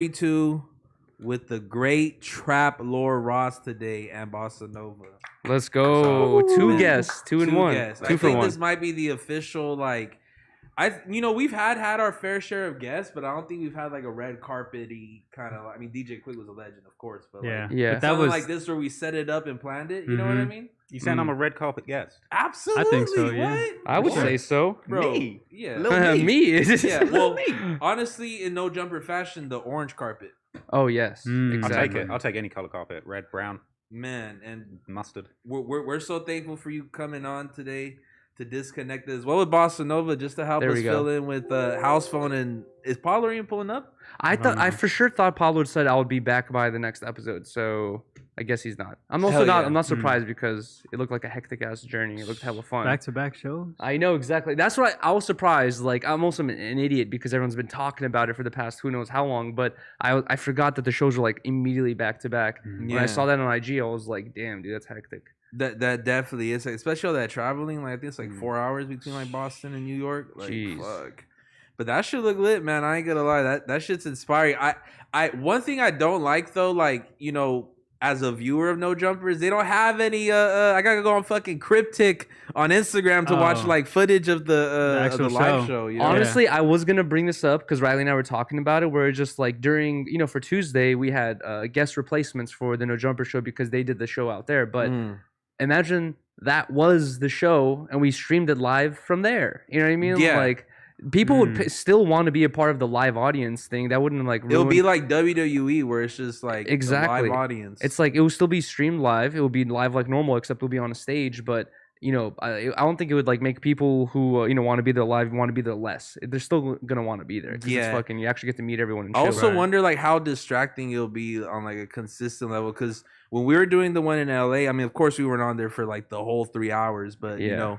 2 with the great Trap Lord Ross today and Bossa Nova. Let's go. Two Man, guests, two and one. Guests. Two I for think one. this might be the official we've had our fair share of guests, but I don't think we've had like a red carpety kind of. I mean, DJ Quick was a legend, of course, but yeah. But that was like this where we set it up and planned it. You know what I mean? You saying I'm a red carpet guest? Absolutely. I think so, yeah. What? I would say so. Bro, Me? yeah. Little me. Me? Yeah, well, honestly, in no jumper fashion, the orange carpet. Oh, yes. Mm. I'll Exactly. take it. I'll take any color carpet. Red, brown, Man, and mustard. we're so thankful for you coming on today to disconnect as well with Bossa Nova just to help There us we go. fill in with Housephone. And is Paulo even pulling up? I for sure thought Pablo said I would be back by the next episode, so I guess he's not. I'm also Hell not. yeah. I'm not surprised because it looked like a hectic ass journey. It looked hella fun. Back-to-back shows. I know exactly. That's what I was surprised. Like I'm also an idiot because everyone's been talking about it for the past who knows how long. But I forgot that the shows were like immediately back to back. When I saw that on IG, I was like, damn, dude, that's hectic. That definitely is, especially all that traveling. Like I think it's like 4 hours between like Boston and New York. Like Jeez. fuck. But that shit look lit, man. I ain't gonna lie. That shit's inspiring. I one thing I don't like though, like, you know, as a viewer of No Jumpers, they don't have any I gotta go on fucking Cryptic on Instagram to watch like footage of the live show. You know? Honestly, I was gonna bring this up because Riley and I were talking about it. Where just like during, you know, for Tuesday we had guest replacements for the No Jumper show because they did the show out there. But imagine that was the show and we streamed it live from there. You know what I mean? Yeah. Like people would still want to be a part of the live audience thing. That wouldn't like ruin... It'll be like WWE where it's just like exactly a live audience. It's like it will still be streamed live. It will be live like normal, except it'll be on a stage. But you know, I don't think it would like make people who you know want to be there live want to be there less. They're still gonna want to be there. Yeah, it's fucking. You actually get to meet everyone. And I also wonder like how distracting it'll be on like a consistent level because when we were doing the one in LA, I mean, of course we weren't on there for like the whole 3 hours, but you know.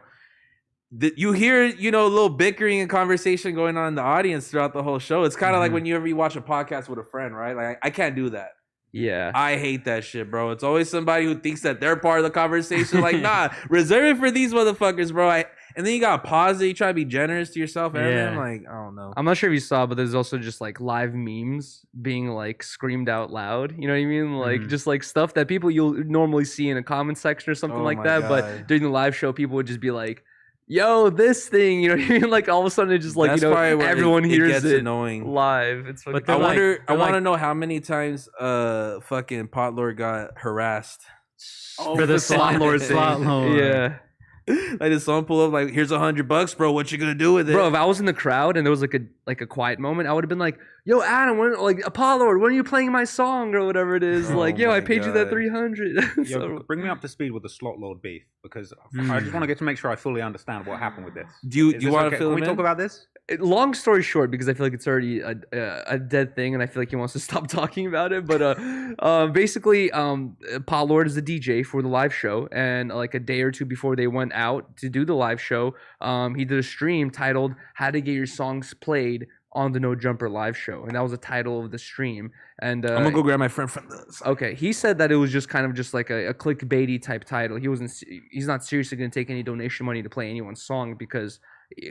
You hear, you know, a little bickering and conversation going on in the audience throughout the whole show. It's kind of like when you watch a podcast with a friend, right? Like, I can't do that. Yeah. I hate that shit, bro. It's always somebody who thinks that they're part of the conversation. Like, nah, reserve it for these motherfuckers, bro. And then you got to pause it. You try to be generous to yourself. And then, like, I don't know. I'm not sure if you saw, but there's also just like live memes being like screamed out loud. You know what I mean? Like just like stuff that people you'll normally see in a comment section or something like that. God. But during the live show, people would just be like, yo, this thing, you know what I mean? Like all of a sudden it just like, That's you know, everyone hears gets it annoying live. It's fucking I wonder, I want to know how many times fucking Pot Lord got harassed. For the slot lord thing. Yeah. Like did someone pull up like, here's $100, bro. What you gonna do with it? Bro, if I was in the crowd and there was like a quiet moment, I would have been like, yo, Adam, like Apollo, when are you playing my song or whatever it is? Like, yo, I paid you that 300. Yo, bring me up to speed with the slot lord beef because I just want to get to make sure I fully understand what happened with this. Do you want to fill Can we talk about this? Long story short, because I feel like it's already a dead thing, and I feel like he wants to stop talking about it. But basically, Paul Lord is the DJ for the live show, and like a day or two before they went out to do the live show, he did a stream titled "How to Get Your Songs Played on the No Jumper Live Show," and that was the title of the stream. And I'm gonna go grab my friend from this. Okay, he said that it was just kind of just like a clickbaity type title. He's not seriously gonna take any donation money to play anyone's song because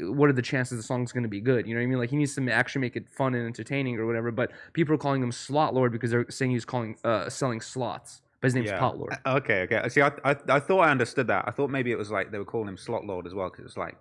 what are the chances the song's going to be good? You know what I mean? Like he needs to actually make it fun and entertaining or whatever. But people are calling him Slot Lord because they're saying he's selling slots. But his name's Pot Lord. Okay. See, I thought I understood that. I thought maybe it was like they were calling him Slot Lord as well because it's like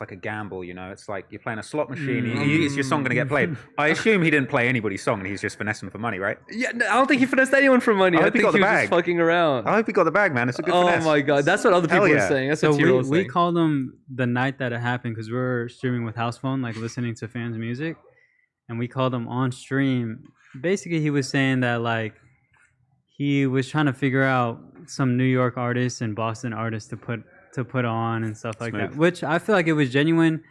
a gamble, you know. It's like you're playing a slot machine. Is your song going to get played? I assume he didn't play anybody's song and he's just finessing for money, right? Yeah, no, I don't think he finessed anyone for money. I think he was just fucking around. I hope he got the bag, man. It's a good finesse. Oh my god, that's what other people are saying. That's what so we called him the night that it happened because we were streaming with Housephone, like listening to fans' music, and we called him on stream. Basically, he was saying that like he was trying to figure out some New York artists and Boston artists to put on and stuff like that, which I feel like it was genuine.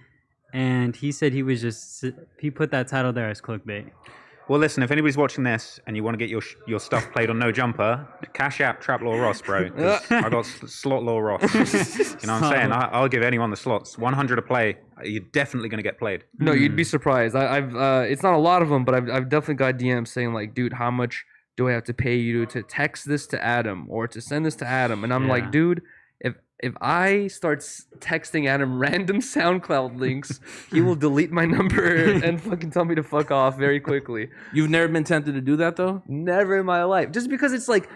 And he said he put that title there as clickbait. Well, listen, if anybody's watching this and you want to get your stuff played on No Jumper, cash out Trap Law Ross, bro. I got Slot Law Ross. You know what I'm saying? I'll give anyone the slots. 100 a play. You're definitely going to get played. No, you'd be surprised. I've it's not a lot of them, but I've definitely got DMs saying like, dude, how much do I have to pay you to text this to Adam or to send this to Adam? And I'm like, dude, if I start texting Adam random SoundCloud links, he will delete my number and fucking tell me to fuck off very quickly. You've never been tempted to do that though? Never in my life. Just because it's like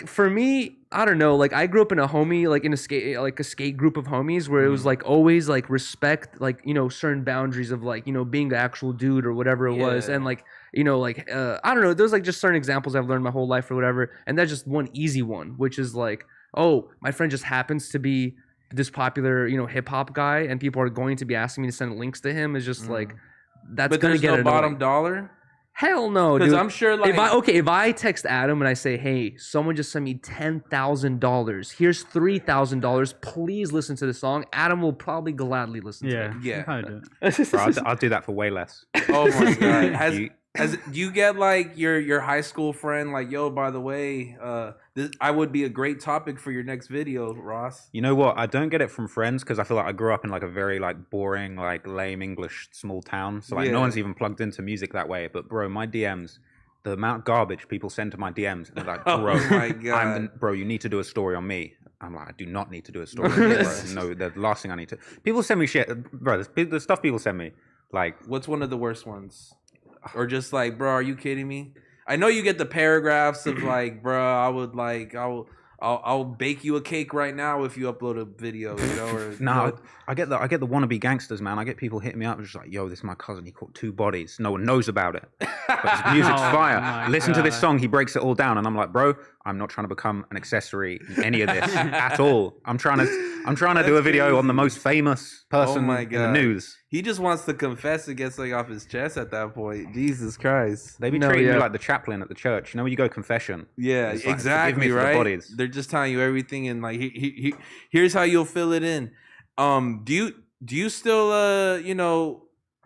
for me, I don't know. Like I grew up in a skate group of homies where it was like always like respect, like certain boundaries of like being the actual dude or whatever it was, and like I don't know. There's like just certain examples I've learned my whole life or whatever, and that's just one easy one, which is like, oh, my friend just happens to be this popular hip hop guy, and people are going to be asking me to send links to him. Is just like that's gonna get no bottom dollar. Hell no, dude. Because I'm sure, like, if I text Adam and I say, "Hey, someone just sent me $10,000. Here's $3,000. Please listen to the song." Adam will probably gladly listen to it. Yeah. Bro, I'll do that for way less. Oh my god. Do you get like your high school friend like, yo, by the way, I would be a great topic for your next video, Ross? You know what? I don't get it from friends because I feel like I grew up in like a very like boring, like lame English small town. So like no one's even plugged into music that way. But bro, my DMs, the amount of garbage people send to my DMs, and they're like, bro, oh my god. Bro, you need to do a story on me. I'm like, I do not need to do a story on you, bro. No, the last thing I need to. People send me shit, bro. The stuff people send me, like, what's one of the worst ones? Or just like, bro, are you kidding me? I know you get the paragraphs of like, bro, I'll bake you a cake right now if you upload a video, Or, no, I get the wannabe gangsters, man. I get people hitting me up just like, yo, this is my cousin. He caught 2 bodies. No one knows about it, but his music's fire. Listen to this song. He breaks it all down, and I'm like, bro, I'm not trying to become an accessory in any of this at all. I'm trying to do a video on the most famous person in the news. He just wants to confess and get something off his chest at that point. Jesus Christ. They be treating me like the chaplain at the church. When you go confession. Yeah, like, exactly, me right? The bodies. They're just telling you everything, and like, here's how you'll fill it in. Do you still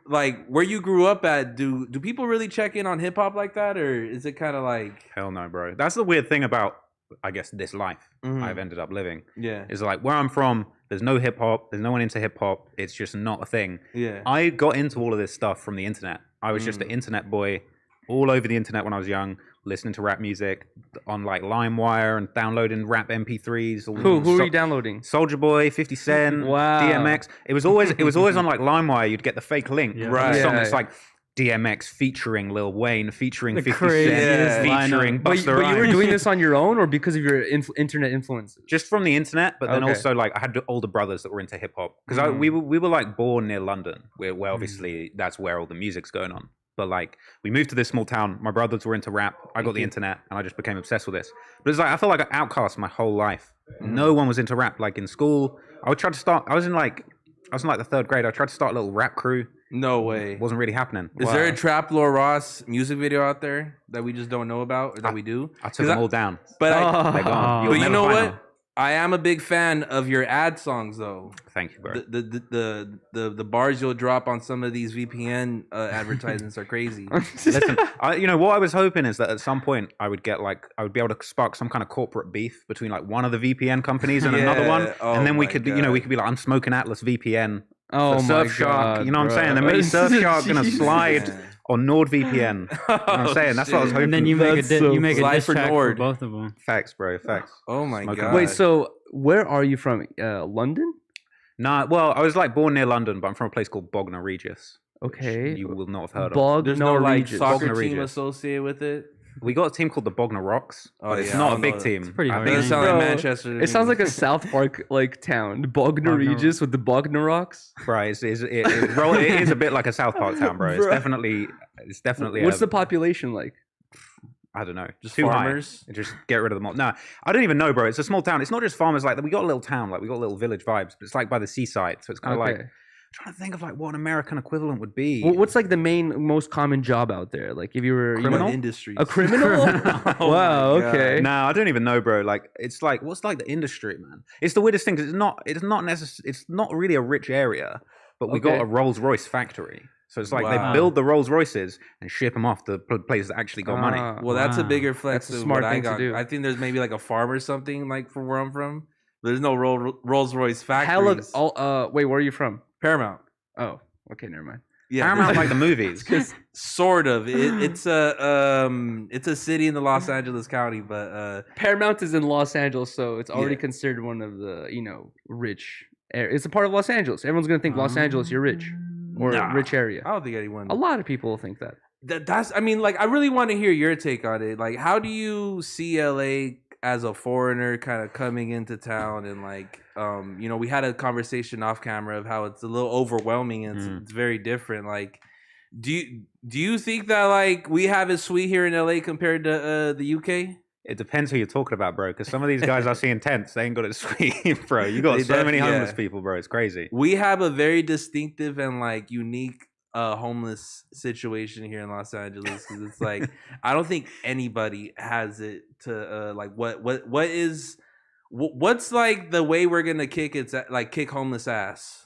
like where you grew up at? Do people really check in on hip hop like that, or is it kind of like? Hell no, bro. That's the weird thing about, I guess, this life I've ended up living. Yeah, is like where I'm from. There's no hip hop. There's no one into hip hop. It's just not a thing. Yeah. I got into all of this stuff from the internet. I was just an internet boy, all over the internet when I was young, listening to rap music on like LimeWire and downloading rap MP3s. Who are you downloading? Soulja Boy, 50 Cent, wow. DMX. It was always on like LimeWire. You'd get the fake link. Right. The song. It's like DMX featuring Lil Wayne, featuring 50 craziest Cent, featuring Busta Rhymes. But you were doing this on your own or because of your internet influences? Just from the internet, but then also like I had older brothers that were into hip hop because we were like born near London, where obviously that's where all the music's going on. But like we moved to this small town. My brothers were into rap. I got the internet, and I just became obsessed with this. But it's like I felt like an outcast my whole life. No one was into rap. Like in school, I would try to start. I was in like the 3rd grade. I tried to start a little rap crew. No way. It wasn't really happening. Is there a Trap Lord Ross music video out there that we just don't know about, or that we do? I took them all down. But they're gone. But you know what? I am a big fan of your ad songs, though. Thank you, bro. The bars you'll drop on some of these VPN advertisements are crazy. Listen, what I was hoping is that at some point I would be able to spark some kind of corporate beef between like one of the VPN companies and another one, and then we could be like, I'm smoking Atlas VPN. Oh, Surfshark, you know what I'm saying? Then maybe Surfshark gonna slide on NordVPN. You know what I'm saying? That's what I was hoping. And then you make a diss track for both of them. Facts, bro. Facts. Oh my god. Wait, so where are you from? London? Nah, well, I was like born near London, but I'm from a place called Bognor Regis. Okay. You will not have heard of. There's no like soccer Bognor team Regis. associated with it. We got a team called the Bognor Rocks, but it's not a big team. It's pretty hard. It sounds like Manchester. It sounds like a South Park like town. Bognor Regis with the Bognor Rocks. Right, it is a bit like a South Park town, bro. It's definitely. What's the population like? I don't know. Just too farmers. High. Just get rid of them all. No, I don't even know, bro. It's a small town. It's not just farmers. Like we got a little town. Like we got little village vibes. But it's like by the seaside, so it's kind of like. Trying to think of like what an American equivalent would be. Well, what's like the most common job out there? Like if you were criminal industry, a criminal. Wow. Okay. No, I don't even know, bro. Like it's like what's like the industry, man? It's the weirdest thing because it's not really a rich area, but we got a RollsRoyce factory. So it's like they build the Rolls Royces and ship them off to places that actually got money. Well, that's a bigger flex than smart what thing I got. to do. I think there's maybe like a farm or something like from where I'm from. There's no RollsRoyce factories. Wait, where are you from? Paramount. Oh, okay, never mind. Yeah, Paramount like the movies. sort of. It's a city in the Los Angeles County, but Paramount is in Los Angeles, so it's already Yeah. considered one of the rich. It's a part of Los Angeles. Everyone's gonna think Los Angeles, you're rich or Nah. rich area. I don't think anyone. A lot of people think that. That's. I mean, like, I really want to hear your take on it. Like, how do you see LA as a foreigner, kind of coming into town, and like, we had a conversation off camera of how it's a little overwhelming and it's very different. Like, do you think that like we have it sweet here in LA compared to the UK? It depends who you're talking about, bro. Because some of these guys I see in tents, they ain't got it sweet, bro. You got so many homeless people, bro. It's crazy. We have a very distinctive and like unique homeless situation here in Los Angeles, because it's like I don't think anybody has it to like what's like the way we're gonna kick homeless ass.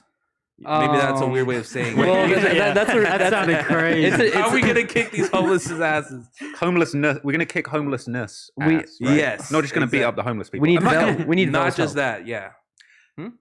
Maybe that's a weird way of saying it. Well, that sounded crazy. How are we gonna kick these homeless asses? Homelessness. We're gonna kick homelessness. We- ass, right? Yes, Not just gonna beat exactly. up the homeless people. We need I'm not vel- gonna- we need Not Vel's just help. that, yeah.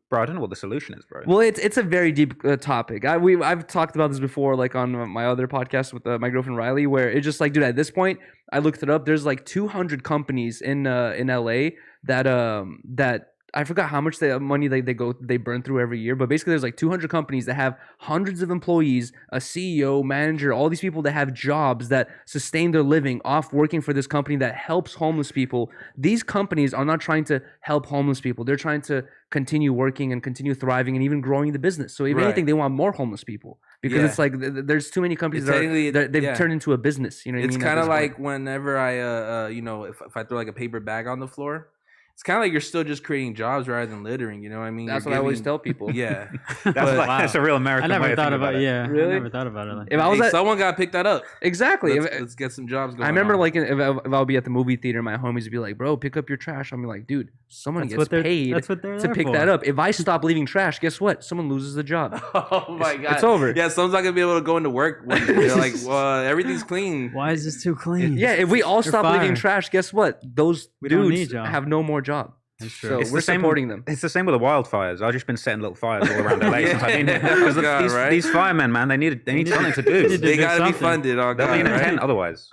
Bro, I don't know what the solution is, bro. Well, it's a very deep topic. I've talked about this before, like on my other podcast with my girlfriend Riley, where it's just like, dude, at this point, I looked it up. There's like 200 companies in LA that I forgot how much money they burn through every year, but basically there's like 200 companies that have hundreds of employees, a CEO, manager, all these people that have jobs that sustain their living off working for this company that helps homeless people. These companies are not trying to help homeless people. They're trying to continue working and continue thriving and even growing the business. So if anything, they want more homeless people because it's like there's too many companies they've turned into a business. You know what I mean? It's kind of like whenever I, if I throw like a paper bag on the floor, it's kind of like you're still just creating jobs rather than littering. You know what I mean? That's what I always tell people. Yeah, That's a real American I way never of thought thinking about it. it. Yeah, Really? I never thought about it. Like If I was someone got to pick that up. exactly. Let's get some jobs going. I remember on. like if I'll be at the movie theater, my homies would be like, "Bro, pick up your trash." I'll be like, "Dude, someone gets paid That's what they're to there pick for. that up. If I stop leaving trash, guess what? Someone loses a job. Oh my god, it's over. Yeah, someone's not gonna be able to go into work. They're like, well, everything's clean. Why is this too clean? Yeah, if we all You're stop leaving fired. trash, guess what? Those We don't need dudes jobs. have no more job. That's true. So It's we're the same- supporting them. It's the same with the wildfires. I've just been setting little fires all around LA since I've been here. Yeah. 'Cause God, these, right? these firemen, man, they need something to do. They They do gotta be something. funded. Oh They'll god, be in a right? tent otherwise.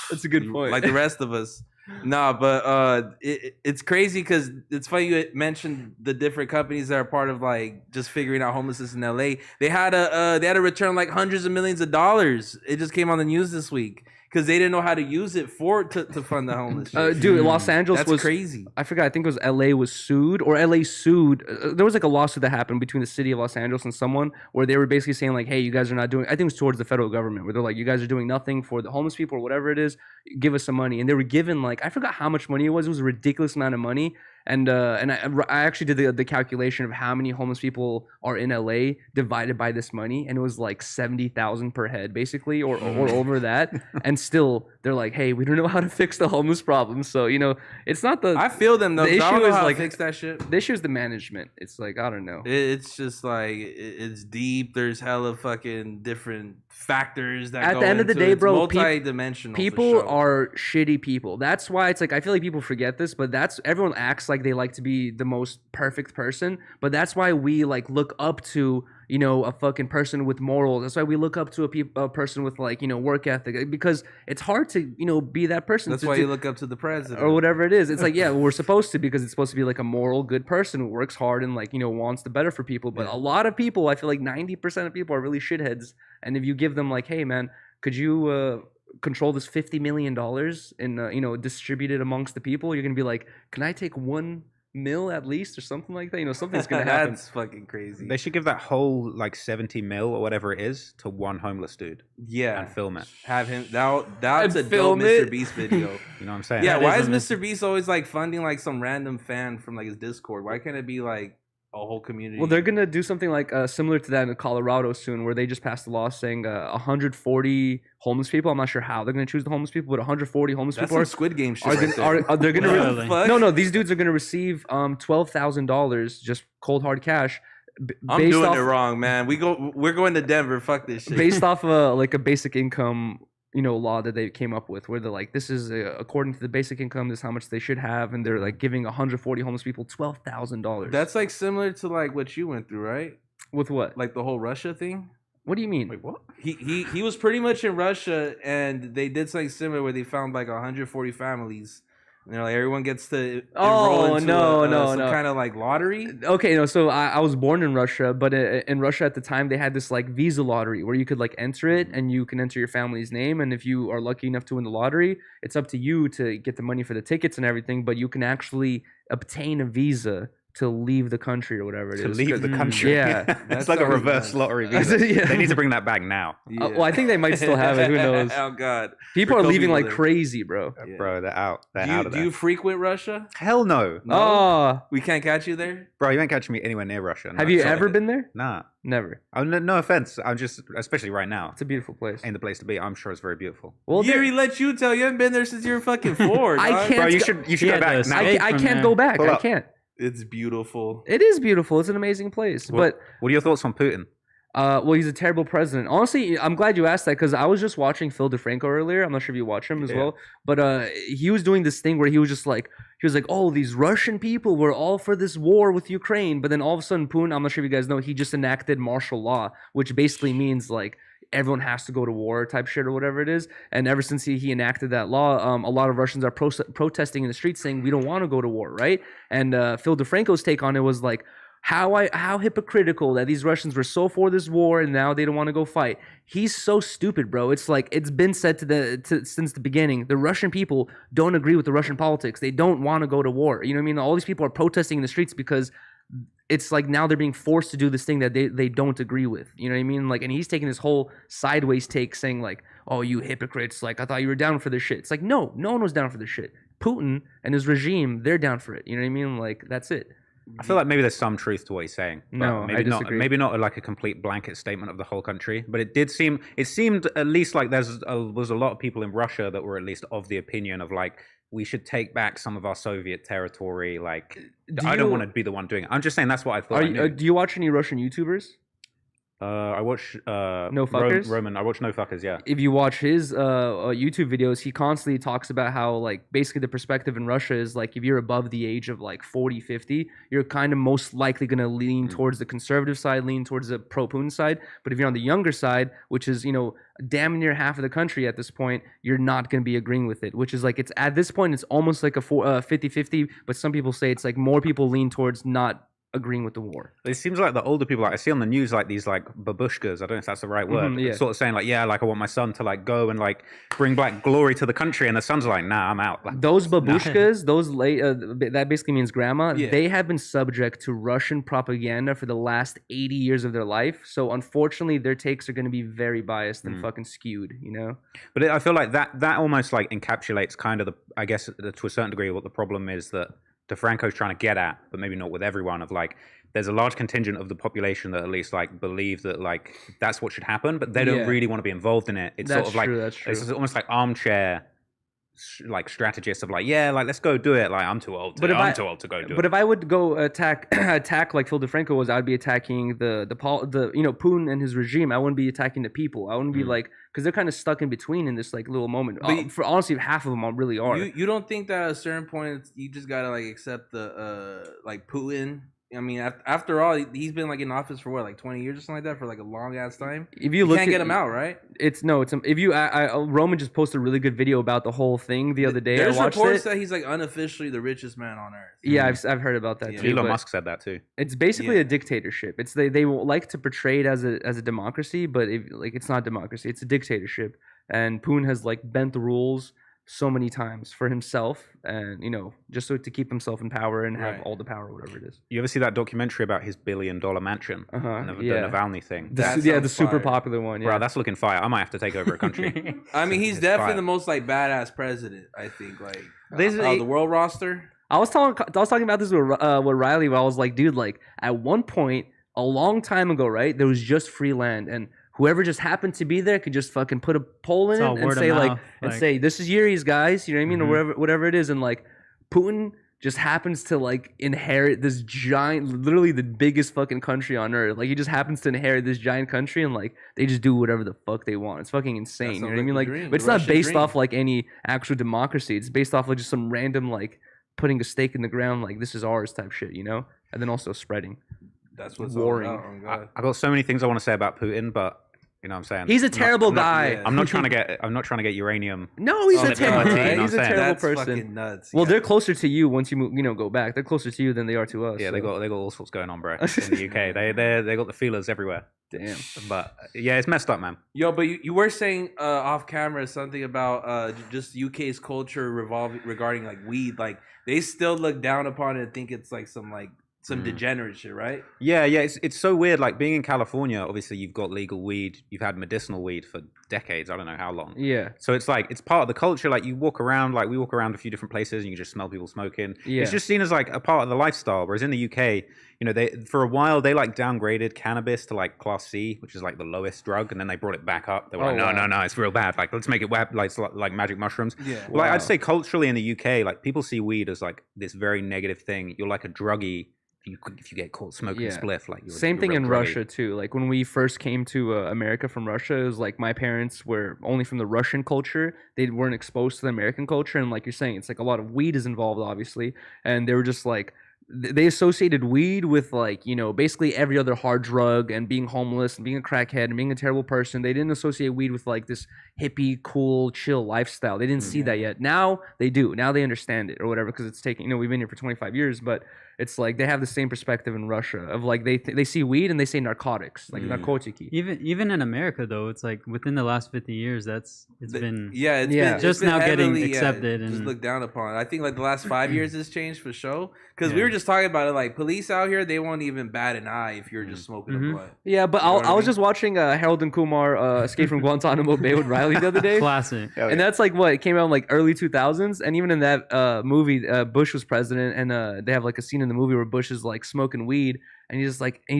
That's a good point. Like the rest of us. Nah, but it's crazy because it's funny you mentioned the different companies that are part of like just figuring out homelessness in LA. They had to return like hundreds of millions of dollars. It just came on the news this week because they didn't know how to use it to fund the homeless. shit. Dude, Los Angeles That's was crazy. I forgot. I think it was LA was sued, or LA sued. There was like a lawsuit that happened between the city of Los Angeles and someone where they were basically saying like, "Hey, you guys are not doing." I think it was towards the federal government where they're like, "You guys are doing nothing for the homeless people or whatever it is. Give us some money." And they were given like I forgot how much money it was. It was a ridiculous amount of money. And I actually did the calculation of how many homeless people are in LA divided by this money, and it was like 70,000 per head, basically, or over that. And still, they're like, "Hey, we don't know how to fix the homeless problem." So it's not the I feel them though. the 'cause I don't issue know is, how like- to fix that shit. the issue is the management. It's like I don't know. It's just like it's deep. There's hella fucking different factors that At go the end of the into day, it. It's bro, multi-dimensional. for People sure. are shitty people. That's why it's like I feel like people forget this, but everyone acts like they like to be the most perfect person, but that's why we like look up to a fucking person with morals. That's why we look up to a person with like work ethic, because it's hard to be that person. That's to, why to- you look up to the president or whatever it is. It's like, yeah, we're supposed to, because it's supposed to be like a moral, good person who works hard and like, wants the better for people. But Yeah. a lot of people, I feel like 90% of people are really shitheads. And if you give them like, hey man, could you control this $50 million and, distribute it amongst the people? You're going to be like, can I take $1 million at least or something like that? Something's going to happen. That's fucking crazy. They should give that whole like 70 mil or whatever it is to one homeless dude Yeah, and film it. have him. That's a And dope film Mr. it. Beast video. You know what I'm saying? Yeah, That why is is a Mr. Beast always like funding like some random fan from like his Discord? Why can't it be like a whole community? Well, they're gonna do something like similar to that in Colorado soon, where they just passed a law saying 140 homeless people. I'm not sure how they're gonna choose the homeless people, but 140 homeless That's people some are Squid Game shit. are, right gonna, there. are they're gonna Really? Fuck? no, these dudes are gonna receive $12,000 just cold hard cash. I'm based doing off, it wrong, man. We're going to Denver. Fuck this shit. based off like a basic income law that they came up with, where they're like, this is according to the basic income, this is how much they should have, and they're like giving 140 homeless people $12,000. That's like similar to like what you went through, right? with what? Like the whole Russia thing. What do you mean? Wait, what? He was pretty much in Russia, and they did something similar where they found like 140 families. And they're like, everyone gets to enroll into some kind of like lottery. Okay, no. So I was born in Russia, but in Russia at the time they had this like visa lottery where you could like enter it, and you can enter your family's name, and if you are lucky enough to win the lottery, it's up to you to get the money for the tickets and everything. But you can actually obtain a visa to leave the country or whatever it is. To leave the country. Yeah. That's like a reverse lottery visa. Yeah. They need to bring that back now. Yeah. Well, I think they might still have it. Who knows? Oh God, People are For leaving people like there. crazy, bro. Yeah. Bro, they're out. They're out of Do there. you frequent Russia? Hell no. No? Oh, We can't catch you there. Bro, you ain't catching me anywhere near Russia. No, have you sorry. ever been there? Nah. Never. No offense. I'm just, especially right now, It's a beautiful place. ain't the place to be. I'm sure it's very beautiful. Well, Yuri let you tell. You haven't been there since you were fucking 4. I dog. can't- Bro, you go- should Yeah, go back those- now. I from can't there. go back. Pull I up. can't. It's beautiful. It is beautiful. It's an amazing place. What are your thoughts on Putin? Well, he's a terrible president. Honestly, I'm glad you asked that because I was just watching Phil DeFranco earlier. I'm not sure if you watch him as Yeah. well, but he was doing this thing where he was like, oh, these Russian people were all for this war with Ukraine, but then all of a sudden, Putin, I'm not sure if you guys know, he just enacted martial law, which basically means like everyone has to go to war type shit or whatever it is. And ever since he enacted that law, a lot of Russians are protesting in the streets saying we don't want to go to war, right? And Phil DeFranco's take on it was like, how hypocritical that these Russians were so for this war and now they don't want to go fight. He's so stupid, bro. It's like it's been said since the beginning. The Russian people don't agree with the Russian politics. They don't want to go to war. You know what I mean? All these people are protesting in the streets because it's like now they're being forced to do this thing that they don't agree with. You know what I mean? Like, and he's taking this whole sideways take saying like, oh, you hypocrites. Like, I thought you were down for this shit. It's like, no one was down for this shit. Putin and his regime, they're down for it. You know what I mean? Like, that's it. I feel like maybe there's some truth to what he's saying. But No, maybe I not. disagree. Maybe not like a complete blanket statement of the whole country. But it seemed at least like was a lot of people in Russia that were at least of the opinion of like we should take back some of our Soviet territory. Like I don't want to be the one doing it. I'm just saying that's what I thought. Do you watch any Russian YouTubers? I watch No Fuckers? Roman. I watch No Fuckers. Yeah. If you watch his YouTube videos, he constantly talks about how like basically the perspective in Russia is like if you're above the age of like 40, 50, you're kind of most likely going to lean towards the conservative side, lean towards the pro-Putin side. But if you're on the younger side, which is, you know, damn near half of the country at this point, you're not going to be agreeing with it, which is like it's at this point, it's almost like a 50-50. But some people say it's like more people lean towards not agreeing with the war. It seems like the older people, like I see on the news, like these like babushkas. I don't know if that's the right word. yeah. Sort of saying like, yeah, like I want my son to like go and like bring back glory to the country, and the son's like, nah, I'm out. Like, Those babushkas, that basically means grandma. Yeah. They have been subject to Russian propaganda for the last 80 years of their life. So unfortunately, their takes are going to be very biased and fucking skewed. You know. But I feel like that almost like encapsulates kind of the, I guess to a certain degree, what the problem is that DeFranco's trying to get at, but maybe not with everyone, of like there's a large contingent of the population that at least like believe that like that's what should happen, but they don't Yeah. really want to be involved in it. It's That's sort of like true, that's true. it's almost like armchair like strategists of like, yeah, like let's go do it. Like I'm too old. But if I'm too old to go do But it. if I would go attack like Phil DeFranco was, I'd be attacking the you know, Putin and his regime. I wouldn't be attacking the people. I wouldn't be like, because they're kind of stuck in between in this like little moment. But For honestly, half of them really are. You don't think that at a certain point you just gotta like accept the like Putin? I mean, after all, he's been like in office for what, like 20 years or something like that, for like a long ass time. If you look can't get him out, right? It's if you Roman just posted a really good video about the whole thing the other day. There's I watched reports it. that he's like unofficially the richest man on earth. Yeah, I've heard about that Yeah. too. Elon but Musk said that too. It's basically Yeah. a dictatorship. It's they will like to portray it as a democracy, but it's not democracy. It's a dictatorship. And Putin has like bent the rules so many times for himself, and you know, just so to keep himself in power and have Right. all the power, whatever it is. You ever see that documentary about his $1 billion mansion? The Yeah. Navalny thing. That The sounds super fire. popular one. Yeah. Bro, that's looking fire. I might have to take over a country. I mean, he's It's definitely fire. the most like badass president. I think like This is- the world roster. I was talking about this with Riley, where I was like, dude, like at one point a long time ago, right? There was just free land, and whoever just happened to be there could just fucking put a pole in It's all it and word of say mouth, say this is Yuri's, guys. You know what I mean, or whatever it is, and like Putin just happens to like inherit this giant, literally the biggest fucking country on earth. Like he just happens to inherit this giant country, and like they just do whatever the fuck they want. It's fucking insane. You know sounds what I mean? like Like, the dream, but it's the not Russian based dream. off like any actual democracy. It's based off like just some random like putting a stake in the ground, like this is ours type shit, you know? And then also spreading. That's what's Warring. all about. Oh, God. I got so many things I want to say about Putin, but You know what I'm saying? He's a terrible I'm not, guy. I'm not trying to get uranium. No, he's a Slipped in my terrible. tea, you know He's a what I'm saying? terrible That's person. fucking nuts. Well, yeah. they're closer to you once you move, go back. They're closer to you than they are to us. Yeah, so. they got all sorts going on, bro. In the UK, they got the feelers everywhere. Damn. But yeah, it's messed up, man. Yo, but you were saying off camera something about just UK's culture regarding like weed. Like they still look down upon it and think it's like some degenerate shit, right? Yeah, it's so weird. Like being in California, obviously you've got legal weed, you've had medicinal weed for decades. I don't know how long. Yeah. So it's like it's part of the culture. Like you walk around, like we walk around a few different places, and you can just smell people smoking. Yeah. It's just seen as like a part of the lifestyle. Whereas in the UK, they for a while they like downgraded cannabis to like class C, which is like the lowest drug, and then they brought it back up. They were like, no, it's real bad. Like let's make it like it's like magic mushrooms. Yeah. Like I'd say culturally in the UK, like people see weed as like this very negative thing. You're like a druggie. If you get caught smoking a spliff, like same thing in Russia too. Like when we first came to America from Russia, it was like my parents were only from the Russian culture. They weren't exposed to the American culture, and like you're saying, it's like a lot of weed is involved, obviously, and they were just like they associated weed with like basically every other hard drug and being homeless and being a crackhead and being a terrible person. They didn't associate weed with like this hippie, cool, chill lifestyle. They didn't see that yet. Now they do. Now they understand it or whatever because it's taking. We've been here for 25 years, but. It's like they have the same perspective in Russia of like they see weed and they say narcotics, like narkotiki. Even in America though, it's like within the last 50 years, it's been just been now heavily, getting accepted and just looked down upon. I think like the last 5 years has changed for sure. Because we were just talking about it, like police out here, they won't even bat an eye if you're just smoking a blunt. Yeah, but I was just watching Harold and Kumar Escape from Guantanamo Bay with Riley the other day. Classic. And that's like what it came out in like early 2000s, and even in that movie, Bush was president, and they have like a scene in the movie where Bush is like smoking weed, and he's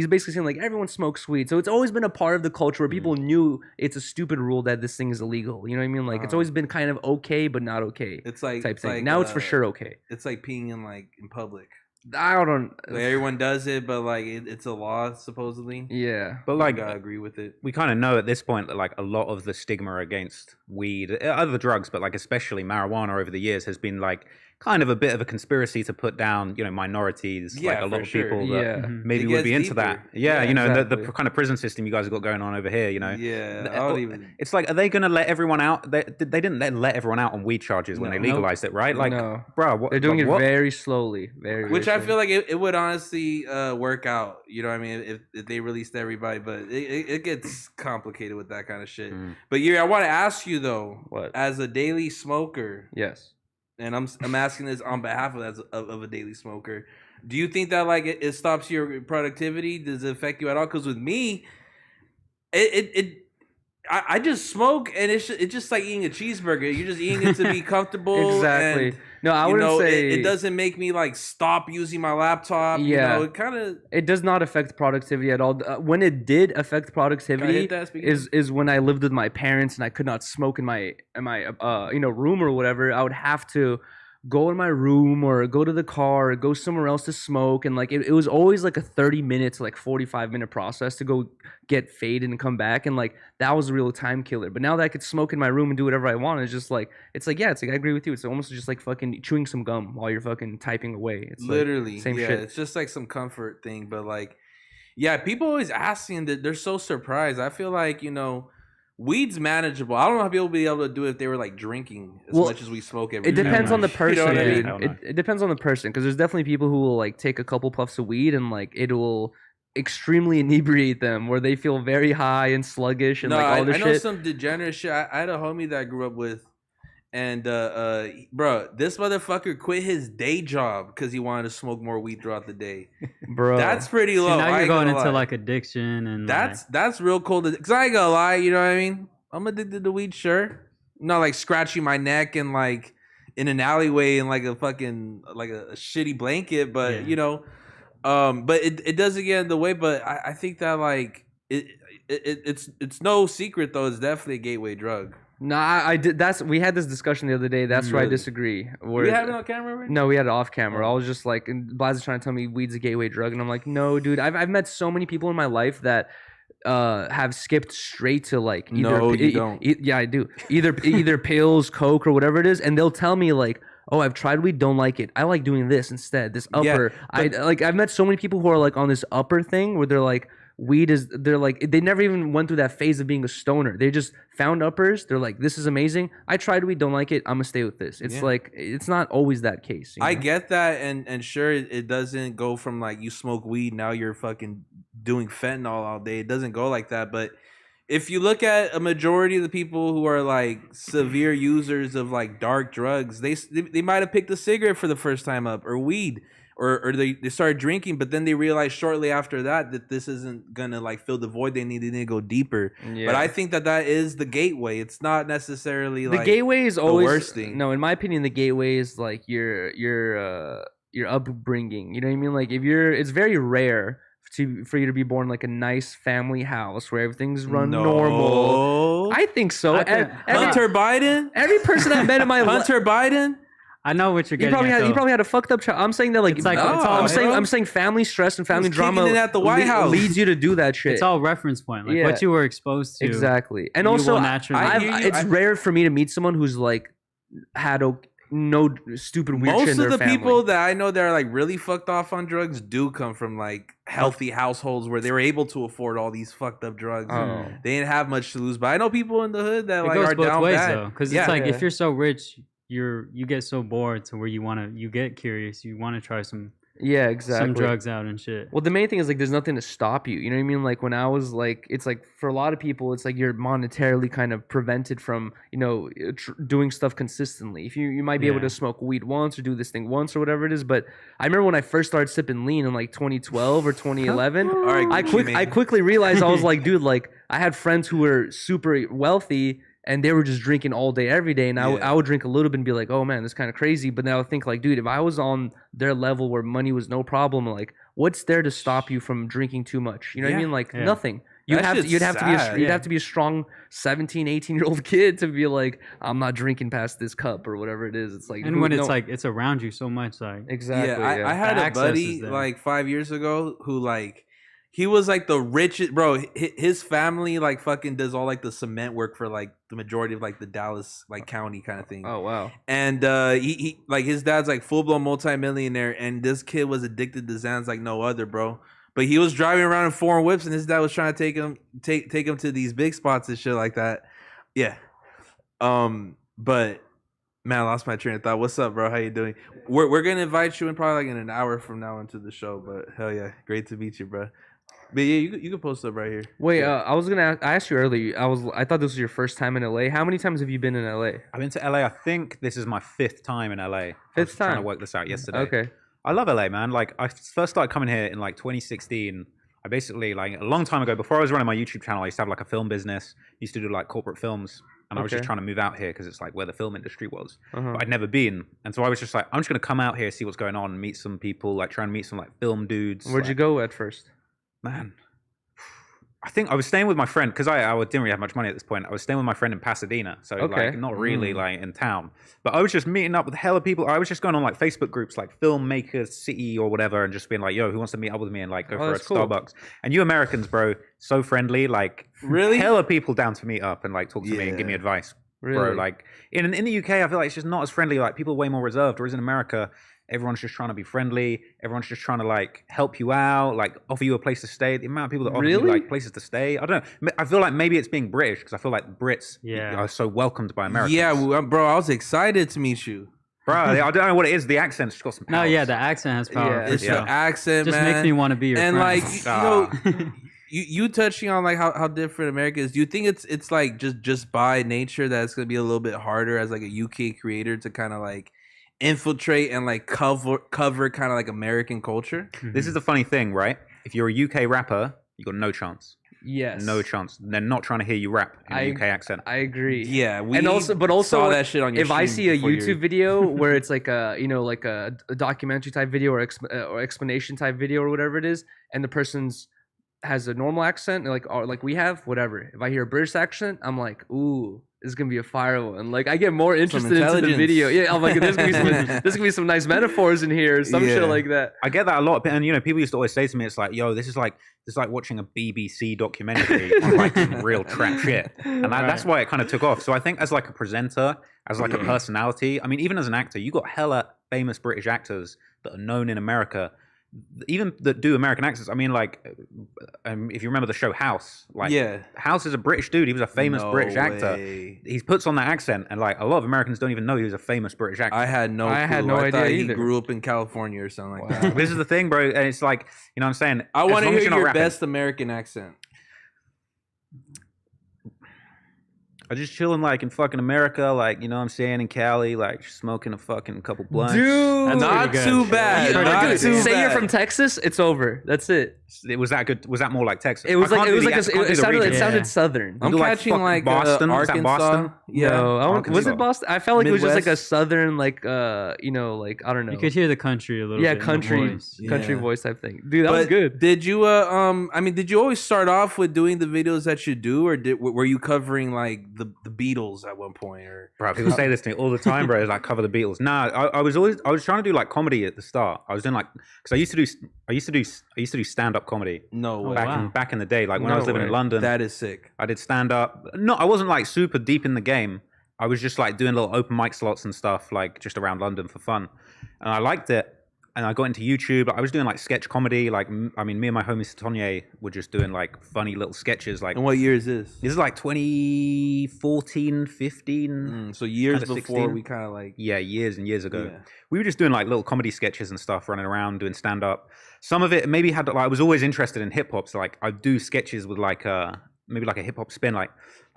basically saying like everyone smokes weed. So it's always been a part of the culture where people knew it's a stupid rule that this thing is illegal. You know what I mean? Like it's always been kind of okay, but not okay. It's like type thing. Now it's for sure okay. It's like peeing in public. I don't. Like everyone does it, but like it's a law supposedly. Yeah, but like I agree with it. We kind of know at this point that like a lot of the stigma against weed, other drugs, but like especially marijuana over the years has been like kind of a bit of a conspiracy to put down, minorities, like a lot of people that maybe would be into that. Yeah, exactly. the kind of prison system you guys have got going on over here, Yeah, I don't even. It's like, are they going to let everyone out? They didn't let everyone out on weed charges when they legalized it, right? Like, bro, they're doing it very slowly, Which I feel like it would honestly work out. You know what I mean? If they released everybody, but it gets complicated with that kind of shit. But I want to ask you though, as a daily smoker, yes. And I'm asking this on behalf of a daily smoker. Do you think that like it stops your productivity? Does it affect you at all? Because with me, I just smoke and it's just like eating a cheeseburger. You're just eating it to be comfortable. Exactly. And, no, I wouldn't say it doesn't make me like stop using my laptop. Yeah, it kind of. It does not affect productivity at all. When it did affect productivity is when I lived with my parents and I could not smoke in my room or whatever. I would have to go in my room or go to the car or go somewhere else to smoke, and like it was always like a 30-minute to like 45-minute process to go get faded and come back, and like that was a real time killer. But now that I could smoke in my room and do whatever I want, it's like I agree with you. It's almost just like fucking chewing some gum while you're fucking typing away. It's literally like, same shit. It's just like some comfort thing, but like people always asking that, they're so surprised. I feel like weed's manageable. I don't know how people would be able to do it if they were like drinking as much as we smoke every day. It depends on the person. It depends on the person, because there's definitely people who will like take a couple puffs of weed and like it will extremely inebriate them where they feel very high and sluggish and all this shit. I know some degenerate shit. I had a homie that I grew up with, and bro, this motherfucker quit his day job because he wanted to smoke more weed throughout the day. Bro, that's pretty low. Now you're going into like addiction, and that's real cold. Because I ain't gonna lie, you know what I mean? I'm addicted to weed, sure. Not like scratching my neck and like in an alleyway in like a fucking like a shitty blanket, but but it doesn't get in the way. But I think that like it's no secret though. It's definitely a gateway drug. No, I did. We had this discussion the other day. That's where I disagree. We have it on camera right now? No, we had it off camera. I was just like, Blaz is trying to tell me weed's a gateway drug, and I'm like, no, dude. I've met so many people in my life that have skipped straight to like either. No, you don't. Yeah, I do. Either pills, coke, or whatever it is, and they'll tell me like, oh, I've tried weed, don't like it. I like doing this instead. This upper. I've met so many people who are like on this upper thing where they're like, weed is, they're like, they never even went through that phase of being a stoner. They just found uppers. They're like, this is amazing. I tried weed, don't like it. I'm gonna stay with this. It's like, it's not always that case. I get that, and sure, it doesn't go from like you smoke weed, now you're fucking doing fentanyl all day. It doesn't go like that, but if you look at a majority of the people who are like severe users of like dark drugs, they might have picked a cigarette for the first time up, or weed, or they started drinking, but then they realized shortly after that this isn't gonna like fill the void they need. They need to go deeper. Yeah. But I think that is the gateway. It's not necessarily the like gateway is always the worst thing. No, in my opinion, the gateway is like your upbringing. You know what I mean? Like it's very rare for you to be born like a nice family house where everything's run normal. I think so. Hunter Biden? Every person I've met in my life. Hunter Biden? I know what you're getting. He probably had a fucked up child. I'm saying that like, I'm saying family stress and family drama at the White House leads you to do that shit. It's all reference point, like what you were exposed to. Exactly. And also, it's rare for me to meet someone who's like had no stupid weird shit in their family. Most of the people that I know that are like really fucked off on drugs do come from like healthy households where they were able to afford all these fucked up drugs. They didn't have much to lose. But I know people in the hood that like are down bad. Though, because it's like if you're so rich, you get so bored to where you get curious, you want to try some some drugs out and shit. Well, the main thing is like there's nothing to stop you. You know what I mean? Like when I was like, it's like for a lot of people, it's like you're monetarily kind of prevented from doing stuff consistently. If you might be able to smoke weed once or do this thing once or whatever it is. But I remember when I first started sipping lean in like 2012 or 2011, I quickly realized I was like, dude, like I had friends who were super wealthy and they were just drinking all day, every day. And I would drink a little bit and be like, oh man, this is kind of crazy. But then I would think like, dude, if I was on their level where money was no problem, like what's there to stop you from drinking too much? You know what I mean? Like nothing. You'd have to be a strong 17, 18-year-old kid to be like, I'm not drinking past this cup or whatever it is. It's like, and when it's like, it's around you so much, like exactly. Yeah, I had a buddy like 5 years ago who like, he was like the richest, bro. His family like fucking does all like the cement work for like the majority of like the Dallas like county kind of thing. Oh wow! And he like his dad's like full blown multimillionaire, and this kid was addicted to Xans like no other, bro. But he was driving around in foreign whips, and his dad was trying to take him to these big spots and shit like that. Yeah. But man, I lost my train of thought. What's up, bro? How you doing? We're gonna invite you in probably like in an hour from now into the show. But hell yeah, great to meet you, bro. But yeah, you can post up right here. Wait, I was gonna I asked you earlier. I thought this was your first time in LA. How many times have you been in LA? I've been to LA. I think this is my 5th time in LA. Fifth time. Trying to work this out yesterday. Okay. I love LA, man. Like I first started coming here in like 2016. I basically like a long time ago, before I was running my YouTube channel, I used to have like a film business. Used to do like corporate films, and I was just trying to move out here because it's like where the film industry was. But I'd never been, and so I was just like, I'm just gonna come out here, see what's going on, meet some people, like try and meet some like film dudes. Where'd you go at first? Man, I think I was staying with my friend because I didn't really have much money at this point. I was staying with my friend in Pasadena, so like not really like in town. But I was just meeting up with hella people. I was just going on like Facebook groups like Filmmakers City or whatever, and just being like, "Yo, who wants to meet up with me and like go for a Starbucks?" And you Americans, bro, so friendly. Like really, hella people down to meet up and like talk to me and give me advice, bro. Like in the UK, I feel like it's just not as friendly. Like people are way more reserved. Whereas in America, everyone's just trying to be friendly. Everyone's just trying to like help you out, like offer you a place to stay. The amount of people that offer you like places to stay, I don't know. I feel like maybe it's being British because I feel like Brits are so welcomed by Americans. Yeah, bro, I was excited to meet you. Bro, I don't know what it is. The accent's just got some power. No, yeah, the accent has power. It's the accent, just man. makes me want to be your friend. And like, you touching on like how different America is. Do you think it's like just by nature that it's gonna be a little bit harder as like a UK creator to kind of like infiltrate and like cover kind of like American culture? This is the funny thing, right? If you're a UK rapper, you got no chance. Yes. No chance. They're not trying to hear you rap in a UK accent. I agree. Yeah, we saw that shit on your if I see a YouTube video where it's like a like a documentary type video or explanation type video or whatever it is, and the person's has a normal accent like we have, whatever. If I hear a British accent, I'm like, ooh, this is gonna be a fire one. Like I get more interested into the video. Yeah, I'm like, there's gonna be some nice metaphors in here, some shit like that. I get that a lot, and people used to always say to me, it's like, yo, this is like watching a BBC documentary on like some real trap shit, and that's why it kind of took off. So I think as like a presenter, as like a personality, I mean, even as an actor, you got hella famous British actors that are known in America even that do American accents. I mean, like, if you remember the show House, like, House is a British dude. He was a famous British actor. He puts on that accent, and like a lot of Americans don't even know he was a famous British actor. I had no idea he grew up in California or something like that. This is the thing, bro. And it's like, you know what I'm saying? I want to hear your best American accent. I just chilling like in fucking America, like, you know what I'm saying, in Cali, like smoking a fucking couple blunts. Dude, not too bad. Not too bad. Say you're from Texas, it's over. That's it. Was that good? Was that more like Texas? It sounded southern. I'm catching like Boston, Arkansas. Boston? Yeah, no, was it Boston? I felt like Midwest? it was just like a southern, like you know, like I don't know. You could hear the country a little bit. Country voice type thing. Dude, that was good. Did you I mean, did you always start off with doing the videos that you do, or were you covering like the Beatles at one point? Or bro, people say this to me all the time, bro. It's like cover the Beatles. Nah, I was trying to do like comedy at the start. I was doing like, because I used to do stand up comedy. No way. Back in the day, like when I was living in London. That is sick. I did stand up. No, I wasn't like super deep in the game. I was just like doing little open mic slots and stuff, like just around London for fun, and I liked it. And I got into YouTube. I was doing like sketch comedy. Like, I mean, me and my homie Satonye were just doing like funny little sketches. Like, and what year is this? This is like 2014, 15. So years before 16. we kind of like. Yeah, years and years ago. Yeah. We were just doing like little comedy sketches and stuff, running around doing stand up. Some of it maybe had like, I was always interested in hip hop. So like I'd do sketches with like maybe like a hip hop spin. Like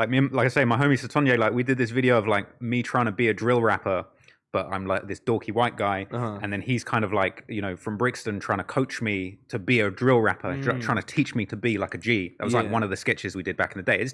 me, like I say, my homie Satonye, like we did this video of like me trying to be a drill rapper. But I'm like this dorky white guy, and then he's kind of like, you know, from Brixton trying to coach me to be a drill rapper, trying to teach me to be like a G. That was like one of the sketches we did back in the day.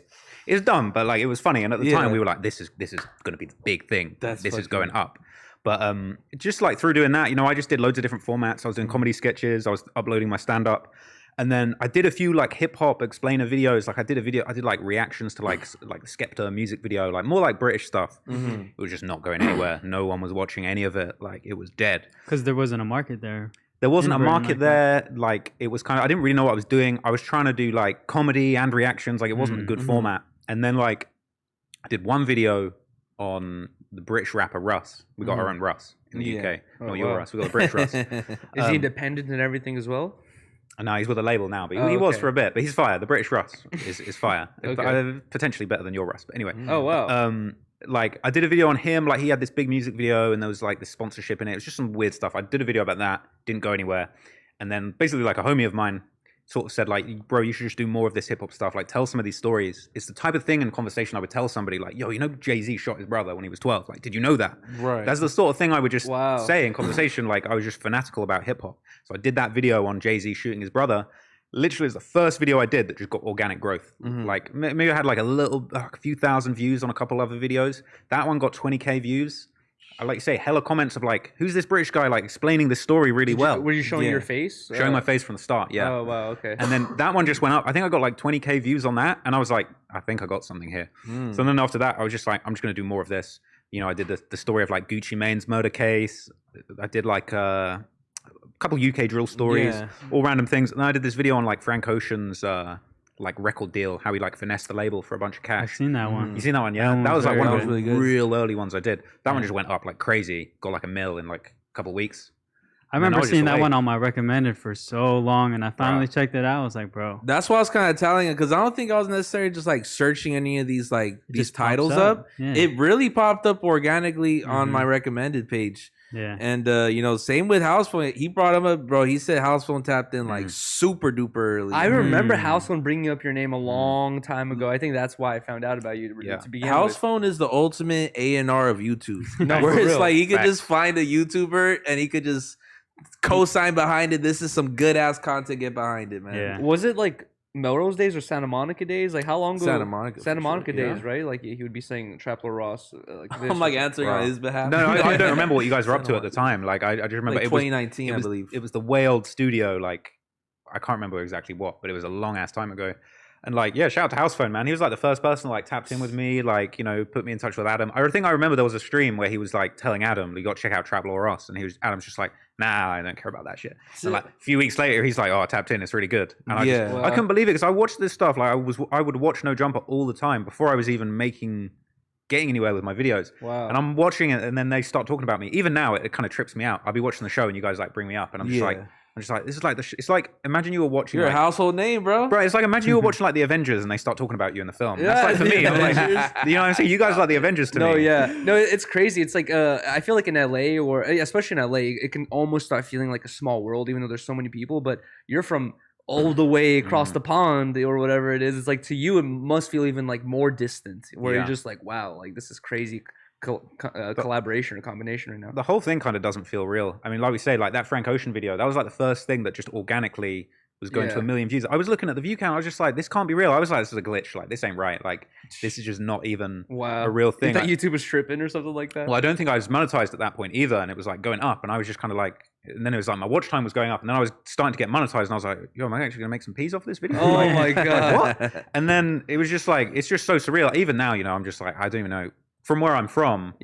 It's dumb, but like it was funny. And at the time we were like, this is going to be the big thing. This is going up. But just like through doing that, you know, I just did loads of different formats. I was doing comedy sketches. I was uploading my stand up. And then I did a few like hip hop explainer videos. Like I did like reactions to like the Skepta music video, like more like British stuff. It was just not going anywhere. No one was watching any of it. Like it was dead. Because there wasn't a market there. There wasn't a market there. Like it was kind of, I didn't really know what I was doing. I was trying to do like comedy and reactions. Like it wasn't a good format. And then like I did one video on the British rapper Russ. We got our own Russ in the UK. Not your Russ. We got the British Russ. Is he independent and everything as well? No, he's with a label now, but he was for a bit. But he's fire. The British Russ is fire. Potentially better than your Russ, but anyway. Oh wow. Like I did a video on him. Like he had this big music video, and there was like this sponsorship in it. It was just some weird stuff. I did a video about that. Didn't go anywhere. And then basically, like a homie of mine sort of said, like, bro, you should just do more of this hip hop stuff. Like, tell some of these stories. It's the type of thing in conversation I would tell somebody, like, yo, you know, Jay-Z shot his brother when he was 12. Like, did you know that? Right. That's the sort of thing I would just say in conversation. Like, I was just fanatical about hip hop. So I did that video on Jay-Z shooting his brother. Literally, it's the first video I did that just got organic growth. Like, maybe I had like a few thousand views on a couple other videos. That one got 20K views. I like to say hella comments of like, who's this British guy like explaining this story really well? Were you showing your face? Showing my face from the start, yeah. Oh wow, okay. And then that one just went up. I think I got like 20K views on that, and I was like, I think I got something here. So then after that, I was just like, I'm just gonna do more of this. You know, I did the story of like Gucci Mane's murder case. I did like a couple UK drill stories, all random things. And then I did this video on like Frank Ocean's like record deal, how he like finessed the label for a bunch of cash. I've seen that one. You seen that one? Yeah, that was like one of the real early ones I did. That one just went up like crazy. Got like $1 million in like a couple of weeks. I remember seeing that one on my recommended for so long, and I finally checked it out. I was like, bro. That's why I was kind of telling it, because I don't think I was necessarily just like searching any of these like these titles up. Yeah. It really popped up organically on my recommended page. Yeah. And you know, same with Housephone. He brought him up, bro. He said Housephone tapped in like super duper early. I remember Housephone bringing up your name a long time ago. I think that's why I found out about you to begin with. Housephone is the ultimate A&R of YouTube. No, where for it's real. like he could just find a YouTuber and he could just co-sign behind it. This is some good ass content. Get behind it, man. Yeah. Was it like Melrose days or Santa Monica days? Like how long ago? Santa Monica days, right? Like he would be saying Trapler Ross. Like this I'm like answering on his behalf. No, I don't remember what you guys were up to at the time. Like I just remember like it 2019, was, I believe. It was the way old studio. Like I can't remember exactly what, but it was a long ass time ago. And like, yeah, shout out to Housephone, man. He was like the first person like tapped in with me, like, you know, put me in touch with Adam. I think I remember there was a stream where he was like telling Adam, you got to check out Trap Law Ross. And Adam's just like, nah, I don't care about that shit. And like a few weeks later, he's like, oh, I tapped in, it's really good. And I couldn't believe it because I watched this stuff. Like I would watch No Jumper all the time before I was even getting anywhere with my videos. Wow. And I'm watching it and then they start talking about me. Even now, it kind of trips me out. I'll be watching the show and you guys like bring me up and I'm just like, I'm just like, this is like it's like imagine you were watching. You're like, a household name, bro. Bro, it's like imagine you were watching like the Avengers and they start talking about you in the film. Yeah, That's like for me. I'm like, Avengers. you know what I'm saying? You guys are like the Avengers to me. No, yeah, no, it's crazy. It's like I feel like in LA or especially in LA, it can almost start feeling like a small world, even though there's so many people. But you're from all the way across the pond or whatever it is. It's like to you, it must feel even like more distant, where you're just like, wow, like this is crazy. Collaboration or combination right now. The whole thing kind of doesn't feel real. I mean, like we say, like that Frank Ocean video, that was like the first thing that just organically was going to 1 million views. I was looking at the view count. I was just like, this can't be real. I was like, this is a glitch. Like, this ain't right. Like, this is just not even a real thing. You thought YouTube was tripping or something like that? Well, I don't think I was monetized at that point either. And it was like going up. And I was just kind of like, and then it was like my watch time was going up. And then I was starting to get monetized. And I was like, yo, am I actually going to make some peas off this video? Oh like, my God. What? And then it was just like, it's just so surreal. Even now, you know, I'm just like, I don't even know. From where I'm from,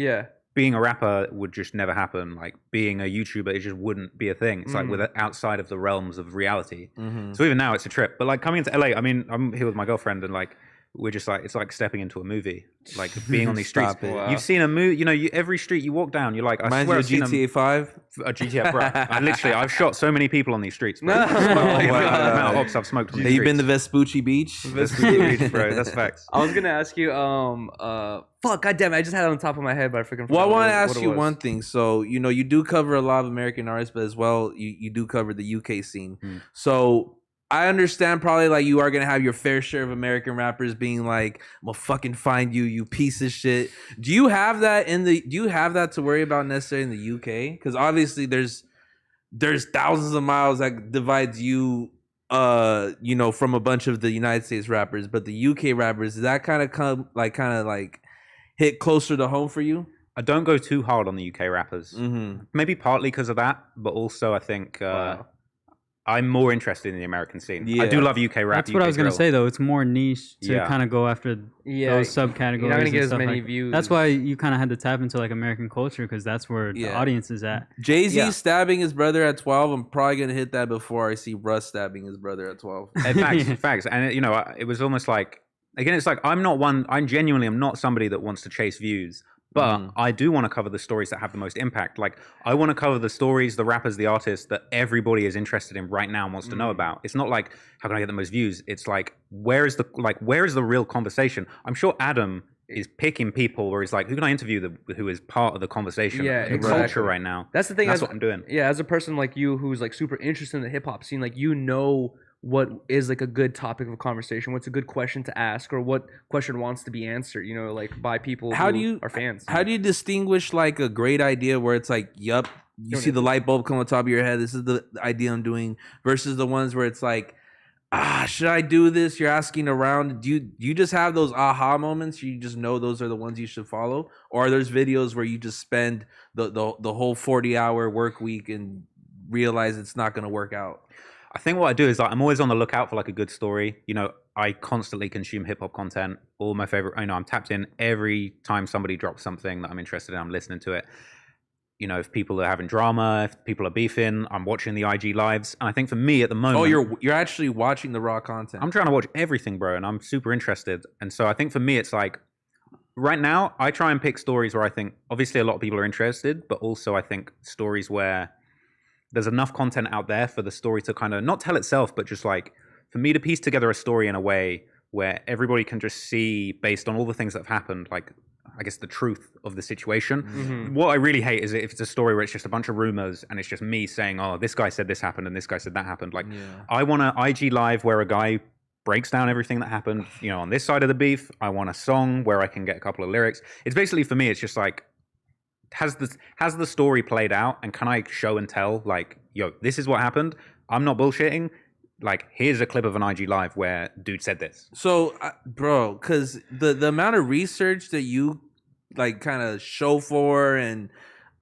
being a rapper would just never happen. Like being a YouTuber, it just wouldn't be a thing. It's like outside of the realms of reality. So even now, it's a trip. But like coming into LA, I mean, I'm here with my girlfriend, and like we're just like it's like stepping into a movie. Like being on these streets. Wow. You've seen a movie. You know, every street you walk down, you're like, I Reminds swear you I've of seen GTA 5? a GTA. Bro, I've shot so many people on these streets. Bro. No. The amount of ops I've smoked on these Have you been streets. to Vespucci Beach? Vespucci Beach, bro. That's facts. I was gonna ask you, fuck, goddamn, I just had it on the top of my head, but I freaking. Well, I want to what ask it you was. one thing. So, you know, you do cover a lot of American artists, but as well, you do cover the UK scene. So, I understand probably like you are going to have your fair share of American rappers being like, I'm gonna fucking find you, you piece of shit. Do you have that do you have that to worry about necessarily in the UK? Because obviously there's thousands of miles that divides you, you know, from a bunch of the United States rappers, but the UK rappers, does that kind of hit closer to home for you? I don't go too hard on the UK rappers. Maybe partly because of that, but also I think I'm more interested in the American scene. I do love UK rap. That's what I was going to say, though. It's more niche to kind of go after those subcategories. You're not going to get as stuff many like views. That's why you kind of had to tap into like American culture, because that's where the audience is at. Jay-Z stabbing his brother at 12. I'm probably going to hit that before I see Russ stabbing his brother at 12. Facts. And, you know, it was almost like, again, it's like I genuinely am not somebody that wants to chase views. But I do want to cover the stories that have the most impact. Like, I want to cover the stories, the rappers, the artists that everybody is interested in right now and wants to know about. It's not like, how can I get the most views? It's like, where is the real conversation? I'm sure Adam is picking people where he's like, who can I interview who is part of the conversation, the culture right now? That's the thing. That's what I'm doing. Yeah, as a person like you who's like super interested in the hip hop scene, like, you know what is like a good topic of conversation, what's a good question to ask, or what question wants to be answered, you know, like by people who are fans. How do you distinguish like a great idea where it's like, yup, you see the light bulb come on top of your head, this is the idea I'm doing, versus the ones where it's like, should I do this? You're asking around. Do you just have those aha moments? You just know those are the ones you should follow? Or are there's videos where you just spend the whole 40-hour work week and realize it's not going to work out? I think what I do is like I'm always on the lookout for like a good story. You know, I constantly consume hip hop content. All my favorite, I know I'm tapped in every time somebody drops something that I'm interested in. I'm listening to it. You know, if people are having drama, if people are beefing, I'm watching the IG lives. And I think for me at the moment, you're actually watching the raw content. I'm trying to watch everything, bro, and I'm super interested. And so I think for me, it's like right now I try and pick stories where I think obviously a lot of people are interested, but also I think stories where there's enough content out there for the story to kind of not tell itself, but just like for me to piece together a story in a way where everybody can just see based on all the things that have happened, like I guess the truth of the situation. What I really hate is if it's a story where it's just a bunch of rumors and it's just me saying, oh, this guy said this happened and this guy said that happened. Like I want an IG live where a guy breaks down everything that happened, you know, on this side of the beef. I want a song where I can get a couple of lyrics. It's basically, for me, it's just like, has the story played out, and can I show and tell, like, yo, this is what happened, I'm not bullshitting, like, here's a clip of an IG live where dude said this. So bro, because the amount of research that you like kind of show for and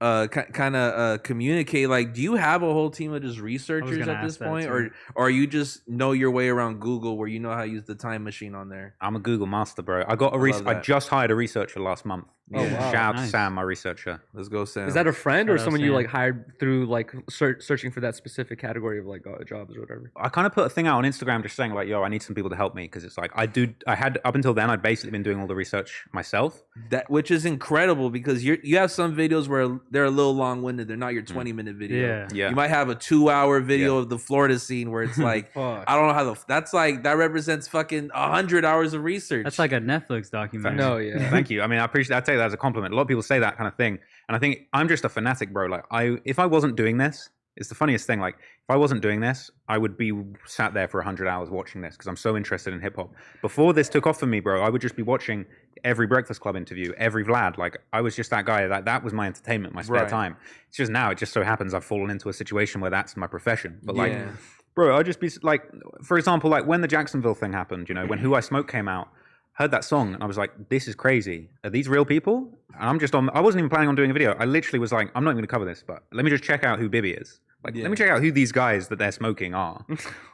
kind of communicate, like, do you have a whole team of just researchers at this point, or you just know your way around Google where you know how to use the time machine on there? I'm a Google master, bro. I just hired a researcher last month. Oh, wow. Shout out to Nice. Sam, my researcher. Let's go, Sam. Is that a friend or Shout out someone you Sam. like hired through like searching for that specific category of like jobs or whatever? I kind of put a thing out on Instagram just saying like, yo, I need some people to help me, because it's like I had up until then I'd basically been doing all the research myself. that, which is incredible because you have some videos where they're a little long-winded. They're not your 20-minute video. Yeah. Yeah. You might have a 2-hour video of the Florida scene where it's like, Fuck. I don't know how that's like, that represents fucking 100 hours of research. That's like a Netflix documentary. No, yeah. Thank you. I mean, I appreciate. I take that as a compliment. A lot of people say that kind of thing, and I think I'm just a fanatic, bro. Like, if I wasn't doing this, it's the funniest thing. Like, if I wasn't doing this, I would be sat there for 100 hours watching this because I'm so interested in hip hop. Before this took off for me, bro, I would just be watching every Breakfast Club interview, every Vlad. Like, I was just that guy. That was my entertainment, my spare Right. time. It's just now, it just so happens I've fallen into a situation where that's my profession. But like, Yeah. bro, I'd just be like, for example, like when the Jacksonville thing happened, you know, when Who I Smoke came out, heard that song and I was like, this is crazy. Are these real people? And I wasn't even planning on doing a video. I literally was like, I'm not even going to cover this, but let me just check out who Bibby is. Like, let me check out who these guys that they're smoking are.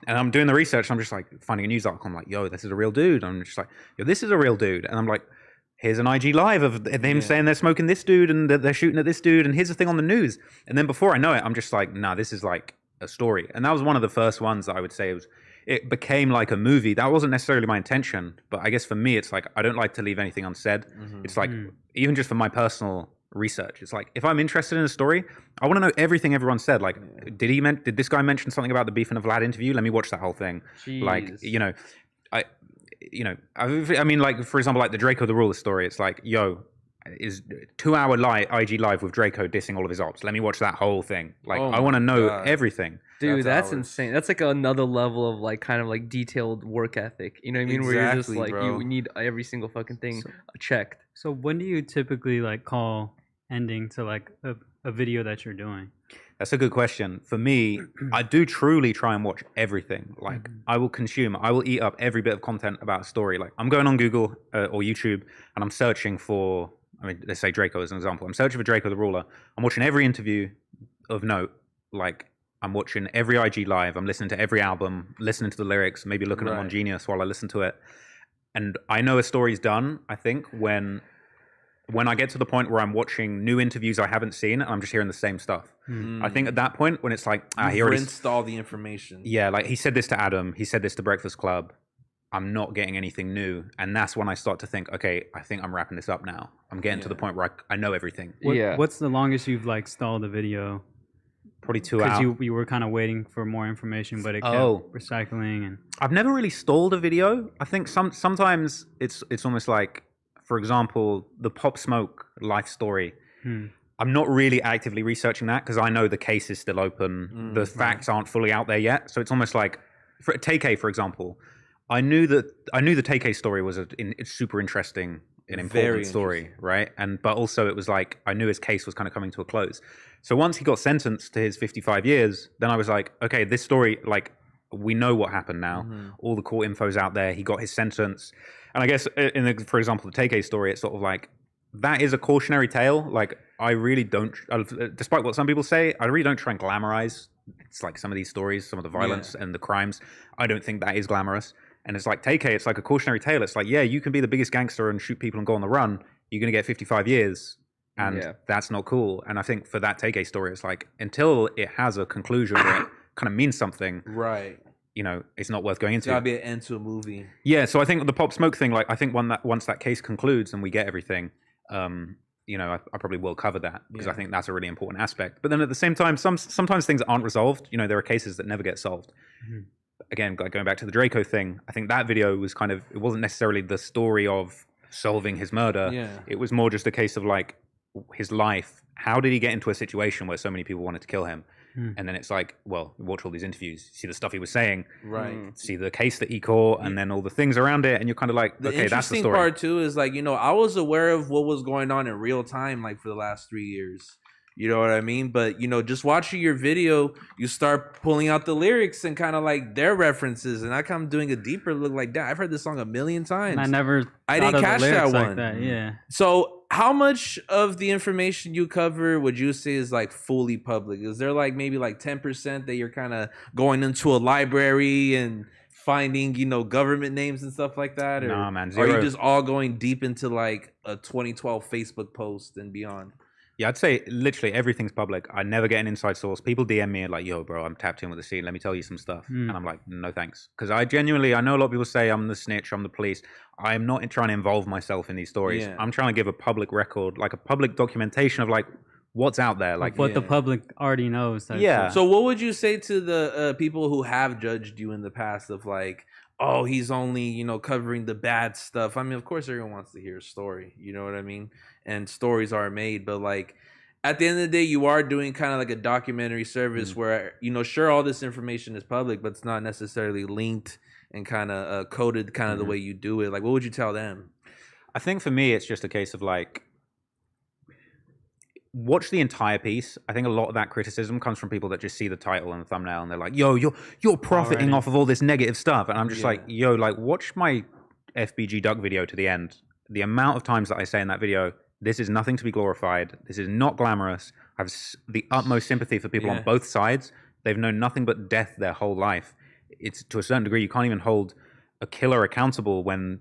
And I'm doing the research. And I'm just like finding a news article. I'm like, yo, this is a real dude. I'm just like, yo, this is a real dude. And I'm like, here's an IG live of them saying they're smoking this dude and that they're shooting at this dude. And here's the thing on the news. And then before I know it, I'm just like, nah, this is like a story. And that was one of the first ones that I would say it became like a movie. That wasn't necessarily my intention, but I guess for me, it's like, I don't like to leave anything unsaid. It's like, even just for my personal research, it's like, if I'm interested in a story, I want to know everything everyone said. Like, did this guy mention something about the Beef and a Vlad interview? Let me watch that whole thing. Like, Jeez. I mean, like, for example, like the Draco the Ruler story, it's like, yo, is 2-hour IG live with Draco dissing all of his ops. Let me watch that whole thing. Like, Oh I want to my know God. everything. Dude, that's hours. insane. That's like another level of like kind of like detailed work ethic. You know what I mean? Where you're just Exactly, like bro. you need every single fucking thing checked. So when do you typically like call ending to like a video that you're doing? That's a good question. For me, I do truly try and watch everything. Like, I will eat up every bit of content about a story. Like, I'm going on Google or YouTube and I'm searching for, I mean, let's say Draco as an example. I'm searching for Draco the Ruler. I'm watching every interview of note. Like, I'm watching every IG live. I'm listening to every album, listening to the lyrics, maybe looking at Right. One Genius while I listen to it. And I know a story's done, I think, when I get to the point where I'm watching new interviews I haven't seen and I'm just hearing the same stuff. I think at that point when it's like, he already rinsed all the information. yeah, like he said this to Adam, he said this to Breakfast Club. I'm not getting anything new. And that's when I start to think, okay, I think I'm wrapping this up now. I'm getting to the point where I know everything. What's the longest you've like stalled a video? Probably 2 Because hours. you were kind of waiting for more information, but it kept Oh. recycling and I've never really stalled a video. I think sometimes it's almost like, for example, the Pop Smoke life story. I'm not really actively researching that because I know the case is still open. The facts aren't fully out there yet. So it's almost like, for Tay-K, for example, I knew the Tay-K story was it's super interesting, an important story, right? But also it was like, I knew his case was kind of coming to a close. So once he got sentenced to his 55 years, then I was like, okay, this story, like, we know what happened now. All the court info's out there. He got his sentence. And I guess, for example, the Tay-K story, it's sort of like, that is a cautionary tale. Like, I really don't, despite what some people say, I really don't try and glamorize. It's like some of these stories, some of the violence and the crimes. I don't think that is glamorous. And it's like Tay-K, it's like a cautionary tale. It's like, yeah, you can be the biggest gangster and shoot people and go on the run. You're going to get 55 years. And that's not cool. And I think for that Tay-K story, it's like, until it has a conclusion where it kind of means something, Right. you know, it's not worth going into. It's gotta be an end to a movie. Yeah, so I think the Pop Smoke thing, like, I think once that case concludes and we get everything, you know, I probably will cover that because I think that's a really important aspect. But then at the same time, sometimes things aren't resolved. You know, there are cases that never get solved. Again, going back to the Draco thing, I think that video was kind of, it wasn't necessarily the story of solving his murder. Yeah. It was more just a case of like his life. How did he get into a situation where so many people wanted to kill him? And then it's like, well, watch all these interviews, see the stuff he was saying, Right. see the case that he caught, and then all the things around it, and you're kind of like, The okay, that's the interesting story. part too is like, you know, I was aware of what was going on in real time, like for the last 3 years. You know what I mean? But you know, just watching your video, you start pulling out the lyrics and kind of like their references, and I come doing a deeper look like that. I've heard this song a million times. I never I thought didn't of the catch that lyrics like one. that, yeah. So how much of the information you cover would you say is like fully public? Is there like maybe like 10% that you're kind of going into a library and finding, government names and stuff like that? Or Nah, man, are you zero. just all going deep into like a 2012 Facebook post and beyond? Yeah, I'd say literally everything's public. I never get an inside source. People DM me like, "Yo, bro, I'm tapped in with the scene. Let me tell you some stuff." And I'm like, "No, thanks," because I know a lot of people say I'm the snitch, I'm the police. I'm not trying to involve myself in these stories. Yeah. I'm trying to give a public record, like a public documentation of like what's out there, like what the public already knows. Yeah. So what would you say to the people who have judged you in the past of like, oh, he's only, covering the bad stuff? I mean, of course, everyone wants to hear a story. You know what I mean? And stories are made, but like at the end of the day, you are doing kind of like a documentary service where, sure, all this information is public, but it's not necessarily linked and kind of coded kind of the way you do it. Like, what would you tell them? I think for me, it's just a case of like, watch the entire piece. I think a lot of that criticism comes from people that just see the title and the thumbnail and they're like, yo, you're profiting off of all this negative stuff. And I'm just like, yo, like watch my FBG Duck video to the end. The amount of times that I say in that video, this is nothing to be glorified. This is not glamorous. I have the utmost sympathy for people on both sides. They've known nothing but death their whole life. It's to a certain degree, you can't even hold a killer accountable when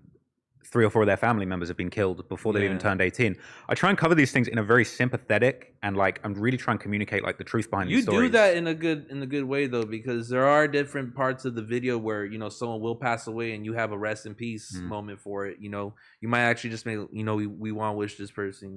3 or 4 of their family members have been killed before they've even turned 18. I try and cover these things in a very sympathetic and like I'm really trying to communicate like the truth behind these stories. You do that in a good way though, because there are different parts of the video where someone will pass away and you have a rest in peace moment for it. You might actually just make we want to wish this person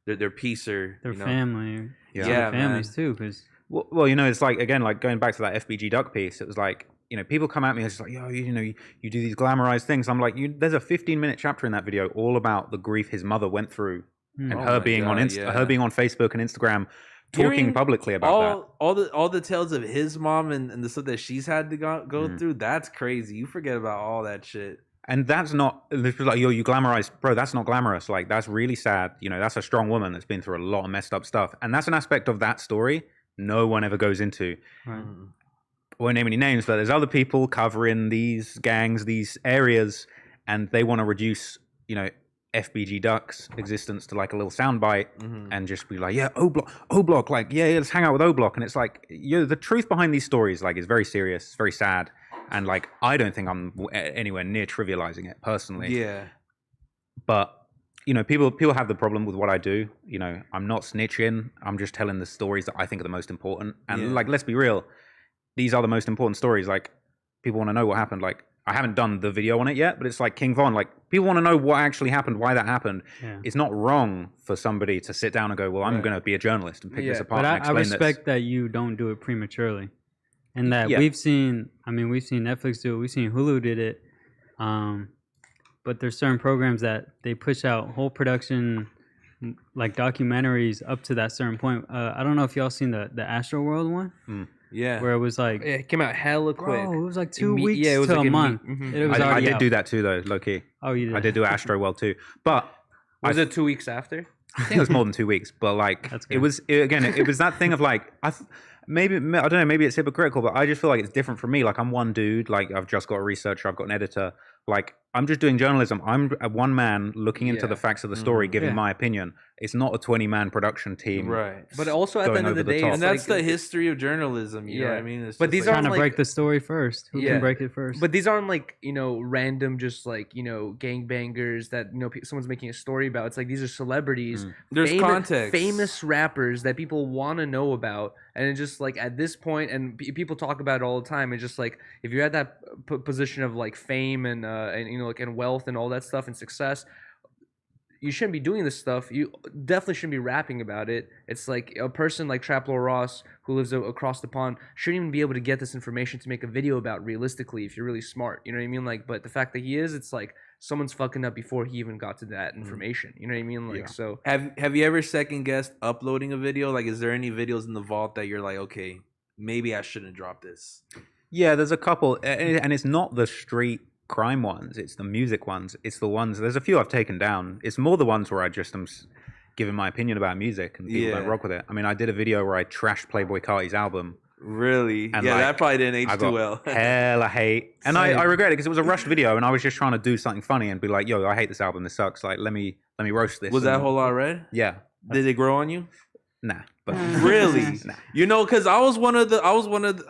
their peace or their family, their families too. Because well, it's like again like going back to that FBG Duck piece. It was like. People come at me and it's like, yo, you do these glamorized things. I'm like, there's a 15-minute chapter in that video all about the grief his mother went through and her being on her being on Facebook and Instagram talking publicly about that. All the tales of his mom and the stuff that she's had to go through. That's crazy. You forget about all that shit. And that's not like, yo, you glamorize, bro. That's not glamorous. Like, that's really sad. That's a strong woman that's been through a lot of messed up stuff. And that's an aspect of that story no one ever goes into. I won't name any names, but there's other people covering these gangs, these areas, and they want to reduce, FBG Duck's existence to like a little soundbite and just be like, yeah, O Block, like, yeah, let's hang out with O Block. And it's like, the truth behind these stories, like, is very serious, it's very sad. And like, I don't think I'm anywhere near trivializing it personally. Yeah. But, people have the problem with what I do. I'm not snitching. I'm just telling the stories that I think are the most important. And like, let's be real. These are the most important stories. Like, people want to know what happened. Like, I haven't done the video on it yet, but it's like King Von. Like, people want to know what actually happened, why that happened. Yeah. It's not wrong for somebody to sit down and go, well, I'm going to be a journalist and pick this apart. But and explain I respect that you don't do it prematurely, and that we've seen Netflix do it, we've seen Hulu did it, but there's certain programs that they push out whole production like documentaries up to that certain point. I don't know if y'all seen the Astroworld one. Yeah, where it was like it came out hella quick. Bro, it was like 2 weeks to like a month. It was I did do that too, though, low key. Oh, you did? I did do Astro World too, but was it 2 weeks after? I think it was more than 2 weeks, but like it was that thing of like maybe I don't know, maybe it's hypocritical, but I just feel like it's different for me. Like, I'm one dude, like I've just got a researcher, I've got an editor. Like, I'm just doing journalism. I'm a one man looking into the facts of the story, giving my opinion. It's not a 20-man production team, right? But also at the end of the day, and that's the history of journalism. You know what I mean? It's but these aren't trying to break the story first. Who can break it first? But these aren't like random, just like gangbangers that someone's making a story about. It's like these are celebrities. There's context, famous rappers that people want to know about, and it's just like at this point, and people talk about it all the time. It's just like if you're at that position of like fame and and wealth and all that stuff and success, you shouldn't be doing this stuff. You definitely shouldn't be rapping about it. It's like a person like Trap Lord Ross, who lives across the pond, shouldn't even be able to get this information to make a video about realistically if you're really smart. You know what I mean? Like, but the fact that he is, it's like someone's fucking up before he even got to that information. You know what I mean? Like, so have you ever second guessed uploading a video? Like, is there any videos in the vault that you're like, okay, maybe I shouldn't drop this? Yeah, there's a couple, and it's not the street crime ones, it's the music ones. It's the ones, there's a few I've taken down. It's more the ones where I just am giving my opinion about music and people don't rock with it. I mean, I did a video where I trashed Playboi Carti's album. Really? And that probably didn't age too well. Hella hate. And I regret it because it was a rushed video and I was just trying to do something funny and be like, yo, I hate this album, this sucks. Like, let me roast this. Was that whole lot red? Yeah. Did it grow on you? Nah, but Really? Nah. You know, because I was one of the,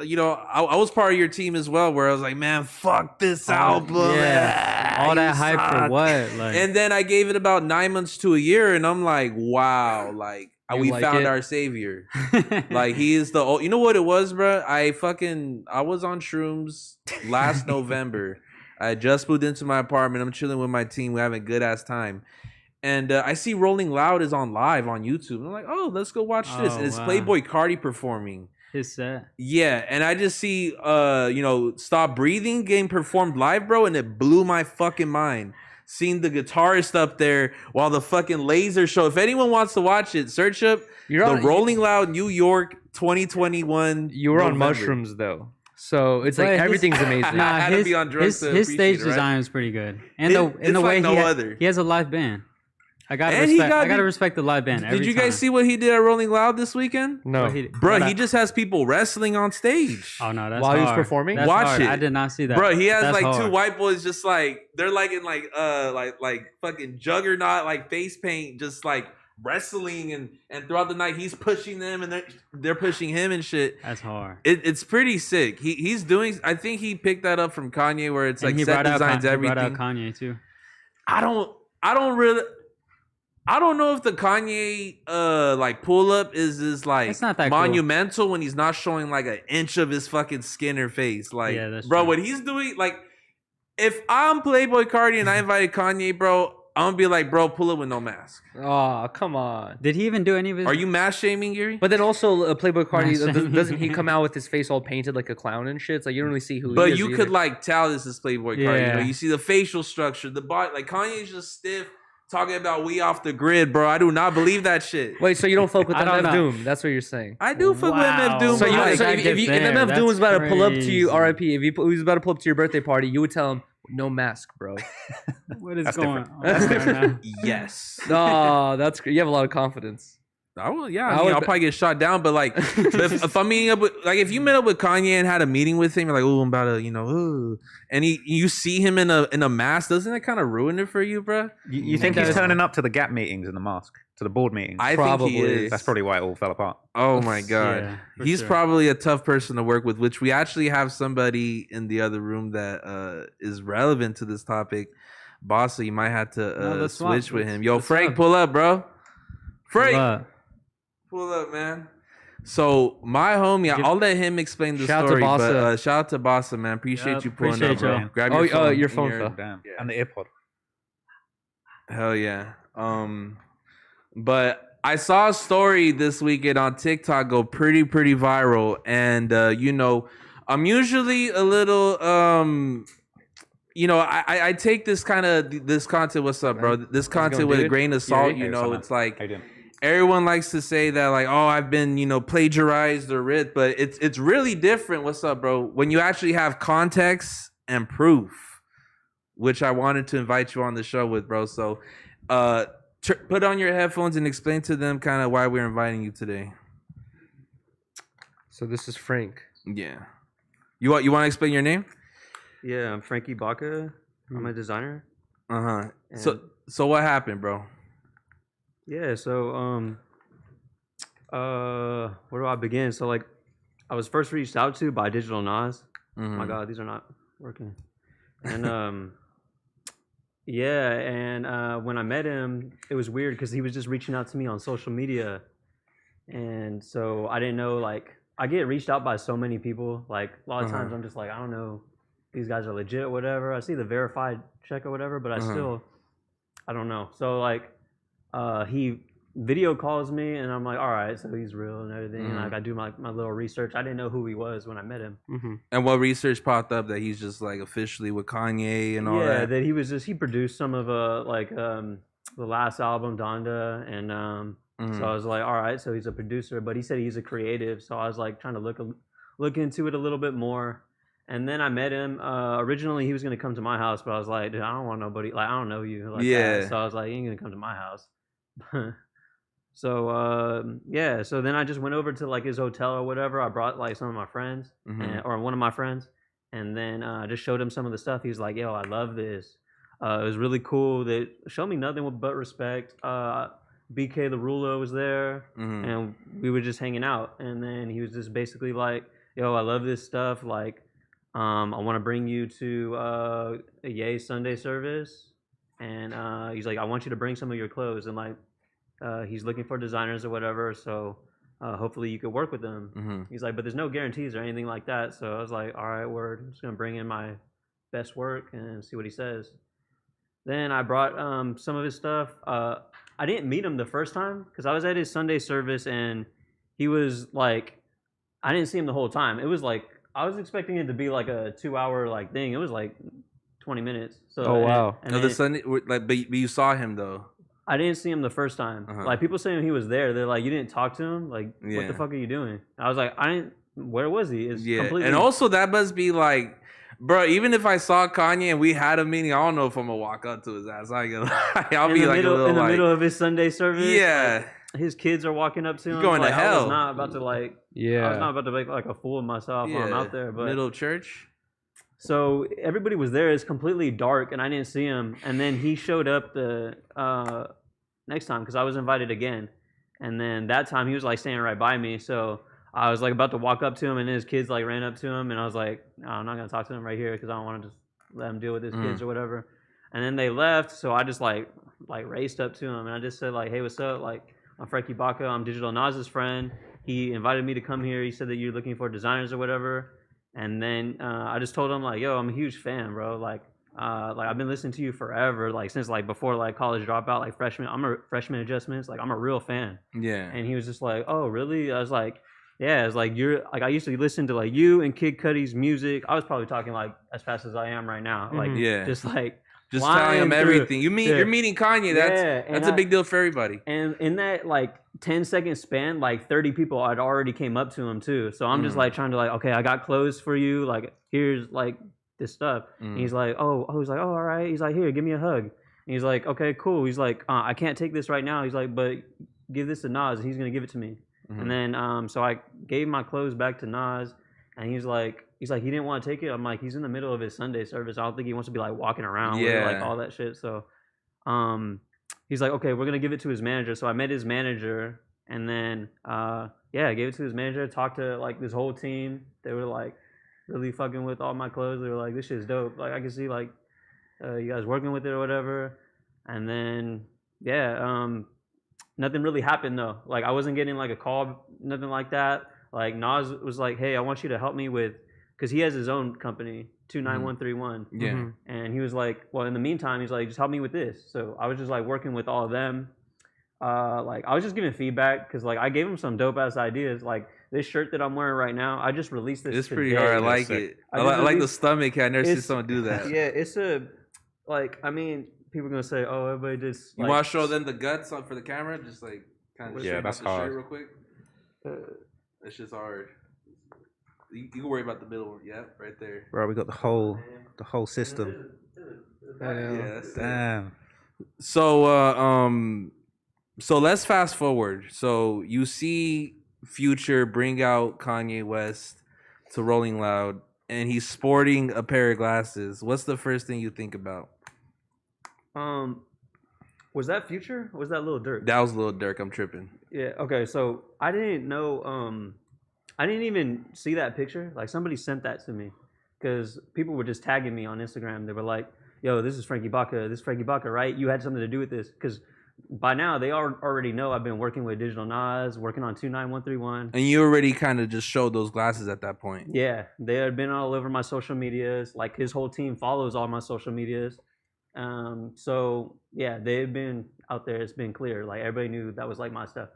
you know, I was part of your team as well, where I was like, man, fuck this album. All that hype for what? Like, And then I gave it about 9 months to a year, and I'm like, wow, like we like found it? our savior. Like he is the, you know what it was, bro? I was on shrooms last November. I just moved into my apartment. I'm chilling with my team. We're having a good ass time. And I see Rolling Loud is on live on YouTube. And I'm like, oh, let's go watch this. And it's Playboy Cardi performing. his set. Yeah, and I just see, you know, Stop Breathing getting performed live, bro, and it blew my fucking mind. Seeing the guitarist up there while the fucking laser show. If anyone wants to watch it, search up Rolling Loud New York 2021. You were on November. mushrooms though, so it's like But everything's amazing. I had to be on drugs to his appreciate stage it, right? design is pretty good, and It's the way like no other. he has a live band. I gotta And he respect. got I gotta the- respect the live band. Did you guys see what he did at Rolling Loud this weekend? No, Bro, he just has people wrestling on stage. Oh no, that's While he was hard. performing? That's Watch hard. it. I did not see that. Bro, he has That's like two hard. white boys just like they're like in like fucking juggernaut like face paint, just like wrestling and throughout the night he's pushing them and they're pushing him and shit. That's hard. It's pretty sick. He's doing. I think he picked that up from Kanye, where it's And like he set brought out designs He everything. brought out Kanye too. I don't know if the Kanye like pull up is like It's not that cool. monumental when he's not showing like an inch of his fucking skin or face. Like, Yeah, that's bro, true. what he's doing, like, if I'm Playboy Cardi and I invited Kanye, bro, I'm gonna be like, bro, pull up with no mask. oh come on. Did he even do any of his? Are you mask shaming, Gary? But then also Playboy Cardi Nice. doesn't he come out with his face all painted like a clown and shit? It's like you don't really see who. he But is you either. could like tell this is Playboy Cardi. You know, Yeah. you see the facial structure, the body. Like Kanye's just stiff, talking about we off the grid, bro. I do not believe that shit. Wait, so you don't fuck with I don't MF know. Doom? That's what you're saying. I do fuck with MF Doom. So but you, like, so I if get if there. MF Doom was about to pull up to you, That's R.I.P. If he was about to pull up to your birthday party, you would tell him no mask, bro. What is That's going different. on? That's right now? yes. No, that's great. You have a lot of confidence. I will, yeah. I I mean, would I'll be- probably get shot down, but like, if I'm meeting up with, like, if you met up with Kanye and had a meeting with him, you're like, oh, I'm about to, you know, ooh. And you see him in a mask, doesn't that kind of ruin it for you, bro? You think he's turning up to the Gap meetings in the mask, to the board meetings? I think Probably. he is. That's probably why it all fell apart. Oh my god, Yeah, for he's sure. probably a tough person to work with. Which we actually have somebody in the other room that is relevant to this topic. Baca, you might have to No, let's swap. switch with him. Yo, Let's Frank, swap. pull up, bro. Frank, Look, pull up, man. So my homie, I'll let him explain the Shout out to story. But Baca. shout out to Baca, man. Appreciate Yep, you pulling appreciate up, bro. y'all. Grab Oh, your phone. your phone Here. fell. Damn. Yeah. And the earpod. Hell yeah. But I saw a story this weekend on TikTok go pretty viral, and you know, I'm usually a little you know, I take this content. What's up, bro? This content with a dude? grain of salt. Hey, You know, what's it's like How you doing? everyone likes to say that, like, oh, I've been, you know, plagiarized or ripped, but it's really different. What's up, bro? When you actually have context and proof, which I wanted to invite you on the show with, bro. So, put on your headphones and explain to them kind of why we're inviting you today. So this is Frank. Yeah. You want to explain your name? Yeah, I'm Frankie Baca. I'm a designer. Uh-huh. And So what happened, bro? yeah, so where do I begin? So like I was first reached out to by Digital Nas. Oh my Mhm. god, these are not working. And yeah, and when I met him, it was weird because he was just reaching out to me on social media. And so I didn't know, like, I get reached out by so many people. Like a lot of times I'm just like, I don't know, these guys are legit or whatever. I see the verified check or whatever, but I still, I don't know. So like, he video calls me and I'm like, all right, so he's real and everything. And like I do my little research. I didn't know who he was when I met him. And what research popped up that he's just like officially with Kanye and all Yeah, that? that he was just, he produced some of the last album, Donda, and so I was like, all right, so he's a producer, but he said he's a creative. So I was like trying to look into it a little bit more. And then I met him. Originally, he was gonna come to my house, but I was like, dude, I don't want nobody. Like, I don't know you. Like Yeah. that. So I was like, he ain't gonna come to my house. So yeah. So then I just went over to like his hotel or whatever. I brought like some of my friends, or one of my friends, and then I just showed him some of the stuff. He was like, yo, I love this. It was really cool. They showed me nothing but respect. BK the Ruler was there, and we were just hanging out. And then he was just basically like, "Yo, I love this stuff. Like, I want to bring you to a Yay Sunday service." And he's like, "I want you to bring some of your clothes." And like, he's looking for designers or whatever. So hopefully you could work with them. He's like, "But there's no guarantees or anything like that." So I was like, "All right, word. I'm just gonna bring in my best work and see what he says." Then I brought some of his stuff. I didn't meet him the first time because I was at his Sunday service and he was like, I didn't see him the whole time. It was like I was expecting it to be like a 2-hour like thing. It was like 20 minutes. So Oh, wow. No, the Sunday, like, but you saw him though. I didn't see him the first time. Like people saying he was there, they're like, "You didn't talk to him? Like, what the fuck are you doing?" I was like, "I didn't. Where was he?" It's completely. And also that must be like, bro. Even if I saw Kanye and we had a meeting, I don't know if I'm gonna walk up to his ass. I ain't gonna lie. I'll be like in the middle of his Sunday service. Yeah. Like, his kids are walking up to him. Going to hell. I was not about to like. Yeah. I was not about to make like a fool of myself while I'm out there. But middle of church. So everybody was there. It's completely dark, and I didn't see him. And then he showed up the next time because I was invited again. And then that time he was like standing right by me. So I was like about to walk up to him, and his kids like ran up to him, and I was like, "No, I'm not gonna talk to him right here because I don't want to just let him deal with his kids or whatever." And then they left, so I just like raced up to him, and I just said like, "Hey, what's up? Like, I'm Frankie Baca. I'm Digital Nas's friend. He invited me to come here. He said that you're looking for designers or whatever." And then I just told him like, "Yo, I'm a huge fan, bro. Like I've been listening to you forever, like since like before like college dropout, like freshman. I'm a freshman adjustments. Like I'm a real fan." Yeah. And he was just like, "Oh, really?" I was like, "Yeah." It's like you're like I used to listen to like you and Kid Cudi's music. I was probably talking like as fast as I am right now. Like just like just telling him everything. You're meeting Kanye. That's a big deal for everybody. And in that like 10-second span, like 30 people had already came up to him too. So I'm just like trying to like, okay, I got clothes for you. Like here's like this stuff. And he's like, he's like, "Oh, all right." He's like, "Here, give me a hug." And he's like, "Okay, cool." He's like, "I can't take this right now." He's like, "But give this to Nas. He's gonna give it to me." And then so I gave my clothes back to Nas, and he's like he didn't want to take it. I'm like, he's in the middle of his Sunday service. I don't think he wants to be like walking around with like all that shit. So he's like, "Okay, we're gonna give it to his manager." So I met his manager, and then I gave it to his manager. Talked to like this whole team. They were like really fucking with all my clothes. They were like, "This shit's dope. Like I can see like you guys working with it or whatever." And then nothing really happened though. Like I wasn't getting like a call, nothing like that. Like Nas was like, "Hey, I want you to help me with," because he has his own company, 29131. Yeah. And he was like, "Well, in the meantime," he's like, "just help me with this." So I was just like working with all of them. Like I was just giving feedback because like I gave him some dope ass ideas. Like this shirt that I'm wearing right now, I just released this. It's today. pretty hard. I like it. I like the stomach. I never seen someone do that. Yeah, it's a like. I mean, people are gonna say, "Oh, everybody just." You want to show them the guts on for the camera? Just like kind of that's the hard. shirt real quick. It's just hard. You can worry about the middle one. Yeah, right there. Bro, we got the whole system. Damn. So let's fast forward. So you see Future bring out Kanye West to Rolling Loud, and he's sporting a pair of glasses. What's the first thing you think about? Was that Future? Or was that Lil Durk? That was Lil Durk. I'm tripping. Yeah. Okay. So I didn't know. I didn't even see that picture. Like somebody sent that to me because people were just tagging me on Instagram. They were like, "Yo, this is Frankie Baca. This is Frankie Baca, right? You had something to do with this." Because by now they already know I've been working with Digital Nas, working on 29131. And you already kind of just showed those glasses at that point. Yeah, they had been all over my social medias. Like his whole team follows all my social medias. So yeah, they had been out there. It's been clear. Like everybody knew that was like my stuff.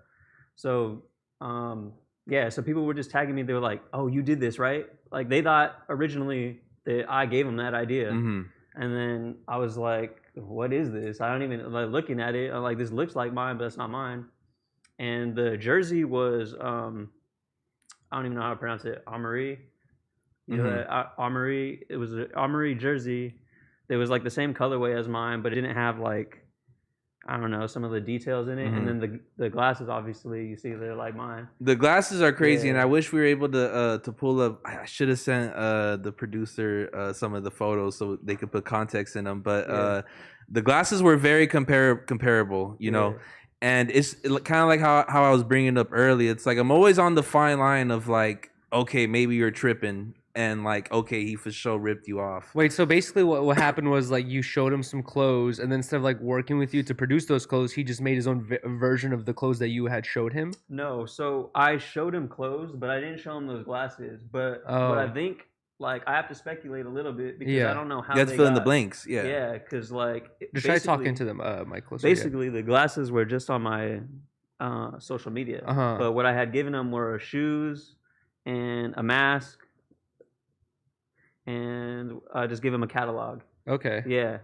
So so people were just tagging me. They were like, "Oh, you did this, right?" Like they thought originally that I gave them that idea. And then I was like, "What is this?" I don't even like looking at it. I'm like, "This looks like mine, but it's not mine." And the jersey was I don't even know how to pronounce it. Amaury. You know that Amaury. It was an Amaury jersey. It was like the same colorway as mine, but it didn't have like I don't know some of the details in it. And then the glasses, obviously, you see they're like mine. The glasses are crazy, and I wish we were able to pull up. I should have sent the producer some of the photos so they could put context in them. But the glasses were very comparable, you know. And it's kind of like how I was bringing up earlier. It's like I'm always on the fine line of like, okay, maybe you're tripping, and like, okay, he for sure ripped you off. Wait, so basically what happened was like you showed him some clothes, and then instead of like working with you to produce those clothes, he just made his own version of the clothes that you had showed him? No, so I showed him clothes, but I didn't show him those glasses. But what I think, like, I have to speculate a little bit because I don't know how you have to fill in the blanks. Yeah. Yeah, because like Just try talking to them, Mike. Closer, basically, the glasses were just on my social media. But what I had given him were shoes and a mask, and I just give him a catalog. Okay. Yeah,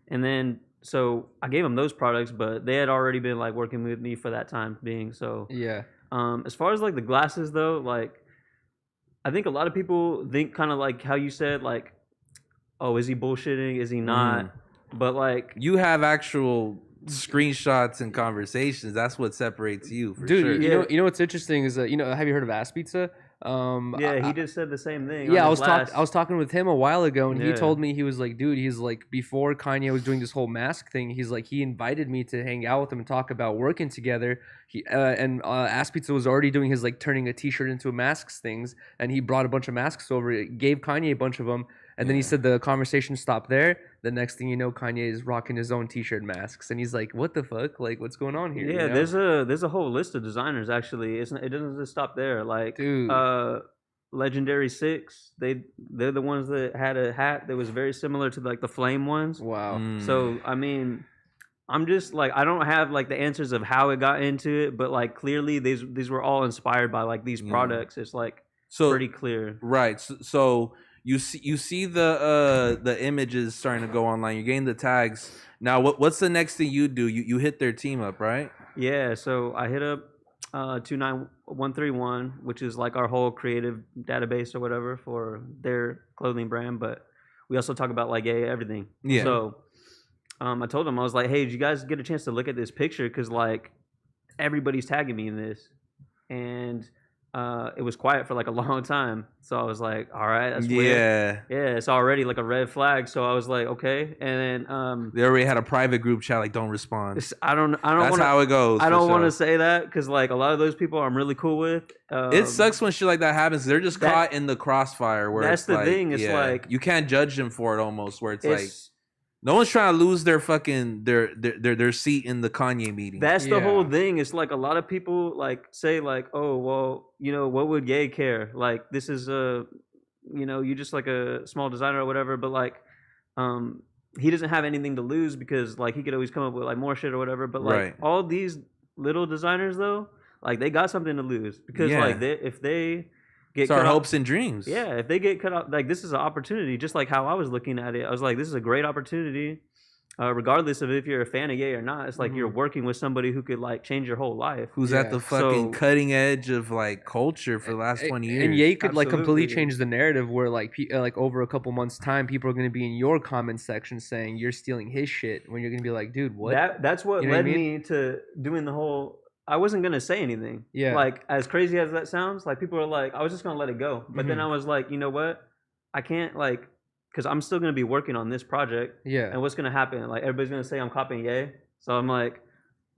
and then so I gave him those products, but they had already been like working with me for that time being. So yeah. As far as like the glasses though, like I think a lot of people think kind of like how you said, like, oh, is he bullshitting? Is he not? But like, you have actual screenshots and conversations. That's what separates you, for dude. sure. You know what's interesting is that have you heard of Ass Pizza? Yeah, he just said the same thing. Yeah, I was talking with him a while ago, and he Yeah. told me, he was like, dude, he's like, before Kanye was doing this whole mask thing, he's like, he invited me to hang out with him and talk about working together. And Ass Pizza was already doing his like turning a T-shirt into a masks things, and he brought a bunch of masks over, gave Kanye a bunch of them, and then he said the conversation stopped there. The next thing you know, Kanye is rocking his own T-shirt masks, and he's like, "What the fuck? Like, what's going on here?" Yeah, you know? there's a whole list of designers actually. It doesn't just stop there. Like, Dude. Legendary Six, they're the ones that had a hat that was very similar to like the flame ones. Wow. So I mean, I'm just like, I don't have like the answers of how it got into it, but like clearly these were all inspired by like these products. It's like pretty clear. Right. So you see the images starting to go online. You're getting the tags. Now what's the next thing you do? You hit their team up, right? Yeah, so I hit up 29131, which is like our whole creative database or whatever for their clothing brand, but we also talk about like everything. Yeah. So I told them, I was like, hey, did you guys get a chance to look at this picture? Because like everybody's tagging me in this, and it was quiet for like a long time. So I was like, all right, that's weird. Yeah, it's already like a red flag. So I was like, okay. And then they already had a private group chat like, don't respond. I don't That's wanna, how it goes. I don't want to say that because like a lot of those people I'm really cool with. It sucks when shit like that happens. They're just caught in the crossfire. Where that's it's the like, thing. It's like you can't judge them for it almost. Where it's like, no one's trying to lose their fucking their seat in the Kanye meeting. That's the whole thing. It's like a lot of people like say like, oh well, you know, what would Ye care? Like this is you know, you just like a small designer or whatever. But like, he doesn't have anything to lose because like he could always come up with like more shit or whatever. But like all these little designers though, like they got something to lose because like if they get it's our hopes and dreams. Yeah, if they get cut off, like this is an opportunity. Just like how I was looking at it, I was like, this is a great opportunity, regardless of if you're a fan of Ye or not. It's like you're working with somebody who could like change your whole life. Who's at the fucking cutting edge of like culture for the last 20 years. And Ye could like completely change the narrative where like over a couple months time, people are going to be in your comment section saying you're stealing his shit when you're going to be like, dude, what? That's what led me to doing the whole. I wasn't gonna say anything. Yeah. Like as crazy as that sounds, like people are like, I was just gonna let it go. But then I was like, you know what? I can't like, because I'm still gonna be working on this project. Yeah. And what's gonna happen? Like everybody's gonna say I'm copying Ye. So I'm like,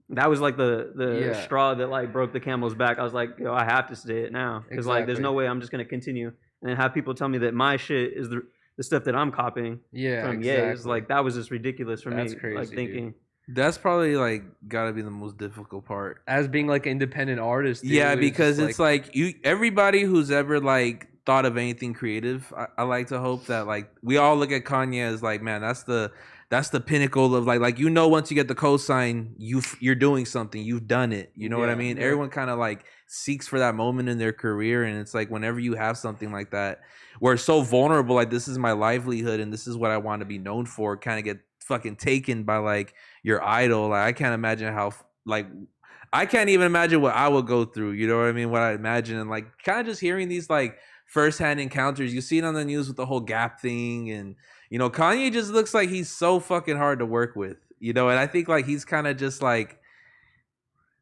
that was like the straw that like broke the camel's back. I was like, yo, I have to say it now because like there's no way I'm just gonna continue and then have people tell me that my shit is the stuff that I'm copying. From Ye. It's like that was just ridiculous for me. Crazy, like thinking. Dude. That's probably like gotta be the most difficult part. As being like an independent artist. Dude, yeah, because it's like everybody who's ever like thought of anything creative, I like to hope that like we all look at Kanye as like, man, that's the pinnacle of like you know, once you get the cosign, you're doing something, you've done it. You know what I mean? Yeah. Everyone kind of like seeks for that moment in their career, and it's like whenever you have something like that where it's so vulnerable, like this is my livelihood and this is what I want to be known for, kind of get fucking taken by like your idol. Like I can't imagine how I can't even imagine what I would go through. You know what I mean? What I imagine, and like kind of just hearing these like firsthand encounters. You see it on the news with the whole Gap thing, and you know Kanye just looks like he's so fucking hard to work with. You know, and I think like he's kind of just like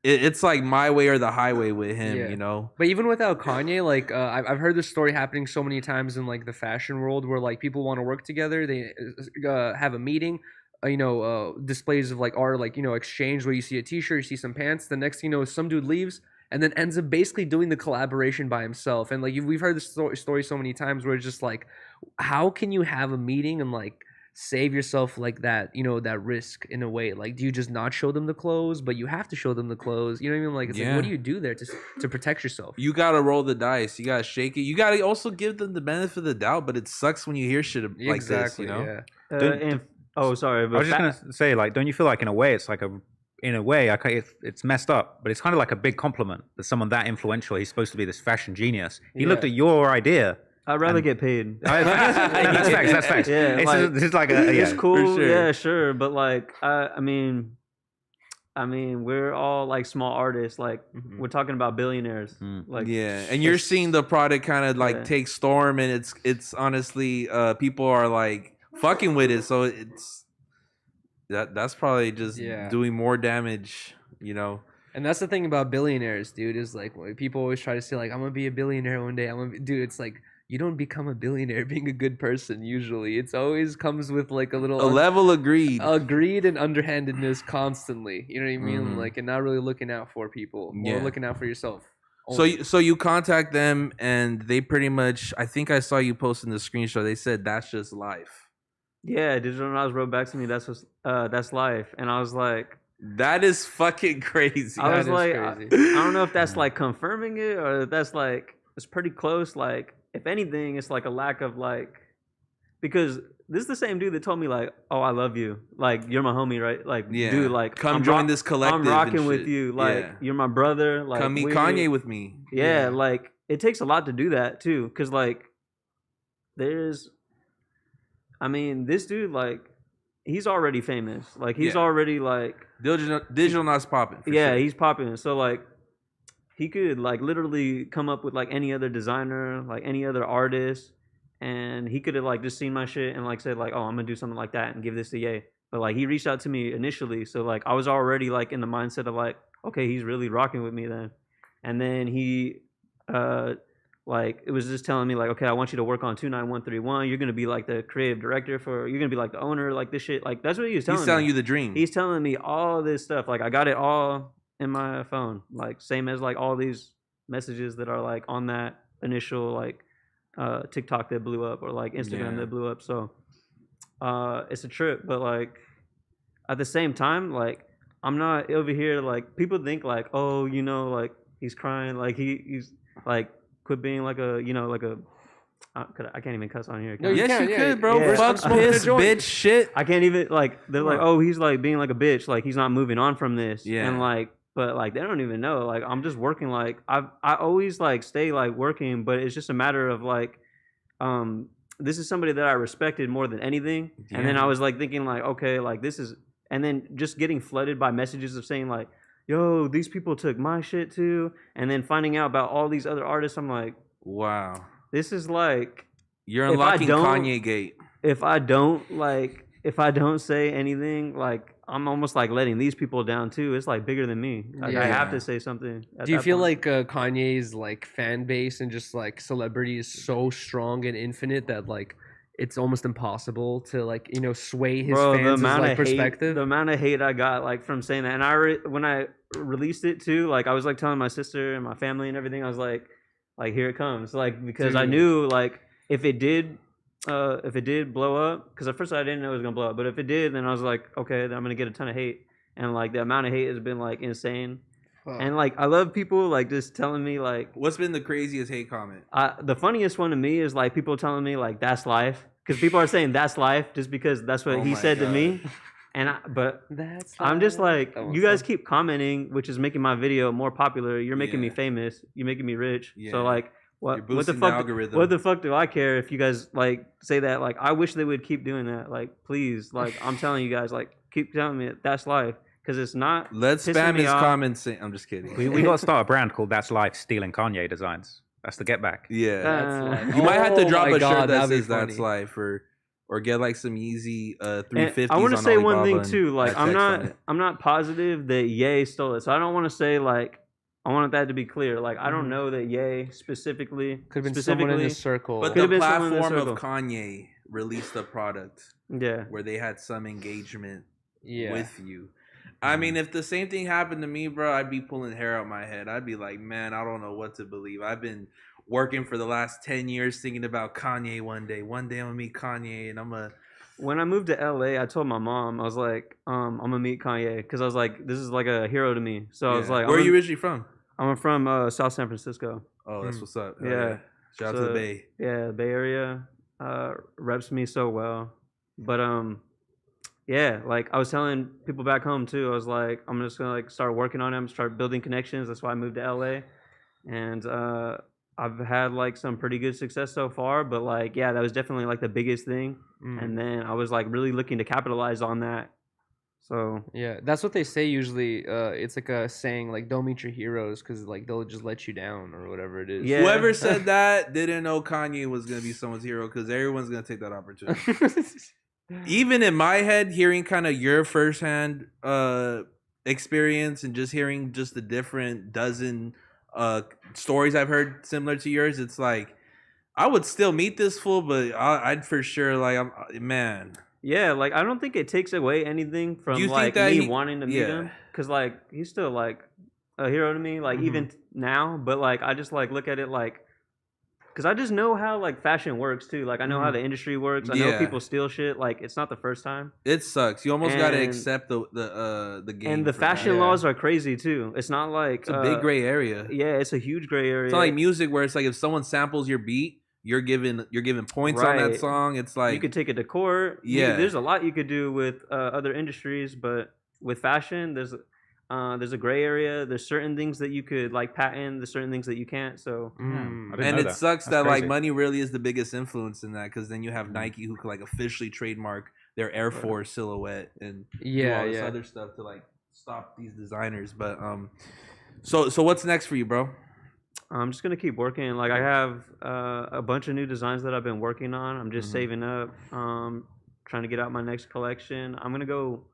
it's like my way or the highway with him. You know. But even without Kanye, like I've heard this story happening so many times in like the fashion world where like people want to work together, they have a meeting. displays of like art, like exchange where you see a T-shirt, you see some pants. The next thing you know, some dude leaves and then ends up basically doing the collaboration by himself. And like we've heard this story so many times where it's just like, how can you have a meeting and like save yourself like that, that risk in a way? Like, do you just not show them the clothes, but you have to show them the clothes? You know what I mean? Like, it's like, what do you do there to protect yourself? You gotta roll the dice. You gotta shake it. You gotta also give them the benefit of the doubt. But it sucks when you hear shit like this. Yeah. Sorry. I was just gonna say, like, don't you feel like in a way it's messed up, but it's kind of like a big compliment that someone that influential, he's supposed to be this fashion genius. He looked at your idea. I'd rather get paid. That's facts. Yeah, this is like a it's cool. sure. Yeah, sure. But like, I mean, we're all like small artists. Like, we're talking about billionaires. Like, and you're seeing the product kind of like take storm, and it's honestly, people are like fucking with it. So that's probably just doing more damage. And that's the thing about billionaires, dude. Is like people always try to say like, I'm gonna be a billionaire one day. Dude. It's like, you don't become a billionaire being a good person. Usually, it's always comes with like a level of greed and underhandedness constantly. You know what I mean? Like, and not really looking out for people, more looking out for yourself. So you contact them, and they pretty much. I think I saw you post in the screenshot. They said that's just life. Yeah, Digital Nas wrote back to me. That's life, and I was like, that is fucking crazy. I was like, crazy. I don't know if that's like confirming it or if that's like it's pretty close. Like, if anything, it's like a lack of like, because this is the same dude that told me like, oh, I love you, like you're my homie, right? Like, dude, like come join this collective. I'm rocking with you, like you're my brother. Like, come meet Kanye with me. Yeah, like it takes a lot to do that too, because like this dude, like he's already famous, like he's already like digital Nas popping. Yeah, he's popping. So like, he could like literally come up with like any other designer, like any other artist, and he could have like just seen my shit and like said like, oh, I'm gonna do something like that and give this to Ye. But like, he reached out to me initially, so like I was already like in the mindset of like, okay, he's really rocking with me then. And then he like it was just telling me like, okay, I want you to work on 29131. You're gonna be like the creative director you're gonna be like the owner, like this shit. Like that's what he was telling me. He's telling you the dream. He's telling me all this stuff. Like I got it all in my phone, like same as like all these messages that are like on that initial like TikTok that blew up or like Instagram that blew up. So it's a trip, but like at the same time, like I'm not over here like people think like, oh, like he's crying, like he's like quit being like a like a I can't even cuss on here. No, yes, you could, bro. Yeah. Fuck, piss, bitch, shit. I can't even like. They're like, oh, he's like being like a bitch. Like he's not moving on from this. Yeah. And like, but like they don't even know. Like I'm just working. Like I always like stay like working, but it's just a matter of like, this is somebody that I respected more than anything. Yeah. And then I was like thinking like, okay, like this is, and then just getting flooded by messages of saying like, yo, these people took my shit too, and then finding out about all these other artists. I'm like, wow. This is like you're unlocking Kanye Gate. If I don't say anything, like I'm almost like letting these people down too. It's like bigger than me. Like, I have to say something. Do you feel like Kanye's like fan base and just like celebrity is so strong and infinite that like it's almost impossible to like sway his fans' like perspective? The amount of hate I got like from saying that, and when I released it too, like I was like telling my sister and my family and everything, I was like here it comes, like because I knew like if it did blow up, because at first I didn't know it was gonna blow up, but if it did, then I was like, okay, then I'm gonna get a ton of hate, and like the amount of hate has been like insane. And like I love people like just telling me like, what's been the craziest hate comment? The funniest one to me is like people telling me like that's life, because people are saying that's life just because that's what he said to me. And I'm just like, you guys keep commenting, which is making my video more popular. You're making me famous. You're making me rich. Yeah. So like, what the fuck? What the fuck do I care if you guys like say that? Like, I wish they would keep doing that. Like, please, like, I'm telling you guys, like, keep telling me that's life, because it's not. Let's spam his comments. I'm just kidding. We got to start a brand called That's Life, stealing Kanye designs. That's the get back. Yeah, that's life. You might have to drop a shirt that says That's Life, or get like some Yeezy 350s. I want to say one thing too. Like I'm on not positive that Ye stole it, so I don't want to say like. I want that to be clear. Like I don't know that Ye specifically could have been someone in this circle, but the platform of Kanye released a product Yeah. where they had some engagement Yeah. with you. I mean, if the same thing happened to me, bro, I'd be pulling hair out my head. I'd be like, man, I don't know what to believe. I've been working for the last 10 years thinking about Kanye one day. One day I'm going to meet Kanye and I'm going to... When I moved to LA, I told my mom, I was like, I'm gonna meet Kanye because I was like, this is like a hero to me. So I was like, where are you originally from? I'm from South San Francisco. Oh, that's what's up. Hell Yeah. Shout out to the Bay. Yeah, Bay Area reps me so well. But yeah, like I was telling people back home too. I was like, I'm just gonna like start working on them, start building connections. That's why I moved to LA, and I've had like some pretty good success so far. But like, yeah, that was definitely like the biggest thing. And then I was like really looking to capitalize on that. So yeah, that's what they say usually. It's like a saying, like, don't meet your heroes because like they'll just let you down or whatever it is. Yeah. Whoever said that didn't know Kanye was gonna be someone's hero because everyone's gonna take that opportunity. Even in my head, hearing kind of your firsthand experience and just hearing just the different dozen stories I've heard similar to yours, it's like I would still meet this fool, but I'd for sure man. yeah, like I don't think it takes away anything from You think like that me wanting to meet yeah. him, because like he's still like a hero to me, like even now. But like I just like look at it like, because I just know how like fashion works too. Like I know how the industry works. I know Yeah. people steal shit. Like it's not the first time. It sucks. You almost got to And- accept the game. And the for fashion that. laws are crazy too. It's not like It's a big gray area. Yeah, it's a huge gray area. It's not like music where it's like if someone samples your beat, you're given points on that Right. song. It's like you could take it to court. Yeah. There's a lot you could do with other industries, but with fashion, there's a gray area. There's certain things that you could like patent. There's certain things that you can't. So I didn't and know it that. sucks That's that like crazy. money really is the biggest influence in that because then you have Nike who could like officially trademark their Air Force silhouette and do all this other stuff to like stop these designers. But so what's next for you, bro? I'm just gonna keep working. Like I have a bunch of new designs that I've been working on. I'm just saving up, trying to get out my next collection. I'm gonna go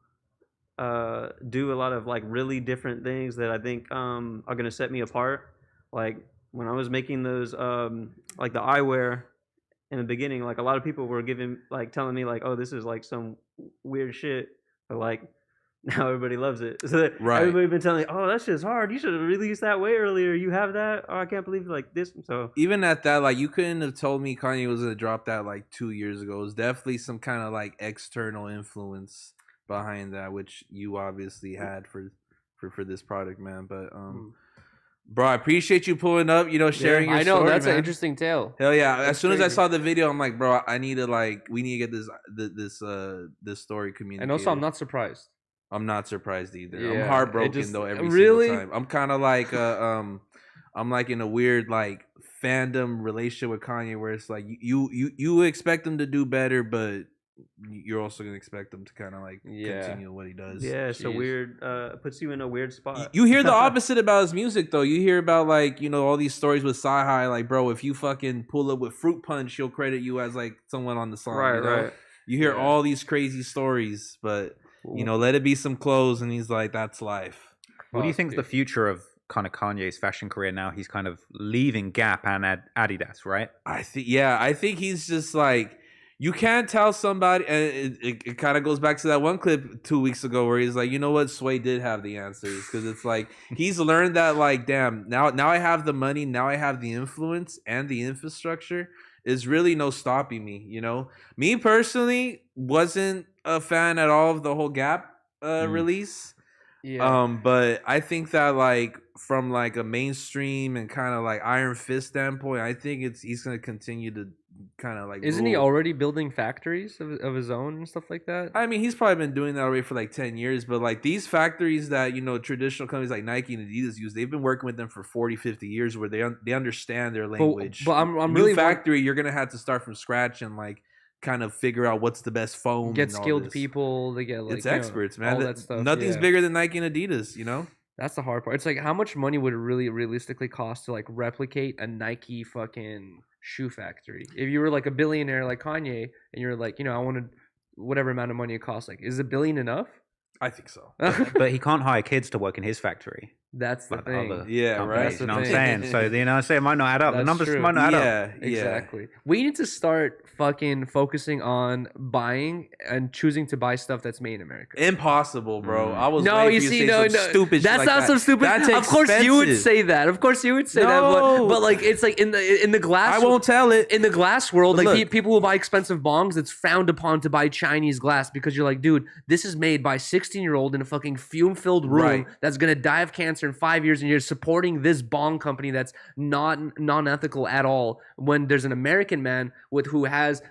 do a lot of like really different things that I think are gonna set me apart. Like when I was making those like the eyewear in the beginning, like a lot of people were telling me like, oh, this is like some weird shit, but like now everybody loves it. So Right. everybody been telling me, oh, that's just hard. You should have released that way earlier. You have that? Oh, I can't believe like this. So Even at that, like you couldn't have told me Kanye was gonna drop that like 2 years ago. It was definitely some kind of like external influence behind that, which you obviously had for this product, man. But bro, I appreciate you pulling up, sharing your I know story, that's man. an interesting tale. Hell yeah. As That's soon as I crazy. saw the video, I'm like, bro, we need to get this story communicated. And also, I'm not surprised. I'm not surprised either. Yeah, I'm it heartbroken just- though every really? single time. I'm kind of like I'm like in a weird like fandom relationship with Kanye where it's like you expect him to do better, but you're also gonna expect him to kind of like continue what he does. yeah, it's a Jeez. weird. Puts you in a weird spot. You hear the opposite about his music though. You hear about like all these stories with Sci-Hi, like bro, if you fucking pull up with Fruit Punch, he'll credit you as like someone on the song. Right, you know? right. You hear Yeah. all these crazy stories, but let it be some clothes, and he's like, that's life. What do you Fuck, think is the dude. future of kind of Kanye's fashion career now? He's kind of leaving Gap and Adidas, right? I think he's just like, you can't tell somebody, and it kind of goes back to that one clip 2 weeks ago where he's like, you know what, Sway did have the answers, because it's like he's learned that like, damn, now I have the money, now I have the influence and the infrastructure. Is really no stopping me. Me personally wasn't a fan at all of the whole Gap release. Yeah. But I think that like from like a mainstream and kind of like Iron Fist standpoint, I think he's gonna continue to kind of like. Isn't he rule. already building factories of his own and stuff like that? I mean, he's probably been doing that already for like 10 years, but like these factories that, traditional companies like Nike and Adidas use, they've been working with them for 40, 50 years where they understand their language. But I'm New really factory, you're going to have to start from scratch and like kind of figure out what's the best foam. get and all skilled this. people to get like It's experts, man. all that stuff. Nothing's yeah. bigger than Nike and Adidas, That's the hard part. It's like how much money would it really realistically cost to like replicate a Nike fucking shoe factory? If you were like a billionaire like Kanye and you're like, I wanted whatever amount of money it costs, like is $1 billion enough? I think so. But he can't hire kids to work in his factory. That's the like thing. other Yeah, companies, right. That's You the know what I'm thing. saying? So you know, I say it might not add up. The That's numbers true. might not add up. Yeah, Exactly. We need to start fucking focusing on buying and choosing to buy stuff that's made in America. Impossible, bro. I was No, waiting you for see, to say no, some no, stupid shit that's like not that. so stupid. That's Of course, you would expensive. say that. Of course, you would say that. No. But like, it's like in the glass. I won't tell it. In the glass world, But like look. people who buy expensive bongs, it's frowned upon to buy Chinese glass because you're like, dude, this is made by a 16-year-old in a fucking fume-filled room Right. that's gonna die of cancer in 5 years, and you're supporting this bong company that's not non-ethical at all. When there's an American man who has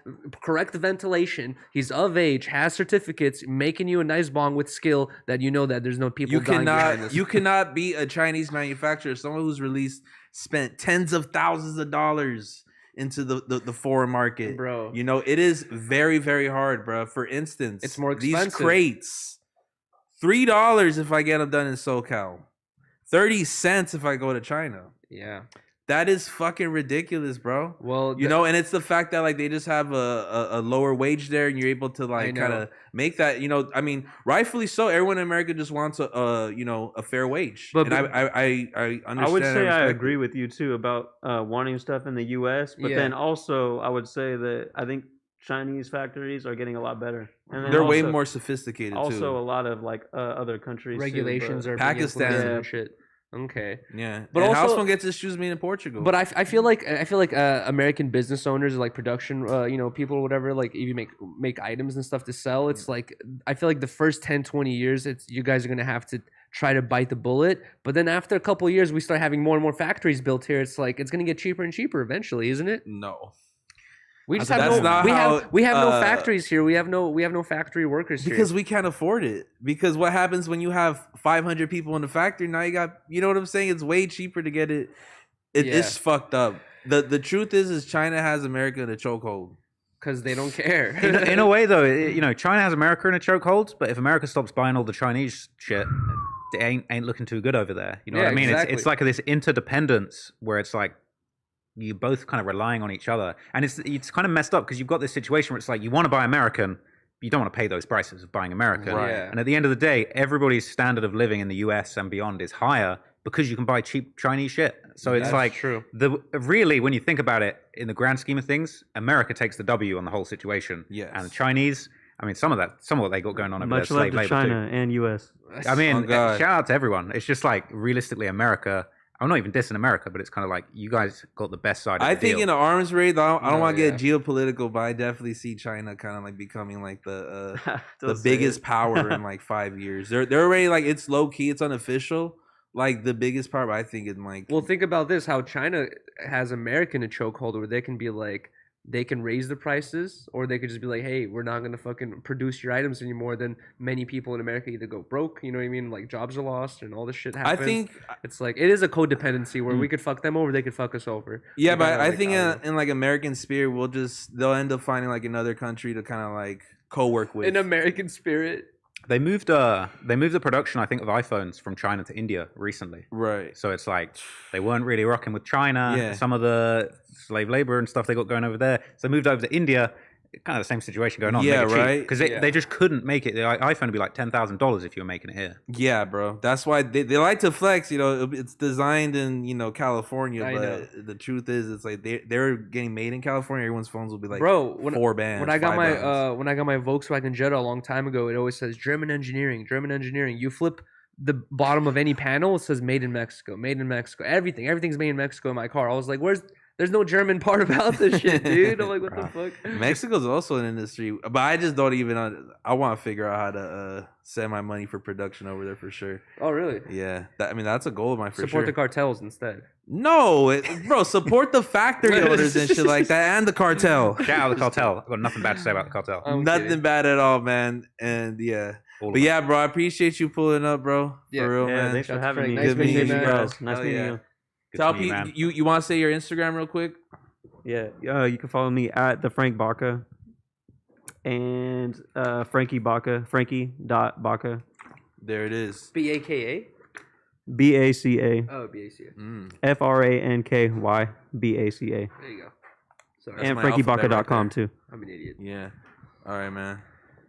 correct ventilation, he's of age, has certificates, making you a nice bong with skill that you know that there's no people. You cannot be a Chinese manufacturer. Someone who's spent tens of thousands of dollars into the foreign market, Bro. You know, it is very, very hard, bro. For instance, It's more expensive. These crates, $3 if I get them done in SoCal, 30 cents if I go to China. Yeah. That is fucking ridiculous, bro. Well, You know, and it's the fact that like they just have a lower wage there, and you're able to like know. kind of make that. You know, I mean, rightfully so. Everyone in America just wants a fair wage. But- and I understand. I would say I respect agree it. with you too about wanting stuff in the U.S. But Yeah. then also I would say that I think Chinese factories are getting a lot better, and then They're way also- more sophisticated Also, too. a lot of like other countries too, regulations but- are Pakistan. being implemented Yeah. and shit. Okay. Yeah, But and also- Housephone gets his shoes made in Portugal. But I feel like American business owners or like production people or whatever, like if you make items and stuff to sell, it's like I feel like the first 10 20 years it's you guys are going to have to try to bite the bullet, but then after a couple of years we start having more and more factories built here. It's like it's going to get cheaper and cheaper eventually, isn't it? no, We just That's have no not we how, have we have no factories here. We have no factory workers here. because we can't afford it. Because what happens when you have 500 people in the factory? Now you got, you know what I'm saying? It's way cheaper to get it. It's fucked up. The truth is China has America in a chokehold. Because they don't care. In a way, though, China has America in a chokehold. But if America stops buying all the Chinese shit, it ain't looking too good over there. You know Yeah, what I mean? exactly. It's like this interdependence where it's like you're both kind of relying on each other, and it's kind of messed up because you've got this situation where it's like you want to buy American, you don't want to pay those prices of buying American. Right. Yeah. And at the end of the day, everybody's standard of living in the US and beyond is higher because you can buy cheap Chinese shit. So it's That's like true. really, when you think about it, in the grand scheme of things, America takes the W on the whole situation. Yes. And the Chinese, I mean, some of what they got going on over Much there, love slave to labor China too. and U.S. I mean, Oh, God. shout out to everyone. It's just like realistically, America. I'm not even dissing America, but it's kind of like you guys got the best side of I the think deal. in an arms race, I don't No, want to yeah. get geopolitical, but I definitely see China kind of like becoming like the Don't say biggest it. power in like 5 years. They're already like, it's low key, it's unofficial, like the biggest power. But I think in like Well, think about this: how China has America in a chokehold, where they can be like, they can raise the prices, or they could just be like, "Hey, we're not gonna fucking produce your items anymore." Then many people in America either go broke, you know what I mean? Like jobs are lost, and all this shit I happens. think it's like it is a codependency where we could fuck them over, they could fuck us over. yeah, We but gotta, I like, think don't know. in like American spirit, they'll end up finding like another country to kind of like co-work with. in American spirit. They moved the production, I think, of iPhones from China to India recently. Right. So it's like they weren't really rocking with China. Yeah. Some of the slave labor and stuff they got going over there. So they moved over to India. Kind of the same situation going on. Yeah, right? Because Yeah. they just couldn't make it. The iPhone would be like $10,000 if you were making it here. Yeah, bro. That's why they like to flex. You know, it's designed in California, I but know. the truth is, it's like they're getting made in California. Everyone's phones will be like Bro, when, 4 bands. when I got 5 my bands. when I got my Volkswagen Jetta a long time ago, it always says German engineering, German engineering. You flip the bottom of any panel, it says made in Mexico, made in Mexico. Everything's made in Mexico in my car. I was like, there's no German part about this shit, dude. I'm like, what the fuck? Mexico's also an industry, but I just don't even. I want to figure out how to send my money for production over there for sure. Oh, really? Yeah, that's a goal of mine for Support sure. the cartels instead. No, bro, support the factory owners and shit like that, and the cartel. Shout out the cartel. I've got nothing bad to say about the cartel. I'm Nothing kidding. bad at all, man. And yeah, All of but it. yeah, bro, I appreciate you pulling up, bro. Yeah. For real, Yeah, man. thanks for Shout out to having me. Frank. Nice Good meeting meeting you, you, bro. man. Nice Hell meeting yeah. you. Good Tell to meet you, man. people you want to say your Instagram real quick? Yeah, you can follow me at the Frank Baca and Frankie Baca, Frankie.Baca, There it is. BAKA? BACA, Oh, BACA. FRANKY BACA, There you go. Sorry, and my alphabet FrankieBaca.com right too. I'm an idiot. Yeah. All right, man.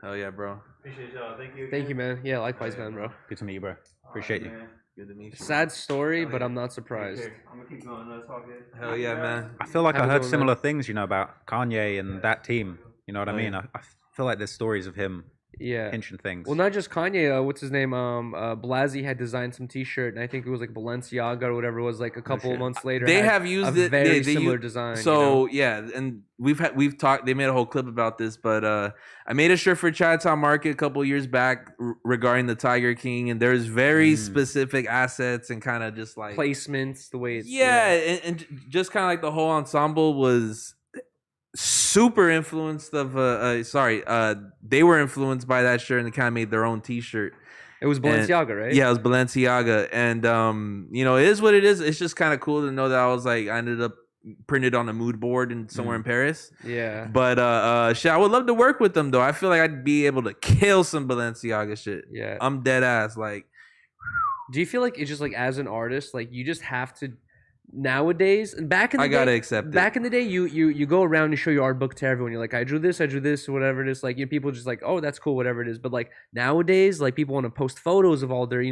Hell yeah, bro. Appreciate y'all. Thank you. Thank you, man. Yeah, likewise, man, bro. Good to meet you, bro. Appreciate you. Good to meet you. Sad story, but I'm not surprised. I'm gonna keep going. That's all good. Hell yeah, man. I feel like Have I a heard good one, similar things, about Kanye and that team. You know what I Oh, mean? yeah. I feel like there's stories of him Yeah. pinching things. Well, not just Kanye. What's his name? Blasey had designed some T-shirt, and I think it was like Balenciaga or whatever it was. Like a couple of months later, They had have used a it. very they similar use- design. So yeah, and we've talked. They made a whole clip about this, but I made a shirt for Chinatown Market a couple years back regarding the Tiger King, and there's very specific assets and kind of just like placements, the way it's and just kind of like the whole ensemble was super influenced of they were influenced by that shirt and they kind of made their own T-shirt. It was Balenciaga, right? Yeah, it was Balenciaga, and it is what it is. It's just kind of cool to know that I ended up printed on a mood board and somewhere in Paris. Yeah. But I would love to work with them though. I feel like I'd be able to kill some Balenciaga shit. Yeah. I'm dead ass. Like, do you feel like it's just like as an artist, like you just have to nowadays and back in the I gotta accept it. back in the day you go around and show your art book to everyone. You're like, I drew this, or whatever it is. Like, people just like, oh, that's cool, whatever it is. But like nowadays, like people want to post photos of all their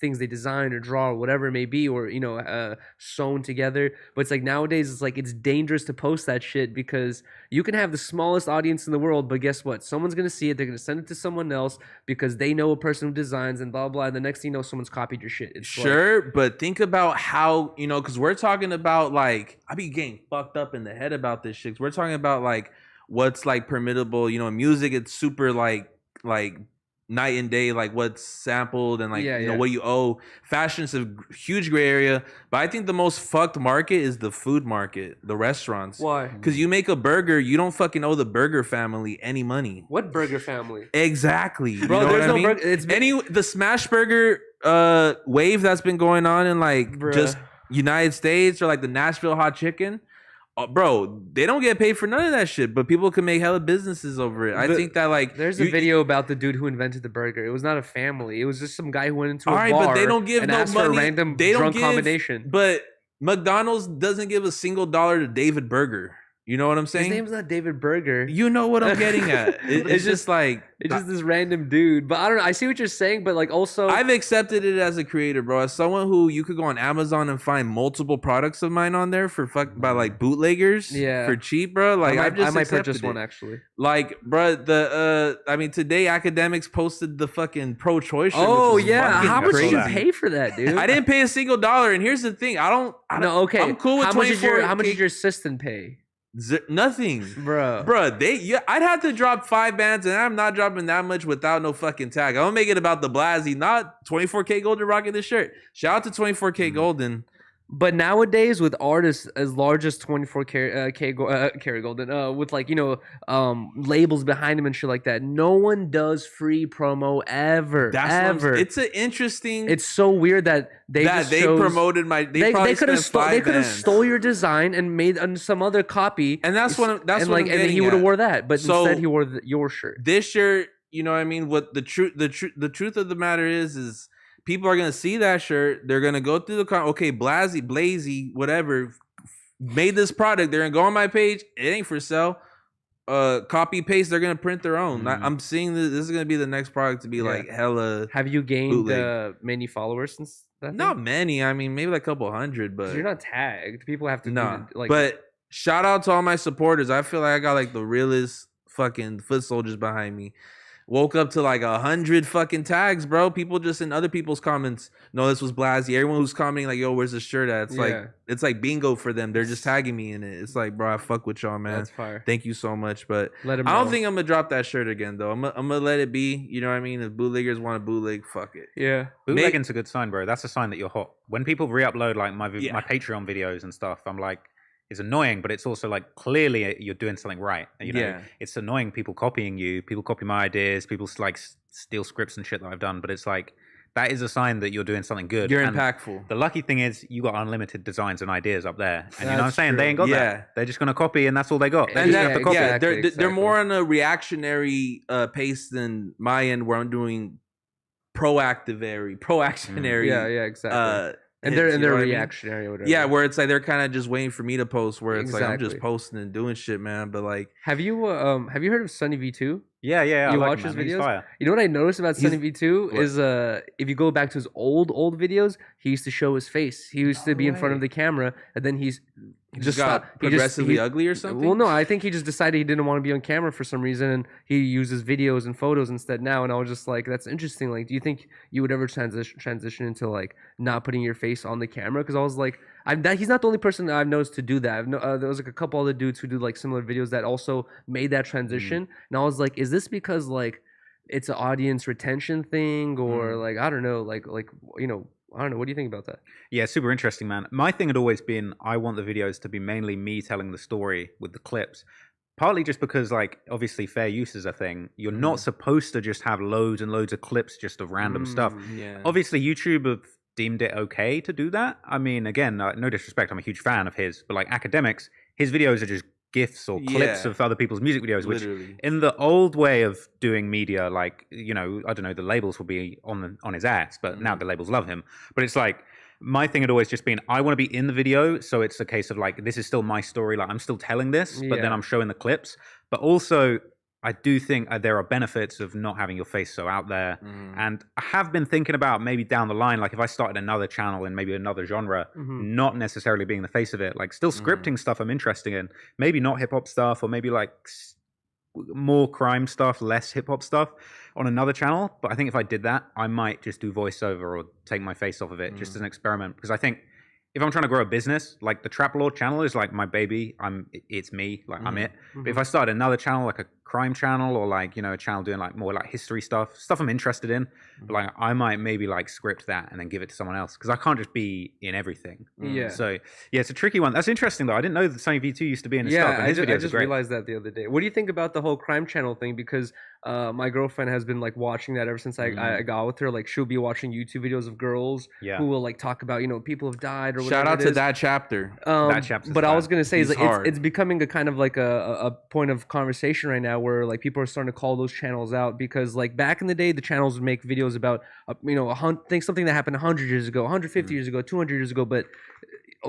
things they design or draw or whatever it may be, or sewn together. But it's like nowadays it's dangerous to post that shit because you can have the smallest audience in the world, but guess what? Someone's gonna see it, they're gonna send it to someone else because they know a person who designs and blah blah. And the next thing you know, someone's copied your shit. It's sure, but think about how because we're talking about like I be getting fucked up in the head about this shit. We're talking about like what's like permittable. In music, it's super like night and day, like what's sampled and like what you owe. Fashion's a huge gray area, but I think the most fucked market is the food market, the restaurants. Why? Because you make a burger, you don't fucking owe the burger family any money. What burger family? Exactly, Bro, you know there's what no I mean? burger. It's The smash burger wave that's been going on in like just United States or like the Nashville hot chicken. Bro, they don't get paid for none of that shit, but people can make hella businesses over it. I think that like there's a video about the dude who invented the burger. It was not a family. It was just some guy who went into a bar. All right, but they don't give and no asked money. for a random They don't drunk give, combination. But McDonald's doesn't give a single dollar to David Burger. You know what I'm saying? His name's not David Burger. You know what I'm getting at. It's just like it's just this random dude. But I don't know. I see what you're saying, but like also I've accepted it as a creator, bro. As someone who you could go on Amazon and find multiple products of mine on there by like bootleggers, for cheap, bro. Like I might purchase one actually. Like, bro, today Academics posted the fucking pro-choice shirt. Oh which is yeah, how much did you crazy. pay for that, dude? I didn't pay a single dollar, and here's the thing: I don't. Okay, I'm cool with how much did your assistant pay? Nothing, bro. I'd have to drop 5 bands, and I'm not dropping that much without no fucking tag. I'm gonna make it about the Blasey, not 24K Golden rocking this shirt. Shout out to 24K Golden. But nowadays, with artists as large as 24K Golden, with like labels behind him and shit like that, no one does free promo ever. It's an interesting. It's so weird that they promoted my. They could have stole your design and made some other copy, and that's what he would have wore that, but instead he wore your shirt. This shirt, you know what I mean? What the truth of the matter is. People are gonna see that shirt. They're gonna go through Blazy, whatever, made this product. They're gonna go on my page. It ain't for sale. Copy paste. They're gonna print their own. I'm seeing this is gonna be the next product to be like hella. Have you gained many followers since that? Not many. I mean, maybe like a couple hundred. But you're not tagged. People have to But shout out to all my supporters. I feel like I got like the realest fucking foot soldiers behind me. Woke up to like 100 fucking tags, bro. People just in other people's comments. No, this was Blasey. Everyone who's commenting like, "Yo, where's the shirt at?" It's like bingo for them. They're just tagging me in it. It's like, bro, I fuck with y'all, man. That's fire. Thank you so much, but I don't think I'm gonna drop that shirt again, though. I'm gonna let it be. You know what I mean? If bootleggers want to bootleg, fuck it. Yeah, bootlegging's a good sign, bro. That's a sign that you're hot. When people re-upload like my Patreon videos and stuff, I'm like. It's annoying, but it's also like clearly you're doing something right. It's annoying people copying you. People copy my ideas. People like steal scripts and shit that I've done. But it's like that is a sign that you're doing something good. You're impactful. The lucky thing is you got unlimited designs and ideas up there. And you know what I'm saying? True. They ain't got that. They're just gonna copy, and that's all they got. They're more on a reactionary pace than my end, where I'm doing proactionary. Yeah, exactly. And hits, they're you know what I mean? reactionary or whatever. Yeah, where it's like they're kind of just waiting for me to post. Where it's like I'm just Exactly. posting and doing shit, man. But like, have you heard of Sunny V2? Yeah, I You like watch him, his man. He's videos? fire. You know what I noticed about He's- Sunny V2 what? is if you go back to his old videos, he used to show his face. He used to be in front of way. the camera, and then he just got stopped. progressively ugly or something. Well, no, I think he just decided he didn't want to be on camera for some reason, and he uses videos and photos instead now. And I was just like, that's interesting. Like, do you think you would ever transition into like not putting your face on the camera? Because I was like, he's not the only person that I've noticed to do that. There was like a couple other dudes who do like similar videos that also made that transition. And I was like, is this because like it's an audience retention thing, or like I don't know, like you know, I don't know. What do you think about that? Yeah, super interesting, man. My thing had always been I want the videos to be mainly me telling the story with the clips. Partly just because, like, obviously fair use is a thing. You're not supposed to just have loads and loads of clips just of random stuff. Yeah. Obviously, YouTube have deemed it okay to do that. I mean, again, no disrespect, I'm a huge fan of his, but like academics, his videos are just GIFs or clips Yeah. of other people's music videos, which Literally. in the old way of doing media, like, you know, I don't know, the labels will be on his ass, but now the labels love him. But it's like, my thing had always just been, I want to be in the video, so it's a case of like, this is still my story, like I'm still telling this, but then Yeah. I'm showing the clips. But also, I do think there are benefits of not having your face so out there. And I have been thinking about maybe down the line, like if I started another channel in maybe another genre, not necessarily being the face of it, like still scripting stuff I'm interested in, maybe not hip hop stuff, or maybe like more crime stuff, less hip hop stuff on another channel. But I think if I did that, I might just do voiceover or take my face off of it just as an experiment. Because I think if I'm trying to grow a business, like the Trap Lord channel is like my baby. It's me, like I'm it. But if I started another channel, like a crime channel, or like, you know, a channel doing like more like history stuff I'm interested in, but like I might maybe like script that and then give it to someone else, because I can't just be in everything. Yeah. So yeah, it's a tricky one. That's interesting though. I didn't know that Sunny V2 used to be in his stuff, and his I videos just are great. realized that the other day. What do you think about the whole crime channel thing? Because my girlfriend has been like watching that ever since I got with her. Like she'll be watching YouTube videos of girls who will like talk about, you know, people have died or whatever. Shout out to that chapter. That chapter's but I fun. was gonna say He's is like hard. it's becoming a kind of like a point of conversation right now where like people are starting to call those channels out, because like back in the day the channels would make videos about you know something that happened 100 years ago, 150 years ago, 200 years ago, but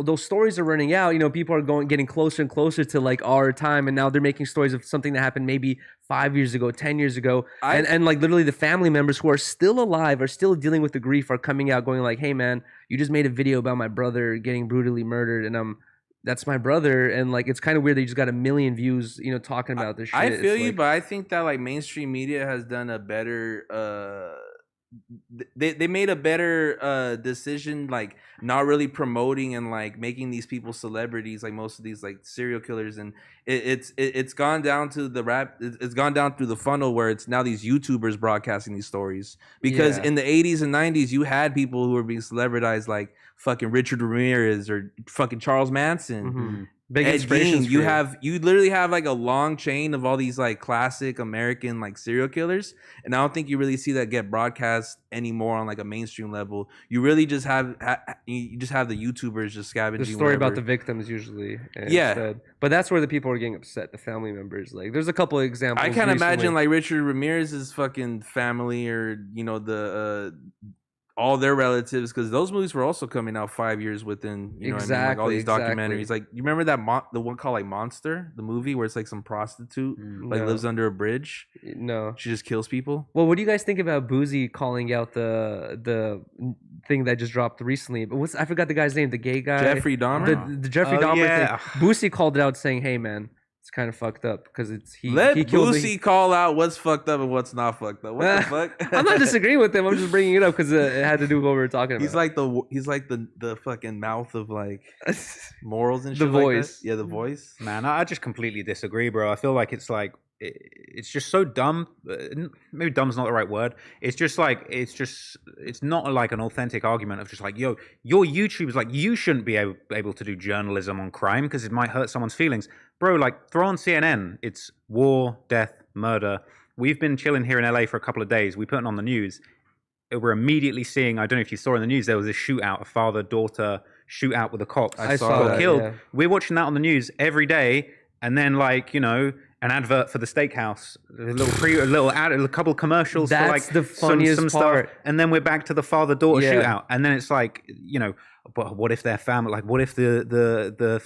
those stories are running out. You know, people are getting closer and closer to like our time, and now they're making stories of something that happened maybe 5 years ago, 10 years ago, and like literally the family members who are still alive, are still dealing with the grief, are coming out going like, hey man, you just made a video about my brother getting brutally murdered, and that's my brother. And like it's kind of weird that you just got 1 million views, you know, talking about this shit. I feel It's you, like, but I think that like mainstream media has done a better they made a better decision, like not really promoting and like making these people celebrities, like most of these like serial killers, and it's gone down to it's gone down through the funnel where it's now these YouTubers broadcasting these stories, because in the 80s and 90s you had people who were being celebritized like fucking Richard Ramirez or fucking Charles Manson. big Ed inspirations. Gein. You literally have like a long chain of all these like classic American like serial killers, and I don't think you really see that get broadcast anymore on like a mainstream level. You really just have you just have the YouTubers just scavenging the story about wherever. the victims usually. Yeah. Instead. But that's where the people are getting upset, the family members. Like there's a couple of examples. I can't imagine recently. like Richard Ramirez's fucking family, or you know the all their relatives, because those movies were also coming out 5 years within, you know what I mean? Like all these documentaries. Like you remember that the one called like Monster, the movie where it's like some prostitute like No. lives under a bridge. No. She just kills people. Well, what do you guys think about Boozy calling out the thing that just dropped recently? But I forgot the guy's name, the gay guy, Jeffrey Dahmer. the Jeffrey Oh, Dahmer yeah. thing. Boosie called it out saying, "Hey man, it's kind of fucked up because Let he killed Boosie call out what's fucked up and what's not fucked up. What the fuck? I'm not disagreeing with him. I'm just bringing it up because it had to do with what we were talking about. He's like the fucking mouth of like morals and The shit. Like voice. that. Yeah, the voice. Man, I just completely disagree, bro. I feel like it's just so dumb. Maybe dumb's not the right word. It's just like it's not like an authentic argument of just like, yo, your YouTube's like, you shouldn't be able to do journalism on crime because it might hurt someone's feelings, bro. Like throw on CNN. It's war, death, murder. We've been chilling here in LA for a couple of days. We put it on the news. We're immediately seeing, I don't know if you saw in the news, there was a shootout, a father-daughter shootout with the cops. I saw got that, killed. yeah. We're watching that on the news every day, and then like, you know, an advert for the steakhouse, a couple commercials That's for like the funniest some part. stuff, and then we're back to the father-daughter Yeah. shootout, and then it's like, but what if their family, like what if the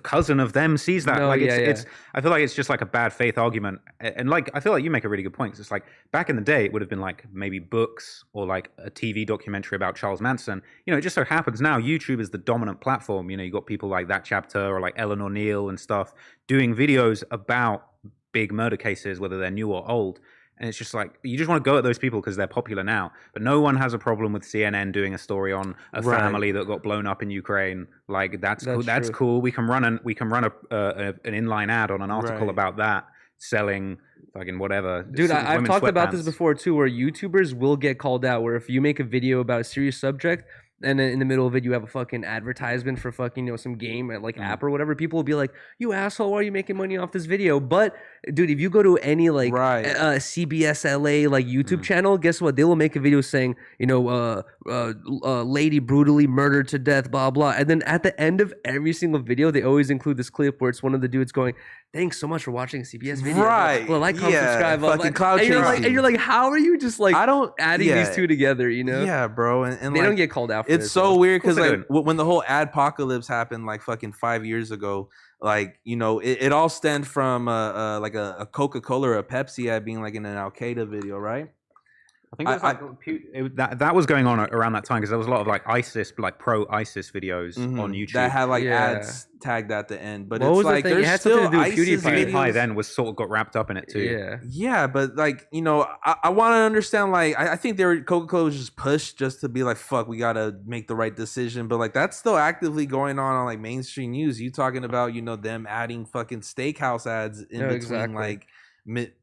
cousin of them sees that? No, like yeah, it's I feel like it's just like a bad faith argument, and like I feel like you make a really good point. 'Cause it's like back in the day, it would have been like maybe books or like a TV documentary about Charles Manson. It just so happens now YouTube is the dominant platform. You got people like That Chapter or like Ellen O'Neill and stuff doing videos about big murder cases, whether they're new or old. And it's just like, you just want to go at those people because they're popular now. But no one has a problem with CNN doing a story on a family that got blown up in Ukraine. Like, that's cool. That's cool. We can run an inline ad on an article about that, selling fucking whatever. Dude, I've talked about this before too, where YouTubers will get called out, where if you make a video about a serious subject, and then in the middle of it, you have a fucking advertisement for fucking, some game at like app or whatever. People will be like, "You asshole, why are you making money off this video?" But dude, if you go to any like CBS LA like YouTube channel, guess what? They will make a video saying, lady brutally murdered to death, blah blah. And then at the end of every single video, they always include this clip where it's one of the dudes going, "Thanks so much for watching a CBS video." Right. Well, like, comment, subscribe. Fucking cloud and you're like, how are you just like adding these two together? Yeah, bro. And they like, don't get called out. It's so weird because like when the whole adpocalypse happened like fucking 5 years ago, like it all stemmed from like a Coca-Cola or a Pepsi ad being like in an Al Qaeda video, right? I think it was that was going on around that time because there was a lot of like ISIS, like pro-ISIS videos on YouTube that had like ads tagged at the end. But what it's was like the thing? there's It had still something to do with ISIS PewDiePie. PewDiePie then was sort of got wrapped up in it too. Yeah, but like I want to understand. Like I think Coca-Cola was just pushed just to be like, fuck, we gotta make the right decision. But like that's still actively going on like mainstream news. You talking about them adding fucking steakhouse ads in between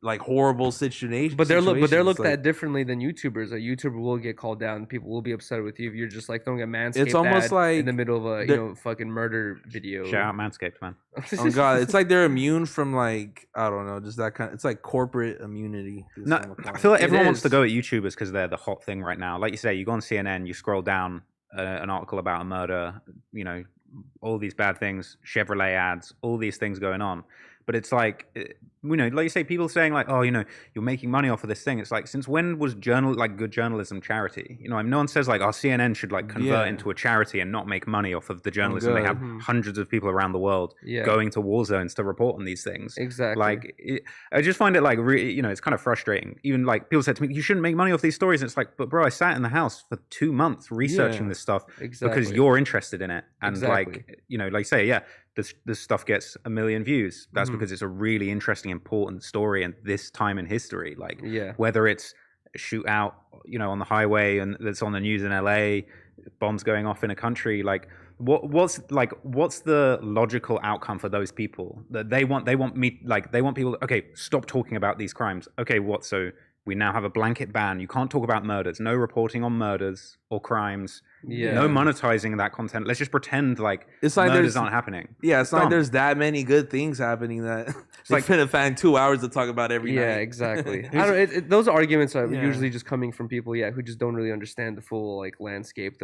like horrible situations. But they're looked at differently than YouTubers. A YouTuber will get called down, and people will be upset with you if you're just like throwing a Manscaped it's almost ad like in the middle of a fucking murder video. Shout out Manscaped, man. Oh god, it's like they're immune from like I don't know, just that kind. It's like corporate immunity. No, I feel like everyone wants to go at YouTubers because they're the hot thing right now. Like you say, you go on CNN, you scroll down an article about a murder, all these bad things, Chevrolet ads, all these things going on. But it's like, like you say, people saying like, oh, you're making money off of this thing. It's like, since when was good journalism charity? I mean, no one says like, our CNN should like convert into a charity and not make money off of the journalism. They have hundreds of people around the world going to war zones to report on these things. Exactly. Like, I just find it like, it's kind of frustrating. Even like people said to me, you shouldn't make money off these stories. And it's like, but bro, I sat in the house for 2 months researching this stuff because you're interested in it. And like, like you say, this stuff gets 1 million views. That's because it's a really interesting, important story in this time in history. Like, whether it's a shootout, on the highway and that's on the news in LA, bombs going off in a country, like what's the logical outcome for those people that they want people okay, stop talking about these crimes. Okay, so we now have a blanket ban. You can't talk about murders. No reporting on murders or crimes. No monetizing that content. Let's just pretend like murders aren't happening. Yeah, it's not like there's that many good things happening that it's like finna find 2 hours to talk about every night. Yeah, exactly. Those arguments are usually just coming from people, who just don't really understand the full like landscape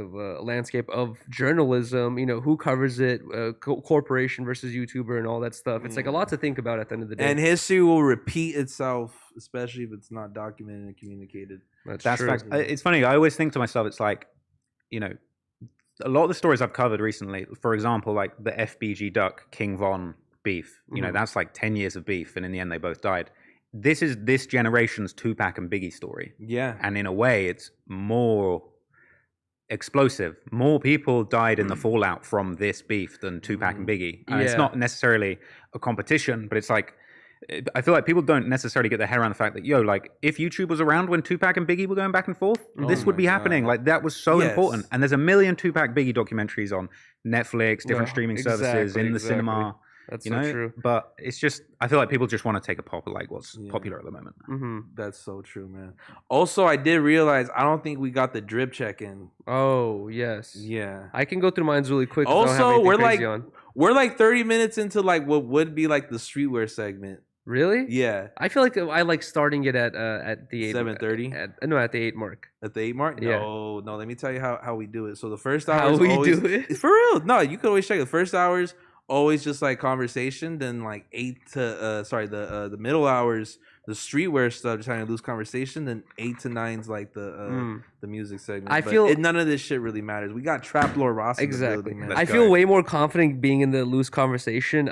of journalism. Who covers it, corporation versus YouTuber, and all that stuff. It's like a lot to think about at the end of the day. And history will repeat itself, especially if it's not documented and communicated. That's true. Fact. It's funny. I always think to myself, it's like, a lot of the stories I've covered recently, for example, like the FBG Duck King Von beef, that's like 10 years of beef, and in the end they both died. This is this generation's Tupac and Biggie story. Yeah. And in a way, it's more explosive. More people died in the fallout from this beef than Tupac and Biggie. And it's not necessarily a competition, but it's like, I feel like people don't necessarily get their head around the fact that, like, if YouTube was around when Tupac and Biggie were going back and forth, this would be happening. Like, that was so important. And there's 1 million Tupac Biggie documentaries on Netflix, different streaming services, in the cinema. That's so true. But it's just, I feel like people just want to take a pop at like what's popular at the moment. That's so true, man. Also, I did realize I don't think we got the drip check in. Oh, yes. Yeah. I can go through mine really quick. Also, we're like 30 minutes into like what would be like the streetwear segment. Really? Yeah. I feel like I like starting it at the 7:30. No, at the 8 mark. At the 8 mark? Yeah. No. Let me tell you how we do it. So the first hour how is we always, do it for real. No, you can always check it. The first hours always just like conversation. Then like 8 to the middle hours, the streetwear stuff, just trying to lose conversation. Then 8 to 9's like the music segment. I But feel none of this shit really matters. We got Trap Lord Ross in the building, man. I feel way more confident being in the loose conversation.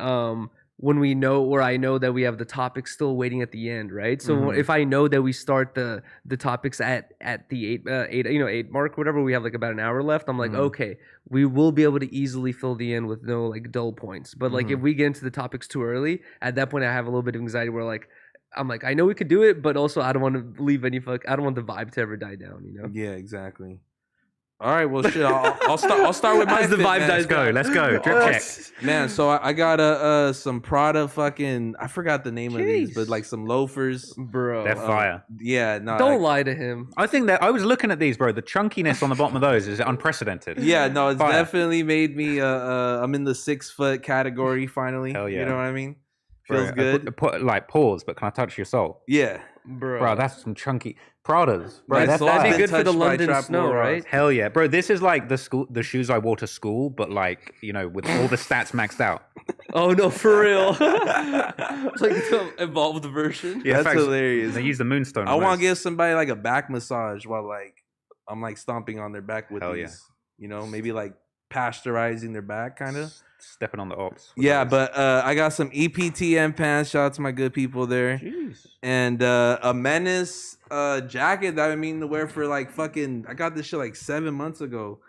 When we know, or I know that we have the topics still waiting at the end, right? So if I know that we start the topics at the 8 mark, whatever, we have like about an hour left. I'm like, okay, we will be able to easily fill the end with no like dull points. But like if we get into the topics too early, at that point I have a little bit of anxiety where like I'm like, I know we could do it, but also I don't want to leave any I don't want the vibe to ever die down, you know? Yeah, exactly. All right, well, shit. I'll start with my As the fit, vibe man. dies down. Let's go. Drip check. Man, so I got some Prada fucking, I forgot the name of these, but like some loafers. Bro. They're fire. Yeah, no. Don't lie to him. I think that I was looking at these, bro. The chunkiness on the bottom of those is unprecedented. Yeah, no, it's Fire. definitely made me I'm in the 6 foot category finally. Hell yeah. You know what I mean? Bro, Feels good. Like pause, but can I touch your soul? Yeah. Bro, That's some chunky Pradas. Bro, My that's soul's fire. that'd be been good for the touched by London Trap snow, Lord Ross. right? Hell yeah, bro. This is like the shoes I wore to school, but like, you know, with all the stats maxed out. Oh no, for real. It's like the evolved version. Yeah, That's facts. hilarious. They use the moonstone. I on want to those. give somebody like a back massage while like I'm like stomping on their back with Hell these. yeah. You know, maybe like pasteurizing their back kind of. Stepping on the ops. with Yeah, those. but I got some EPTM pants. Shout out to my good people there. Jeez. And a Menace jacket that I've been meaning to wear for like fucking. I got this shit like 7 months ago.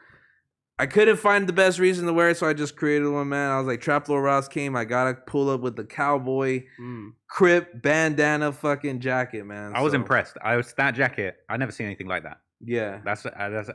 I couldn't find the best reason to wear it, so I just created one, man. I was like, Trap Lord Ross came. I gotta pull up with the cowboy Crip bandana fucking jacket, man. I was So, impressed. That jacket. I never seen anything like that. Yeah. That's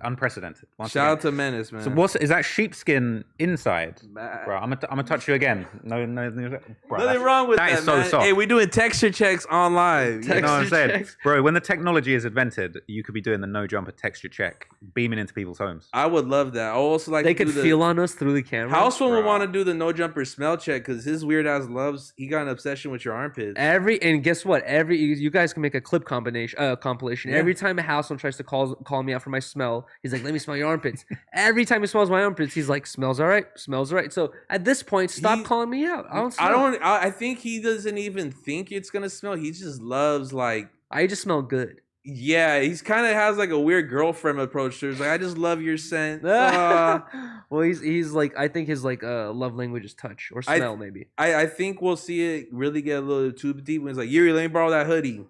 unprecedented. Once Shout again. out to Menace, man. So is that sheepskin inside? Bro, Bro, I'm gonna touch you again. No, bro, nothing wrong with that, That is so man. soft. Hey, we doing texture checks on live. You know what I'm Texture saying? checks. Bro, when the technology is invented, you could be doing the no jumper texture check, beaming into people's homes. I would love that. I also like They to could do the, feel on us through the camera. Housephone would Bro. want to do the no jumper smell check because his weird ass loves. He got an obsession with your armpits. And guess what? You guys can make a clip compilation. Yeah. Every time a household tries to call me out for my smell, he's like, "Let me smell your armpits." Every time he smells my armpits, he's like, "Smells all right, smells all right." So at this point, stop calling me out. I don't. Smell. I think he doesn't even think it's gonna smell. He just loves like. I just smell good. Yeah, he's kind of has like a weird girlfriend approach to it. He's like, I just love your scent. Well, he's like, I think his like love language is touch or smell maybe. I think we'll see it really get a little too deep when he's like, Yuri, let me borrow that hoodie.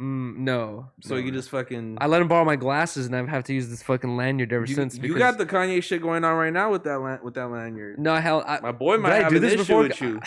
No. So you can just fucking. I let him borrow my glasses, and I've had to use this fucking lanyard ever since. You Because, got the Kanye shit going on right now with that lanyard. no hell. My boy did might I have do an this issue before? with you.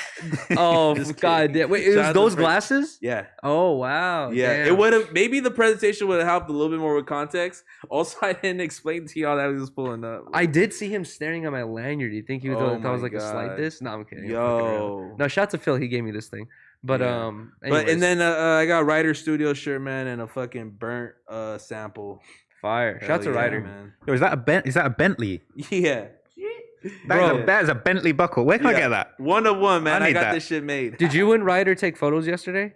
Oh Just god! kidding. Wait, it Shout was out to those Frank. glasses? Yeah. Oh wow! Yeah, damn. it would have maybe the presentation would have helped a little bit more with context. Also, I didn't explain to y'all that he was pulling up. I did see him staring at my lanyard. Do you think he was Oh thought it was my like a slight God. diss? No, I'm kidding. I'm fucking around. Yo. No, shout out to Phil. He gave me this thing. But Yeah. But anyways, and then I got Ryder Studio shirt, man, and a fucking burnt sample. fire. Shout out to Hell yeah, Ryder. man. Yo, is that a Bentley? Yeah. That is a Bentley buckle. Where can I Yeah. get that? 1 of 1, man. I I need got that. this shit made. Did you and Ryder take photos yesterday?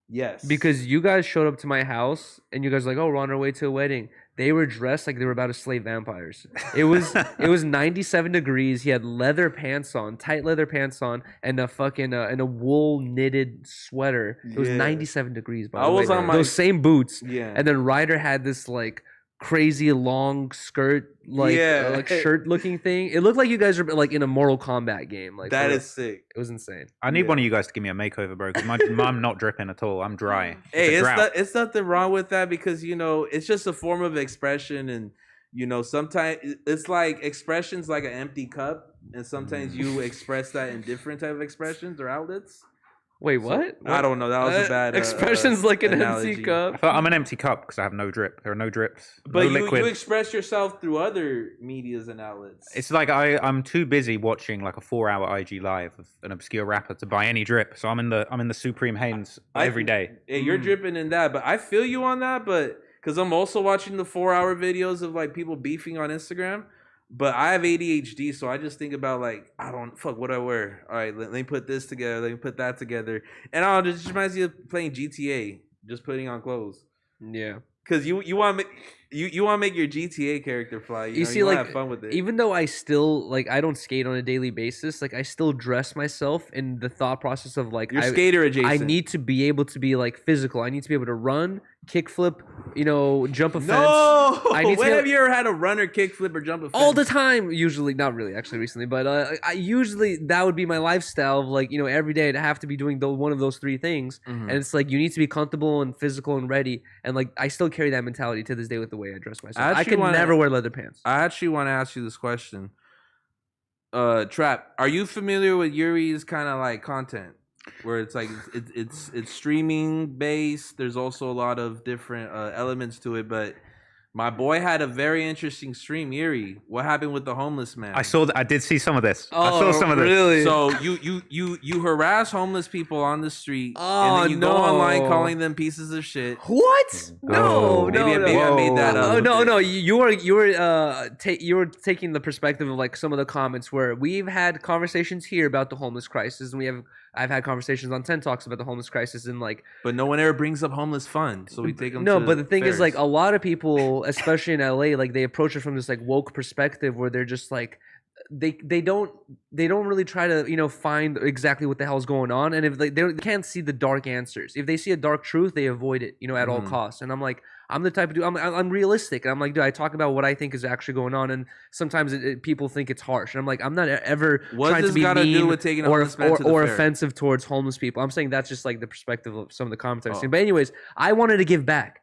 Yes. Because you guys showed up to my house and you guys were like, oh, we're on our way to a wedding. They were dressed like they were about to slay vampires. It was 97 degrees. He had leather pants on, tight leather pants on, and a fucking and a wool knitted sweater. It was Yeah. 97 degrees. By I the was way. on my- those same boots. Yeah. And then Ryder had this like crazy long skirt, like Yeah. like shirt looking thing. It looked like you guys were like in a Mortal Kombat game. Like That for- is sick. it was insane. I need Yeah. one of you guys to give me a makeover, bro, because I'm not dripping at all. I'm dry. Hey, a drought. it's nothing wrong with that because it's just a form of expression, and sometimes it's like expressions like an empty cup, and sometimes you express that in different type of expressions or outlets. Wait, what? I don't know. That was a bad expressions like an analogy. empty cup. I feel like I'm an empty cup because I have no drip. There are no drips. But no you liquid. express yourself through other medias and outlets. It's like I'm too busy watching like a 4-hour IG live of an obscure rapper to buy any drip. So I'm in the Supreme Hanes every day. Hey, you're dripping in that, but I feel you on that. But because I'm also watching the 4-hour videos of like people beefing on Instagram. But I have ADHD, so I just think about like, what do I wear? All right, let me put this together. Let me put that together. And it just reminds me of playing GTA, just putting on clothes. Yeah. because you want you want to make your GTA character fly. You know, see, you wanna like, have fun with it. even though I still like, I don't skate on a daily basis. Like, I still dress myself in the thought process of like, You're skater adjacent. I need to be able to be like physical. I need to be able to run, kickflip, jump a fence. No. When to have you ever had a runner kickflip or jump a fence? all the time? Usually, not really, actually, recently, but I usually that would be my lifestyle of like, every day I'd have to be doing one of those three things, and it's like you need to be comfortable and physical and ready, and like I still carry that mentality to this day with the way I dress myself. I can never wear leather pants. I actually want to ask you this question. Trap, are you familiar with Yuri's kind of like content? Where it's like it's streaming based. There's also a lot of different elements to it, but my boy had a very interesting stream. Yuri, what happened with the homeless man? I saw that. I did see some of this. I Oh, saw some of this. really? So you harass homeless people on the street, Oh, and then you go online no. calling them pieces of shit. What? No, Maybe no, I made that up. Oh no! You were taking the perspective of like some of the comments where we've had conversations here about the homeless crisis, and I've had conversations on 10 Talks about the homeless crisis, and like, But no one ever brings up homeless fund, so we take them. no, to but the thing is, fairs. like, a lot of people, especially in LA, like they approach it from this like woke perspective where they're just like, they don't really try to find exactly what the hell's going on, and if they can't see the dark answers, if they see a dark truth, they avoid it at all costs. And I'm like, I'm the type of dude, I'm realistic, and I'm like, dude, I talk about what I think is actually going on, and sometimes people think it's harsh, and I'm like, I'm not ever trying to be mean with taking a or homeless man to the fair? offensive towards homeless people. I'm saying that's just like the perspective of some of the comments I've seen. But anyways, I wanted to give back.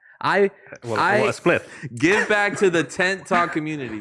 What a split. Give back to the Tent Talk community.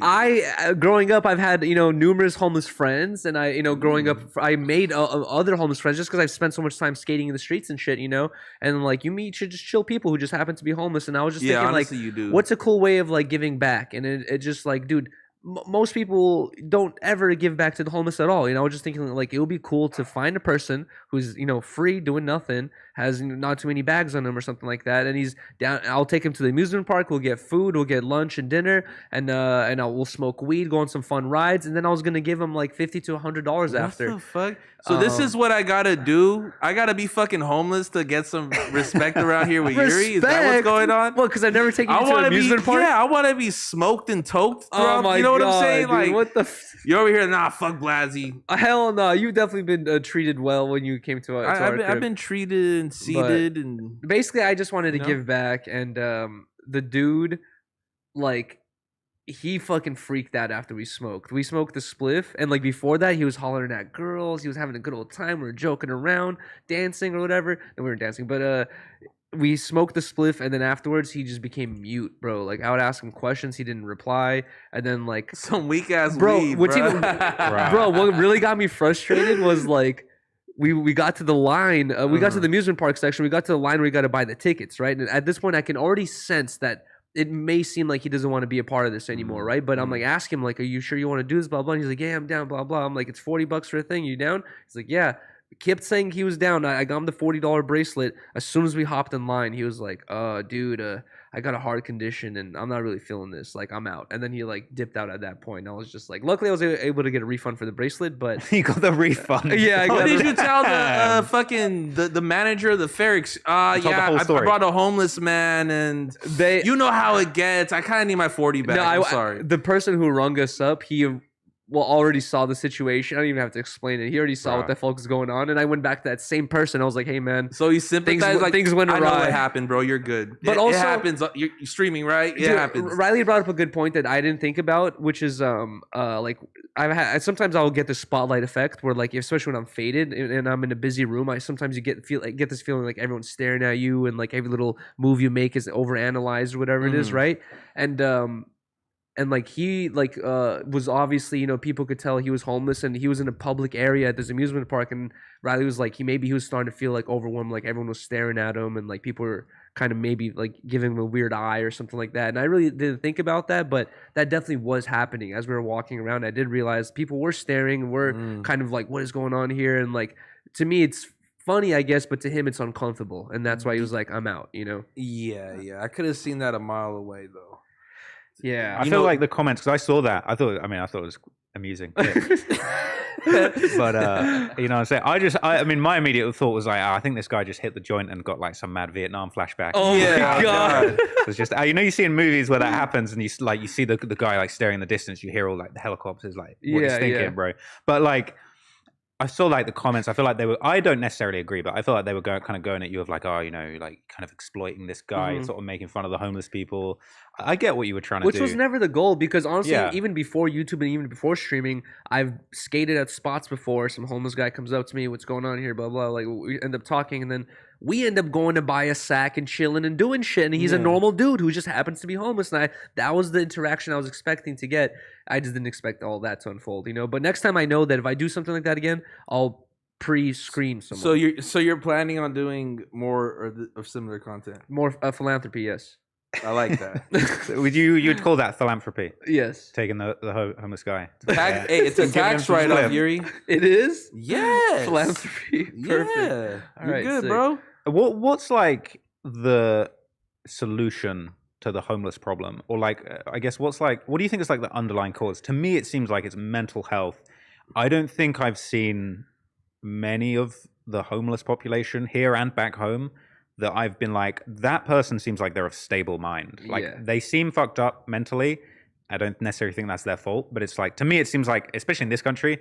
Growing up, I've had numerous homeless friends, and I growing up, I made other homeless friends just because I've spent so much time skating in the streets and shit, and like you meet just chill people who just happen to be homeless, and I was just thinking honestly, like, you do. what's a cool way of like giving back, and it just like, dude. Most people don't ever give back to the homeless at all. I was just thinking like it would be cool to find a person who's free, doing nothing, has not too many bags on him or something like that, and he's down. I'll take him to the amusement park. We'll get food. We'll get lunch and dinner, and we'll smoke weed, go on some fun rides, and then I was gonna give him like $50 to $100 after. What the fuck? So this is what I gotta do? I gotta be fucking homeless to get some respect around here with Yuri? Is that what's going on? Well, because I've never taken you to an amusement park. Yeah, I want to be smoked and toked throughout. Oh my you know what God, I'm saying? dude, Like, what the? You're over here, nah, fuck Blasey. Hell no! You've definitely been treated well when you came to our I've crib. been treated and seated and basically, I just wanted to give back, and the dude, like, he fucking freaked out after we smoked. We smoked the spliff, and like before that, he was hollering at girls. He was having a good old time. We were joking around, dancing or whatever. And we weren't dancing, but we smoked the spliff, and then afterwards, he just became mute, bro. Like I would ask him questions, he didn't reply, and then like some weak ass bro. weed, What's bro. even, bro? What really got me frustrated was like. We got to the line. We got to the amusement park section. We got to the line where we got to buy the tickets, right? And at this point, I can already sense that it may seem like he doesn't want to be a part of this anymore, right? But I'm like, ask him, like, are you sure you want to do this, blah, blah? And he's like, yeah, I'm down, blah, blah. I'm like, it's $40 for a thing. You down? He's like, yeah. Kept saying he was down. I got him the $40 bracelet. As soon as we hopped in line, he was like, dude, I got a heart condition and I'm not really feeling this. Like, I'm out. And then he like dipped out at that point. And I was just like, luckily I was able to get a refund for the bracelet, but You got the refund. yeah. What did you tell the fucking the manager of the fair? I brought a homeless man, and you know how it gets. I kind of need my 40 back. I'm sorry. The person who rung us up, he already saw the situation. I don't even have to explain it. He already saw what the fuck was going on, and I went back to that same person. I was like, "Hey, man." So he sympathized. Things went awry. I know what happened, bro. You're good. But it happens. You're streaming, right? It happens. Riley brought up a good point that I didn't think about, which is like sometimes I'll get the spotlight effect where like especially when I'm faded and I'm in a busy room, I sometimes get this feeling like everyone's staring at you and like every little move you make is overanalyzed or whatever it is, right? And like he was obviously, people could tell he was homeless and he was in a public area at this amusement park, and Riley was like he was starting to feel like overwhelmed, like everyone was staring at him and like people were kind of maybe like giving him a weird eye or something like that. And I really didn't think about that, but that definitely was happening as we were walking around. I did realize people were staring and were kind of like, what is going on here? And like to me it's funny, I guess, but to him it's uncomfortable, and that's why he was like, I'm out, Yeah. I could have seen that a mile away though. Yeah, I feel like the comments, because I saw that. I thought it was amusing. But you know what I'm saying? I mean, my immediate thought was like, I think this guy just hit the joint and got like some mad Vietnam flashback. Oh my God. It's just you know, you see in movies where that happens, and you see the guy like staring in the distance. You hear all like the helicopters, like what he's thinking, bro. But like, I saw like the comments. I feel like they were. I don't necessarily agree, but I feel like they were kind of going at you of like, oh, you know, like kind of exploiting this guy, sort of making fun of the homeless people. I get what you were trying to do, which was never the goal, because honestly, even before YouTube and even before streaming, I've skated at spots before. Some homeless guy comes up to me, "What's going on here?" Blah blah. Like we end up talking, and then we end up going to buy a sack and chilling and doing shit. And he's a normal dude who just happens to be homeless. And that was the interaction I was expecting to get. I just didn't expect all that to unfold, you know. But next time I know that if I do something like that again, I'll pre-screen someone. So you're planning on doing more of similar content? More philanthropy, yes. I like that. So you'd call that philanthropy? Yes. Taking the homeless guy. Hey, it's a tax write-off, Yuri. It is? Yes. Philanthropy. Perfect. Yeah. All You're right, good, sick. bro. What's like the solution to the homeless problem? Or like, I guess what do you think is like the underlying cause? To me, it seems like it's mental health. I don't think I've seen many of the homeless population here and back home that I've been like, that person seems like they're of stable mind. Like they seem fucked up mentally. I don't necessarily think that's their fault, but it's like, to me, it seems like, especially in this country,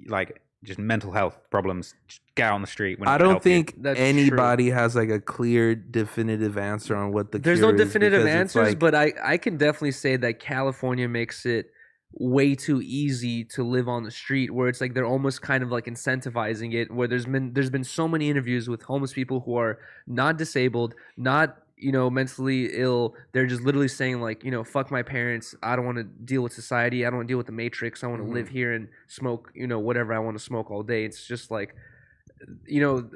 like just mental health problems, just get out on the street. I don't think anybody has like a clear, definitive answer on what the There's cure no is, definitive because it's answers, like, but I can definitely say that California makes it way too easy to live on the street, where it's like they're almost kind of like incentivizing it, where there's been so many interviews with homeless people who are not disabled, not, you know, mentally ill. They're just literally saying like, you know, fuck my parents, I don't want to deal with society, I don't want to deal with the matrix, I want to live here and smoke, you know, whatever I want to smoke all day. It's just like, you know,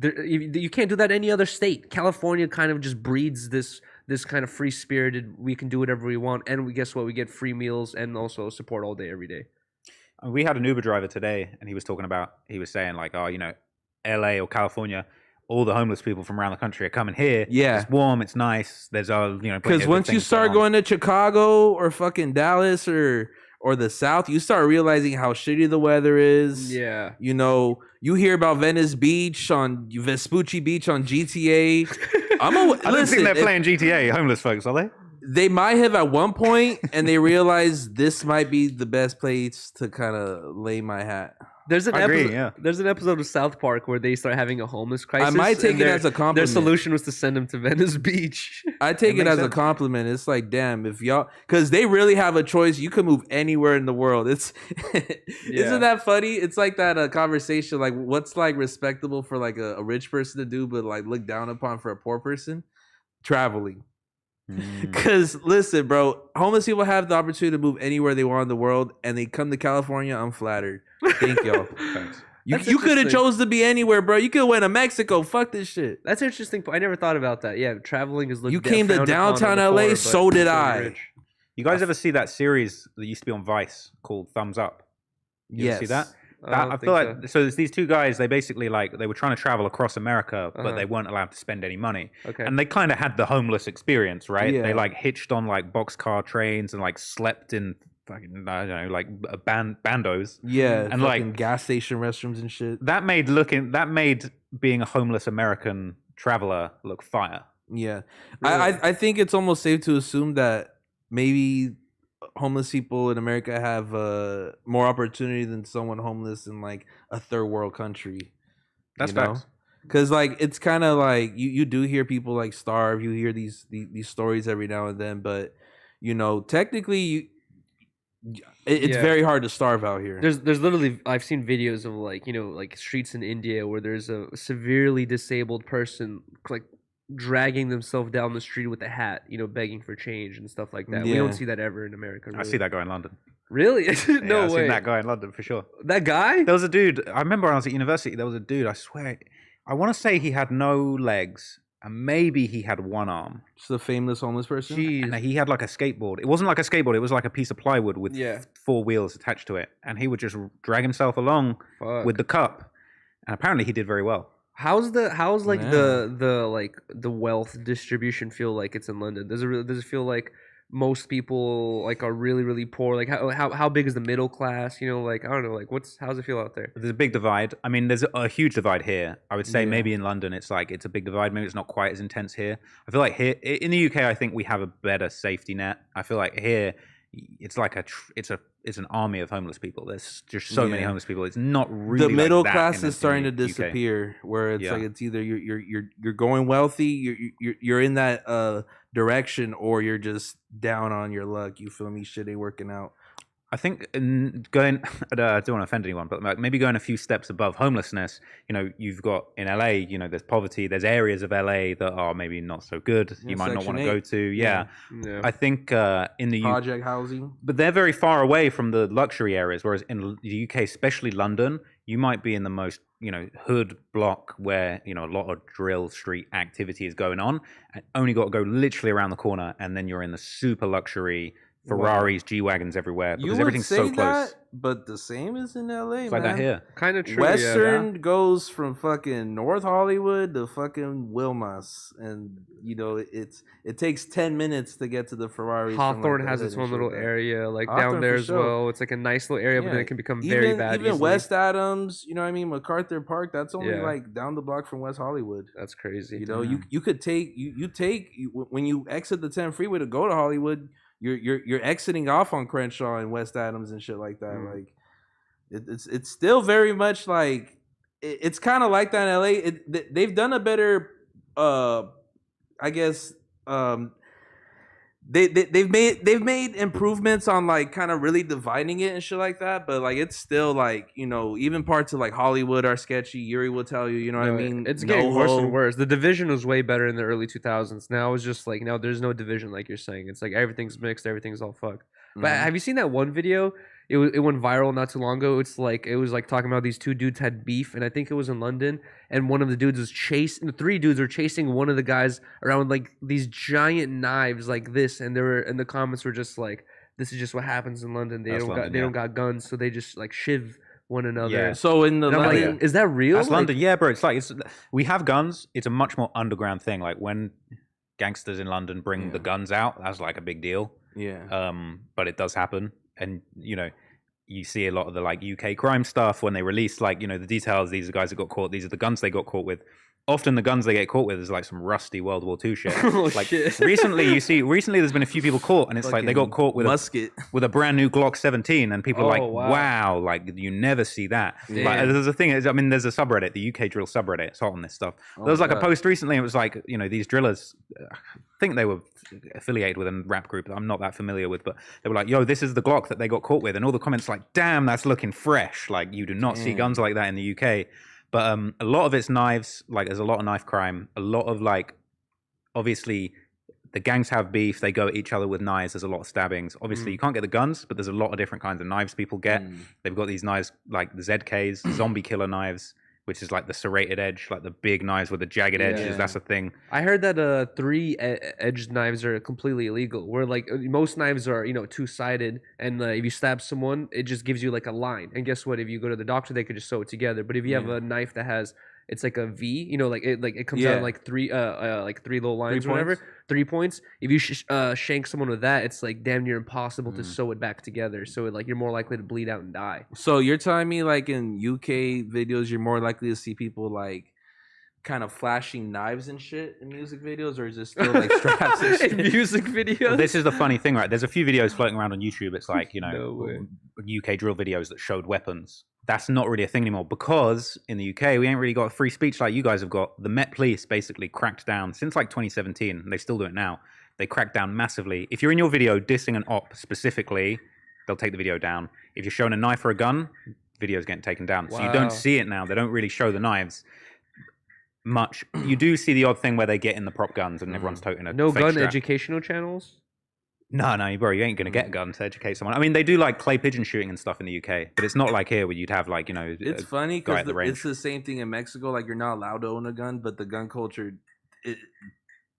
you can't do that in any other state. California kind of just breeds this kind of free-spirited, we can do whatever we want, and guess what? We get free meals and also support all day, every day. We had an Uber driver today, and he was saying like, oh, you know, LA or California, all the homeless people from around the country are coming here. Yeah. It's warm, it's nice. There's all, you know, because once you start going to Chicago or fucking Dallas or the South, you start realizing how shitty the weather is. Yeah. You know, you hear about Venice Beach on Vespucci Beach on GTA. I don't think they're playing GTA, homeless folks, are they? They might have at one point, and they realized this might be the best place to kind of lay my hat. There's an episode of South Park where they start having a homeless crisis. I might take it as a compliment. Their solution was to send them to Venice Beach. I take it as a compliment. It's like, damn, if y'all, because they really have a choice. You can move anywhere in the world. It's isn't that funny? It's like that conversation, like what's like respectable for like a rich person to do, but like look down upon for a poor person? Traveling. Because listen, bro, homeless people have the opportunity to move anywhere they want in the world, and they come to California. I'm flattered. Thank y'all. Thanks. You could have chose to be anywhere, bro. You could have went to Mexico. Fuck this shit. That's interesting. I never thought about that. Yeah, traveling is. You came to downtown LA, so did I. You guys ever see that series that used to be on Vice called Thumbs Up? You ever see that? I feel like so there's these two guys, they basically like they were trying to travel across America, but they weren't allowed to spend any money. Okay. And they kind of had the homeless experience, right? Yeah. They like hitched on like boxcar trains and like slept in fucking, I don't know, like bandos. Yeah. And like gas station restrooms and shit. That made being a homeless American traveler look fire. Yeah. Really? I think it's almost safe to assume that maybe homeless people in America have more opportunity than someone homeless in like a third world country. That's facts. Because like it's kind of like you do hear people like starve. You hear these stories every now and then, but you know technically it's very hard to starve out here. There's literally, I've seen videos of like, you know, like streets in India where there's a severely disabled person like dragging themselves down the street with a hat, you know, begging for change and stuff like that. Yeah. We don't see that ever in America. Really. I see that guy in London. Really? No way. I've seen that guy in London for sure. That guy? There was a dude. I remember when I was at university. There was a dude. I swear, I want to say he had no legs and maybe he had one arm. Just a famous homeless person. Jeez. And he had like a skateboard. It wasn't like a skateboard. It was like a piece of plywood with 4 wheels attached to it, and he would just drag himself along with the cup. And apparently, he did very well. How's like the wealth distribution feel like it's in London? Does it feel like most people like are really really poor? Like how big is the middle class? You know, like I don't know, like how's it feel out there? There's a big divide. I mean, there's a huge divide here. I would say maybe in London it's a big divide. Maybe it's not quite as intense here. I feel like here in the UK, I think we have a better safety net. I feel like here it's like it's an army of homeless people. There's just so many homeless people. It's not really the middle like that class in is starting to the UK. disappear. Where it's like it's either you're going wealthy, you're in that direction, or you're just down on your luck. You feel me? Shit ain't working out. I think going, I don't want to offend anyone, but like maybe going a few steps above homelessness, you know, you've got in LA, you know, there's poverty, there's areas of LA that are maybe not so good. You might not want to go to. Yeah. I think in the project housing, but they're very far away from the luxury areas. Whereas in the UK, especially London, you might be in the most, you know, hood block where, you know, a lot of drill street activity is going on, and only got to go literally around the corner, and then you're in the super luxury Ferraris, G-Wagons everywhere, because everything's so close. That, but the same is in LA, it's man. like that here. Kind of true. Western goes from fucking North Hollywood to fucking Wilmas, and you know it takes 10 minutes to get to the Ferraris. Hawthorne has its own little area, like Hawthorne down there as sure. well. It's like a nice little area, but then it can become very bad. Even West Adams, you know what I mean, MacArthur Park. That's only like down the block from West Hollywood. That's crazy. You know, you could take when you exit the 10 freeway to go to Hollywood. You're exiting off on Crenshaw and West Adams and shit like that. Like it's still very much like it's kind of like that in LA. They've done a better, I guess. They've made improvements on like kind of really dividing it and shit like that, but like it's still like, you know, even parts of like Hollywood are sketchy. Yuri will tell you, you know what I mean? It's getting worse and worse. The division was way better in the early 2000s. Now it's just like, now there's no division like you're saying. It's like everything's mixed, everything's all fucked. But have you seen that one video? It went viral not too long ago. It was like talking about these two dudes had beef, and I think it was in London. And one of the dudes was chasing. The three dudes were chasing one of the guys around with like these giant knives like this, and the comments were just like, "This is just what happens in London. They don't got guns, so they just like shiv one another." Yeah. So in the London, like, is that real? That's London, yeah, bro. We have guns. It's a much more underground thing. Like when gangsters in London bring the guns out, that's like a big deal. Yeah. But it does happen. And, you know, you see a lot of the like UK crime stuff when they release like, you know, the details. These are guys that got caught. These are the guns they got caught with. Often the guns they get caught with is like some rusty World War II shit. Like shit. recently there's been a few people caught, and it's like they got caught with a brand new Glock 17, and people are like, wow, like you never see that. Like, there's a thing. I mean, there's a subreddit, the UK drill subreddit. It's hot on this stuff. There was like a post recently. It was like, you know, these drillers. I think they were affiliated with a rap group that I'm not that familiar with, but they were like, yo, this is the Glock that they got caught with, and all the comments like, damn, that's looking fresh. Like you do not see guns like that in the UK. But a lot of it's knives. Like there's a lot of knife crime. A lot of like, obviously, the gangs have beef. They go at each other with knives. There's a lot of stabbings. Obviously, you can't get the guns, but there's a lot of different kinds of knives people get. They've got these knives like the ZKs, zombie killer knives, which is like the serrated edge, like the big knives with the jagged edges. That's a thing. I heard that 3-edged knives are completely illegal. Where like most knives are, you know, 2-sided, and if you stab someone, it just gives you like a line. And guess what? If you go to the doctor, they could just sew it together. But if you have a knife that has, it's like a V, you know, like it comes out like three little lines or whatever, 3 points. If you shank someone with that, it's like damn near impossible to sew it back together. So like you're more likely to bleed out and die. So you're telling me like in UK videos, you're more likely to see people like kind of flashing knives and shit in music videos, or is it still like straps and shit? In music videos? Well, this is the funny thing, right? There's a few videos floating around on YouTube. It's like, you know, UK drill videos that showed weapons. That's not really a thing anymore because in the UK, we ain't really got free speech like you guys have got. The Met Police basically cracked down since like 2017, and they still do it now. They cracked down massively. If you're in your video dissing an op specifically, they'll take the video down. If you're showing a knife or a gun, video's getting taken down. So you don't see it now. They don't really show the knives much. You do see the odd thing where they get in the prop guns and everyone's toting a fake gun strap. educational channels? No, bro, you ain't going to get a gun to educate someone. I mean, they do like clay pigeon shooting and stuff in the UK, but it's not like here where you'd have like, you know, it's funny because it's the same thing in Mexico. Like you're not allowed to own a gun, but the gun culture,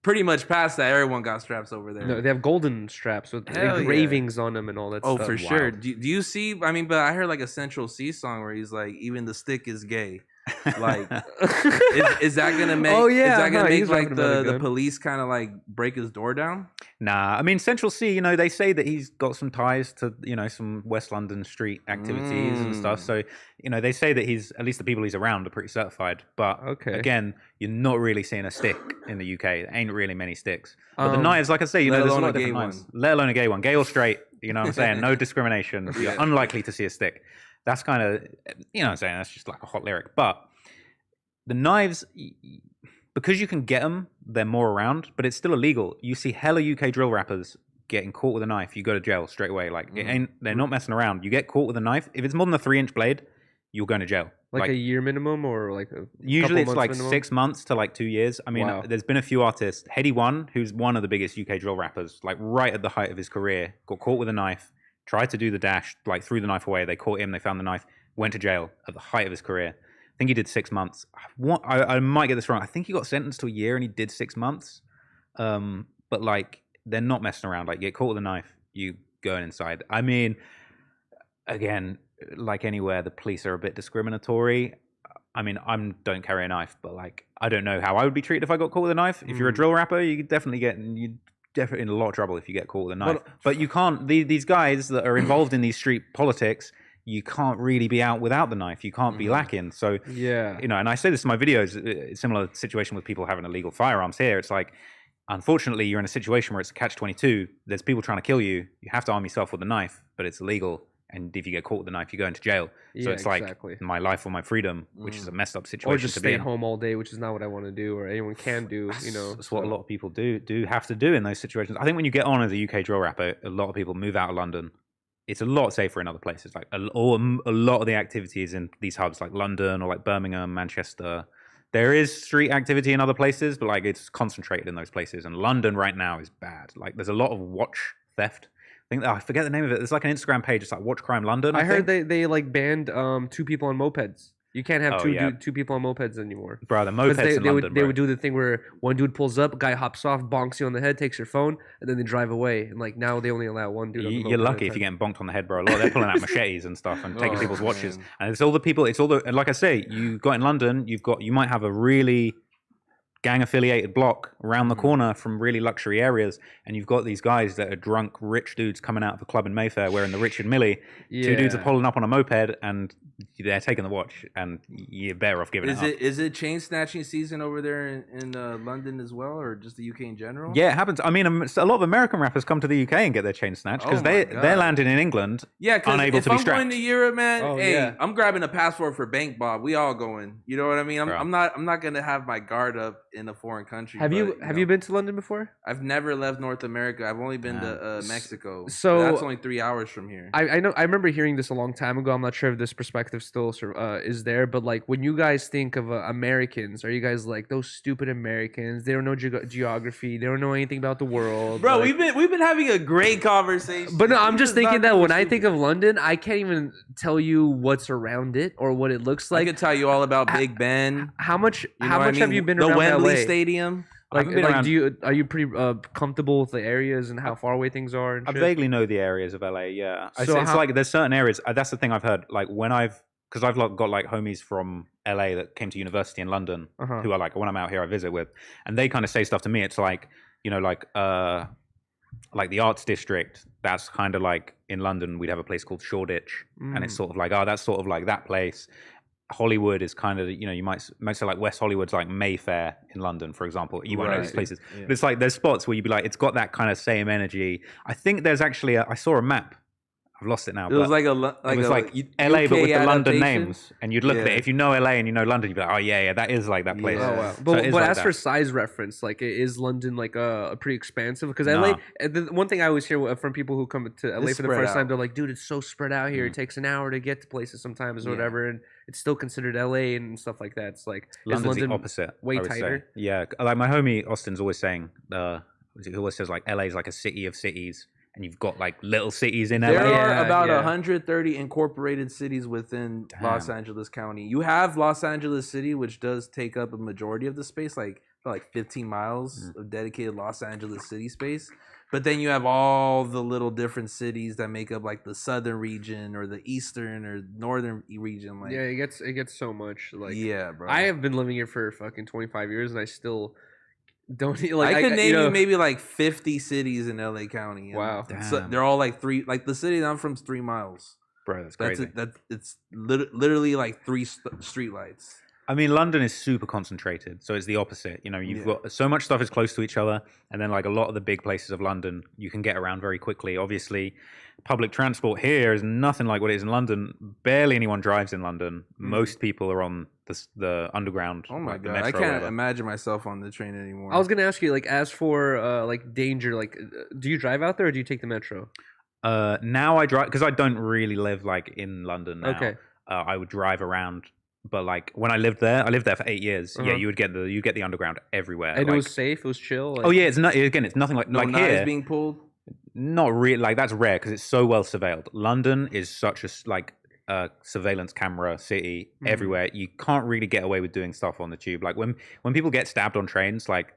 pretty much past that, everyone got straps over there. No, they have golden straps with engravings on them and all that stuff. Oh, for sure. Do you see? I mean, but I heard like a Central C song where he's like, even the stick is gay. Like, is that gonna make? Oh, yeah, is that gonna make he's like rapping about a the gun. police kind of like break his door down? Nah, I mean Central C. You know, they say that he's got some ties to some West London street activities and stuff. So they say that he's at least the people he's around are pretty certified. But again, you're not really seeing a stick in the UK. There ain't really many sticks. But the knives, like I say, there's a lot of different knives. Let alone a gay one, gay or straight. You know what I'm saying? No discrimination. You're unlikely to see a stick. That's kind of, you know what I'm saying? That's just like a hot lyric. But the knives, because you can get them, they're more around, but it's still illegal. You see hella UK drill rappers getting caught with a knife, you go to jail straight away. Like, they're not messing around. You get caught with a knife, if it's more than a 3-inch blade, you're going to jail. Like a year minimum or like a usually it's like minimum? 6 months to like 2 years. I mean, there's been a few artists. Heady One, who's one of the biggest UK drill rappers, like right at the height of his career, got caught with a knife, tried to do the dash, like threw the knife away. They caught him, they found the knife, went to jail at the height of his career. I think he did 6 months. I might get this wrong. I think he got sentenced to a year and he did 6 months. But like, they're not messing around. Like, you get caught with a knife, you go inside. I mean, again, like anywhere, the police are a bit discriminatory. I mean, don't carry a knife, but like, I don't know how I would be treated if I got caught with a knife. If you're a drill rapper, you definitely in a lot of trouble if you get caught with a knife. But you can't. These guys that are involved in these street politics, you can't really be out without the knife. You can't be lacking. So and I say this in my videos. It's a similar situation with people having illegal firearms here. It's like, unfortunately, you're in a situation where it's a catch-22. There's people trying to kill you. You have to arm yourself with a knife, but it's illegal. And if you get caught with a knife, you go into jail. So it's like my life or my freedom, which is a messed up situation. Or just stay home all day, which is not what I want to do, or anyone can do. That's what a lot of people do have to do in those situations. I think when you get on as a UK drill rapper, a lot of people move out of London. It's a lot safer in other places. Like a lot of the activities in these hubs, like London or like Birmingham, Manchester. There is street activity in other places, but like it's concentrated in those places. And London right now is bad. Like there's a lot of watch theft. I forget the name of it. It's like an Instagram page. It's like Watch Crime London. I heard they like banned 2 people on mopeds. You can't have two people on mopeds anymore. Bro, the mopeds in London, they would do the thing where one dude pulls up, guy hops off, bonks you on the head, takes your phone, and then they drive away. And like now they only allow one dude on the moped. You're lucky if you're getting bonked on the head, bro. A lot they're pulling out machetes and stuff and taking people's watches. And it's all the people. And like I say, you got in London. You might have a really gang-affiliated block around the corner from really luxury areas, and you've got these guys that are drunk, rich dudes coming out of the club in Mayfair wearing the Richard Mille. 2 dudes are pulling up on a moped, and they're taking the watch, and you're better off giving it up. Is it chain snatching season over there in London as well, or just the UK in general? Yeah, it happens. I mean, a lot of American rappers come to the UK and get their chain snatched because they're landing in England. Yeah, because if I'm going to Europe, man, I'm grabbing a passport for Bank Bob. We all going. You know what I mean? I'm not gonna have my guard up in a foreign country. Have you been to London before? I've never left North America. I've only been to Mexico. So that's only 3 hours from here. I know. I remember hearing this a long time ago. I'm not sure if this perspective still is there, but like when you guys think of Americans, are you guys like those stupid Americans? They don't know geography. They don't know anything about the world. Bro, we've been having a great conversation. But no, I'm just thinking that when I think of London, I can't even tell you what's around it or what it looks like. I could tell you all about Big Ben. How much have you been the around Wembley LA? Stadium? Are you pretty comfortable with the areas and how far away things are? And I shit? vaguely know the areas of LA. Yeah, So it's like there's certain areas. That's the thing I've heard. Like because I've got like homies from LA that came to university in London who are like when I'm out here I visit with, and they kind of say stuff to me. It's like like the Arts District. That's kind of like in London we'd have a place called Shoreditch, and it's sort of like that's sort of like that place. Hollywood is kind of you might say like West Hollywood's like Mayfair in London, for example. You won't know these places, but it's like there's spots where you'd be like it's got that kind of same energy. I think there's actually I saw a map. I've lost it now. It was like it was like LA, but with the London names, and you'd look at it. If you know LA and you know London, you'd be like, oh yeah, that is like that place. Oh, wow. But like as for size reference, like is London like a pretty expansive? Because LA, the one thing I always hear from people who come to LA for the first time, they're like, dude, it's so spread out here. It takes an hour to get to places sometimes or whatever, and it's still considered LA and stuff like that. It's like London's London the opposite, way tighter. Yeah, like my homie Austin's always saying, he always says like LA is like a city of cities. and you've got like little cities in LA. There are Yeah, about yeah. 130 incorporated cities within Los Angeles County. You have Los Angeles City, which does take up a majority of the space, like 15 miles of dedicated Los Angeles City space. But then you have all the little different cities that make up like the southern region or the eastern or northern region. Like, Yeah, it gets so much. Like, yeah, bro. I have been living here for fucking 25 years, and I still don't like. I could name you know, you maybe like 50 cities in LA County. and Wow. So Damn. they're all like like the city that I'm from is 3 miles. Bro, that's That's crazy. it's literally like 3 street lights. I mean, London is super concentrated, so it's the opposite. You know, you've got so much stuff is close to each other, and then like a lot of the big places of London, you can get around very quickly. Obviously, public transport here is nothing like what it is in London. Barely anyone drives in London. Most people are on the underground. Oh my like the god, I metro, can't whatever. imagine myself on the train anymore. I was gonna ask you, like, as for like danger, like, do you drive out there or do you take the metro? Now I drive because I don't really live like in London now. Okay. I would drive around. But like when I lived there for 8 years. Yeah, you would get the underground everywhere. And like, it was safe. It was chill. Like, oh yeah, it's not again. It's nothing like no like knives here. being pulled. Not really. Like that's rare because it's so well surveilled. London is such a like surveillance camera city everywhere. You can't really get away with doing stuff on the tube. Like when people get stabbed on trains, like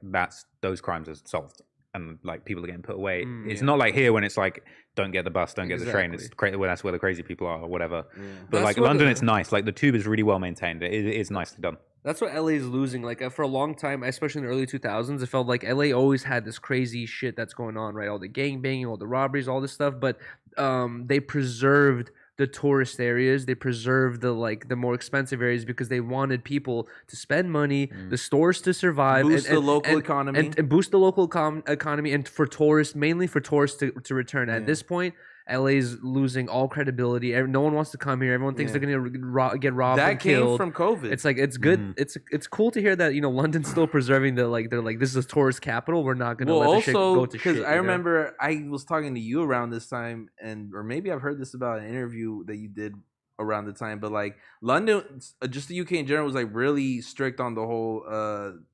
those crimes are solved. And like people are getting put away. It's not like here when it's like don't get the bus, don't get the train. It's well, that's where the crazy people are or whatever. Yeah. But That's like what London, it's nice. Like the tube is really well maintained. It is nicely done. That's what LA is losing. Like for a long time, especially in the early 2000s, it felt like LA always had this crazy shit that's going on, right? All the gang banging, all the robberies, all this stuff. But they preserved the tourist areas. They preserved the more expensive areas because they wanted people to spend money, the stores to survive, Boost the local economy. and boost the local economy, and for tourists, mainly for tourists to return. At this point, LA's losing all credibility. No one wants to come here. Everyone thinks they're gonna get robbed That and came killed. from COVID. It's like it's good. It's cool to hear that London's still preserving they're like this is a tourist capital. We're not gonna let the shit go to shit. Because I remember I was talking to you around this time, or maybe I've heard this about an interview that you did around the time, but like London, just the UK in general was like really strict on the whole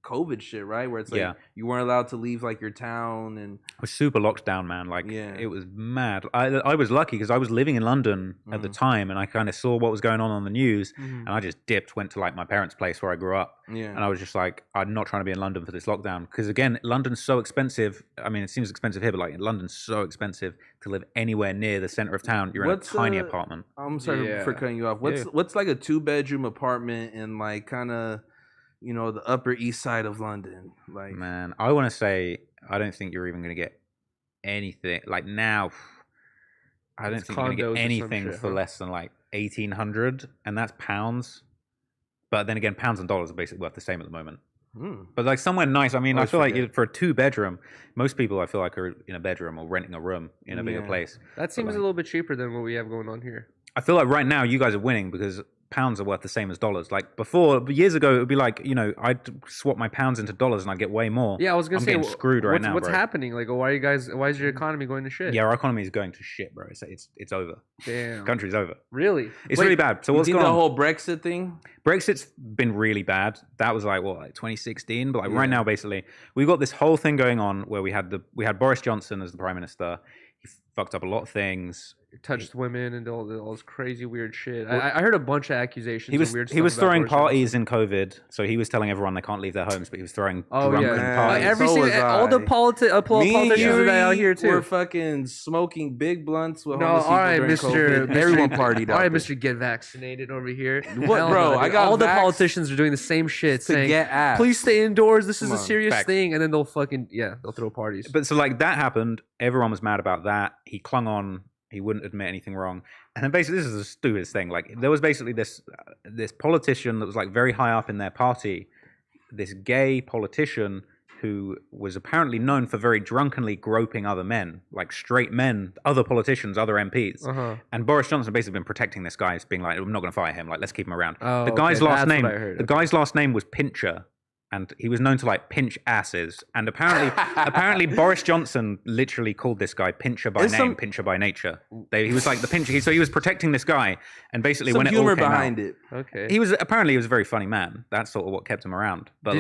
COVID shit, right? Where it's like you weren't allowed to leave like your town, and It was super locked down, man. Like it was mad. I was lucky because I was living in London at the time, and I kind of saw what was going on the news, and I just went to like my parents' place where I grew up, and I was just like, I'm not trying to be in London for this lockdown because again, London's so expensive. I mean, it seems expensive here, but like London's so expensive to live anywhere near the center of town. You're in a tiny apartment. I'm sorry for cutting you off. What's like a 2-bedroom apartment in like kind of the Upper East Side of London? Like, Man, I want to say I don't think you're even going to get anything like now. I don't think you're going to get anything for less than like 1,800, and that's pounds. But then again, pounds and dollars are basically worth the same at the moment. But like somewhere nice. I mean, I feel like for a 2-bedroom, most people I feel like are in a bedroom or renting a room in a bigger place. That seems a little bit cheaper than what we have going on here. I feel like right now you guys are winning because pounds are worth the same as dollars. Like before, years ago, it would be like, I'd swap my pounds into dollars and I'd get way more. Yeah, I was gonna say, getting screwed right now. What's bro. happening? Like, why is your economy going to shit? Yeah, our economy is going to shit, bro. It's over. Damn. The country's over. Really? It's really bad. So what's going the on? whole Brexit thing? Brexit's been really bad. That was like 2016, but like right now, basically, we've got this whole thing going on where we had Boris Johnson as the prime minister. He fucked up a lot of things. Touched women and all this crazy weird shit. I heard a bunch of accusations. He was of weird he was stuff about throwing Boris parties Johnson. in COVID, so he was telling everyone they can't leave their homes, but he was throwing Oh drunken yeah, parties. all the politicians are out here too. We're fucking smoking big blunts with No, homeless all right, people during Mr. COVID. Everyone partied All out right, there. Mr. Get Vaccinated over here. What, Hell bro? no, I dude. got all the vaxxed politicians are doing the same shit, to saying, get ass. "Please stay indoors. This is Come a on. serious Facts. thing," and then they'll throw parties. But so like that happened, everyone was mad about that. He clung on. He wouldn't admit anything wrong. And then basically, this is the stupidest thing. Like there was basically this politician that was like very high up in their party, this gay politician who was apparently known for very drunkenly groping other men, like straight men, other politicians, other MPs. And Boris Johnson basically been protecting this guy, being like, "I'm not going to fire him. Like, let's keep him around." Oh, the guy's okay, last that's name, what I heard. the guy's last name was Pincher. And he was known to like pinch asses, and apparently Boris Johnson literally called this guy Pincher by name, Pincher by nature. He was like the pincher, so he was protecting this guy, and basically when it all humor came behind out, it. Okay. he was a very funny man. That's sort of what kept him around. But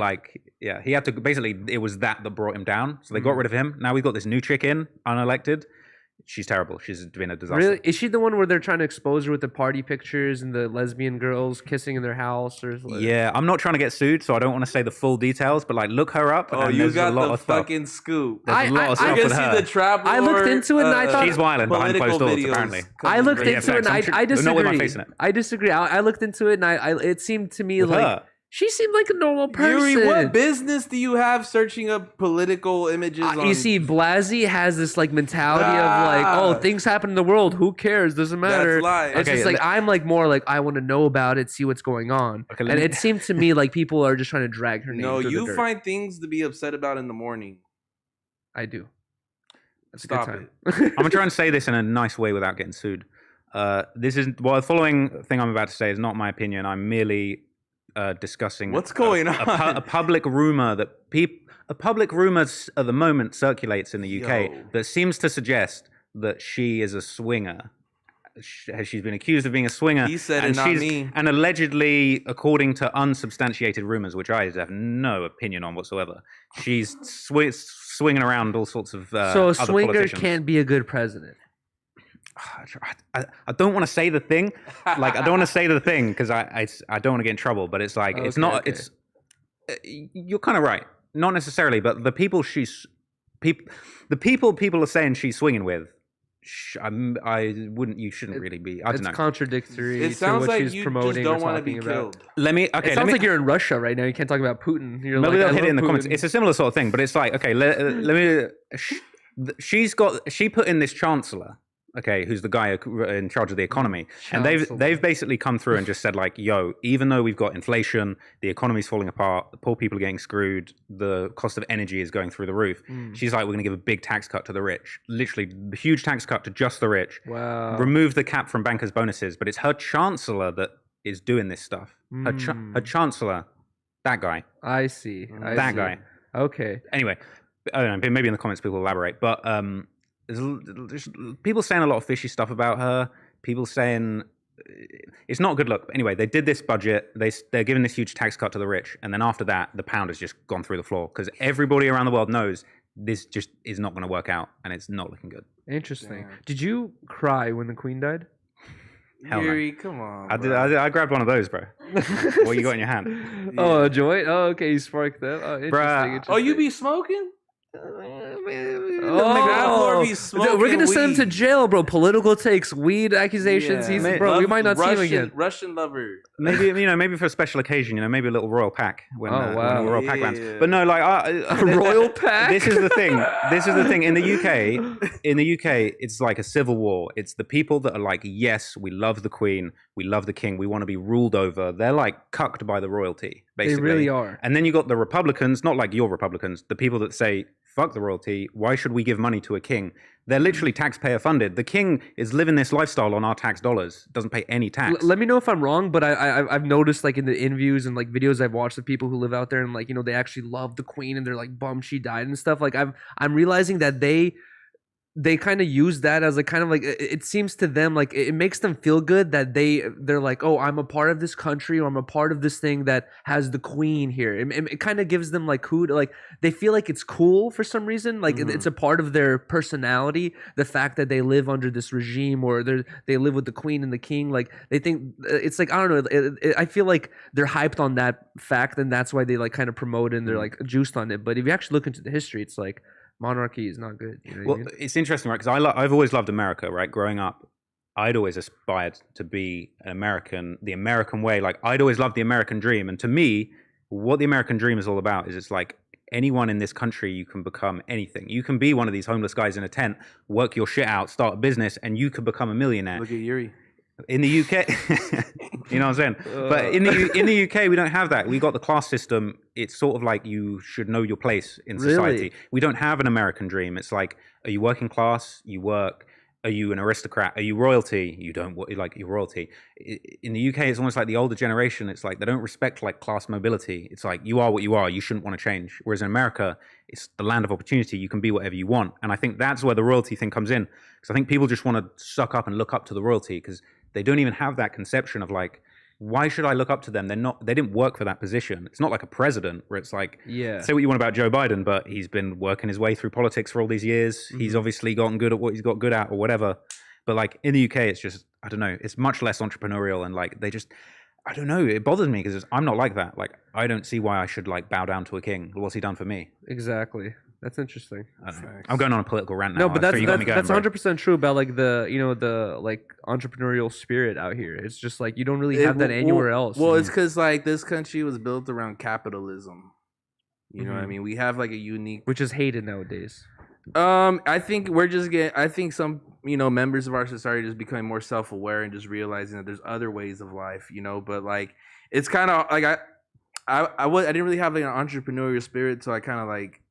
he had to basically it was that brought him down. So they got rid of him. Now we've got this new chick in, unelected. She's terrible. She's been a disaster. Really? Is she the one where they're trying to expose her with the party pictures and the lesbian girls kissing in their house? Or Yeah, I'm not trying to get sued, so I don't want to say the full details, but like look her up. Oh, and you there's got a lot the of stuff. fucking scoop. There's a lot of I stuff can with see her. the trap. I looked into it and I thought she's violent behind closed doors. videos Apparently, I looked coming into from- it and facts. I disagree. Not with my face in it. I disagree. I looked into it and it seemed to me With like her? she seemed like a normal person. Yuri, what business do you have searching up political images? You on- see, Blasey has this like mentality of like, oh, things happen in the world. Who cares? Doesn't matter. That's lies. It's Okay, just like I'm like more like I want to know about it, see what's going on. Okay, And it seemed to me like people are just trying to drag her name. No, through the you dirt. find things to be upset about in the morning. I do. That's Stop a good I'm gonna try and say this in a nice way without getting sued. This is the following thing I'm about to say is not my opinion. I'm merely discussing What's going on? a public rumor that a public rumor at the moment circulates in the UK Yo. that seems to suggest that she is a swinger. She's been accused of being a swinger. He said it, not me. And allegedly, according to unsubstantiated rumors, which I have no opinion on whatsoever, she's swinging around all sorts of so a other swinger politicians. can't be a good president. I don't want to say the thing, like I don't want to say the thing because I don't want to get in trouble. But it's like it's not. Okay. It's you're kind of right, not necessarily, but the people the people are saying she's swinging with. I wouldn't. You shouldn't really be. I don't It's know. contradictory It to sounds what like she's you promoting just or don't want to be talking about. killed. Let me. It Okay. sounds like you're in Russia right now. You can't talk about Putin. You're Maybe like, they'll I hit it in love the comments. Putin. It's a similar sort of thing, but it's like okay. Let me. She put in this chancellor. Okay, who's the guy in charge of the economy, and they've basically come through and just said like, yo, even though we've got inflation, the economy's falling apart, the poor people are getting screwed, the cost of energy is going through the roof. She's like, we're going to give a big tax cut to the rich, literally a huge tax cut to just the rich. Wow. Remove the cap from bankers' bonuses, but it's her chancellor that is doing this stuff. Her chancellor, that guy, I see. that guy. Okay. Anyway, I don't know. Maybe in the comments people elaborate, but there's people saying a lot of fishy stuff about her. People saying it's not a good look. But anyway, they did this budget. They're giving this huge tax cut to the rich, and then after that, the pound has just gone through the floor because everybody around the world knows this just is not going to work out, and it's not looking good. Interesting. Yeah. Did you cry when the Queen died? Hell no. Yuri, come on. I grabbed one of those, bro. What you got in your hand? Oh, a joint? Oh, okay. You sparked that. Oh, interesting. Oh, you be smoking? Oh, we're gonna send him to weed. jail, bro. Political takes, weed accusations. Yeah. He's bro. We might not see him again. Russian lover. Maybe maybe for a special occasion, maybe a little royal pack when, Oh, when wow. a royal pack lands. Yeah. But no, like A royal pack. This is the thing. This is the thing. In the UK, it's like a civil war. It's the people that are like, yes, we love the Queen, we love the King, we want to be ruled over. They're like cucked by the royalty, They basically. really are. And then you got the Republicans, not like your Republicans, the people that say, fuck the royalty, why should we give money to a king? They're literally taxpayer funded. The king is living this lifestyle on our tax dollars, doesn't pay any tax. Let me know if I'm wrong, but I've noticed like in the interviews and like videos I've watched of people who live out there and like they actually love the Queen and they're like bummed she died and stuff. Like I'm realizing that they kind of use that as a kind of like it seems to them like it makes them feel good that they're like, oh, I'm a part of this country or I'm a part of this thing that has the Queen here. It kind of gives them like like they feel like it's cool for some reason, like it's a part of their personality, the fact that they live under this regime or they live with the Queen and the King. Like they think it's like, I don't know, I feel like they're hyped on that fact and that's why they like kind of promote it and they're like juiced on it. But if you actually look into the history, it's like monarchy is not good. You know what I mean? It's interesting, right? Because I've always loved America, right? Growing up, I'd always aspired to be an American, the American way. Like I'd always loved the American dream. And to me, what the American dream is all about is it's like anyone in this country, you can become anything. You can be one of these homeless guys in a tent, work your shit out, start a business, and you could become a millionaire. Look at Yuri. In the UK, you know what I'm saying? But in the UK, we don't have that. We got the class system. It's sort of like you should know your place in society. Really? We don't have an American dream. It's like, are you working class? You work. Are you an aristocrat? Are you royalty? You don't like you're royalty. In the UK, it's almost like the older generation. It's like they don't respect like class mobility. It's like you are what you are. You shouldn't want to change. Whereas in America, it's the land of opportunity. You can be whatever you want. And I think that's where the royalty thing comes in. Because I think people just want to suck up and look up to the royalty because they don't even have that conception of like, why should I look up to them? They didn't work for that position. It's not like a president where it's like, Yeah. say what you want about Joe Biden, but he's been working his way through politics for all these years. He's obviously gotten good at what he's got good at or whatever. But like in the UK, it's just, I don't know, it's much less entrepreneurial, and like they just, I don't know, it bothers me because I'm not like that. Like, I don't see why I should like bow down to a king. What's he done for me? Exactly. That's interesting. I'm going on a political rant now. No, but that's you got me going, that's bro. 100% true about like the like entrepreneurial spirit out here. It's just like you don't really have that anywhere else. Well, it's because like this country was built around capitalism. You know what I mean? We have like a unique, which is hated nowadays. I think we're just getting. I think some members of our society just becoming more self-aware and just realizing that there's other ways of life. But like it's kind of like I didn't really have like an entrepreneurial spirit, so I kind of like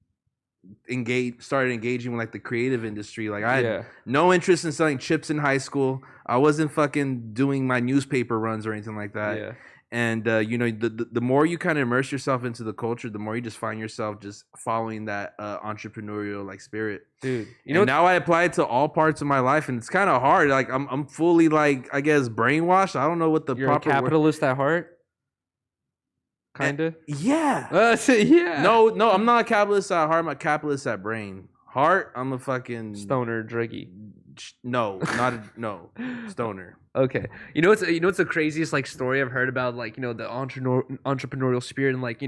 started engaging with like the creative industry. Like I had no interest in selling chips in high school. I wasn't fucking doing my newspaper runs or anything like that. Yeah. And the more you kind of immerse yourself into the culture, the more you just find yourself just following that entrepreneurial like spirit. Dude, now I apply it to all parts of my life, and it's kind of hard. Like I'm fully like, I guess, brainwashed. I don't know what the you're proper a capitalist at heart. Kinda. Yeah. Yeah. No, I'm not a capitalist at heart. I'm a capitalist at brain. Heart, I'm a fucking stoner, druggy. No, no, stoner. Okay. What's the craziest like story I've heard about like the entrepreneurial spirit and like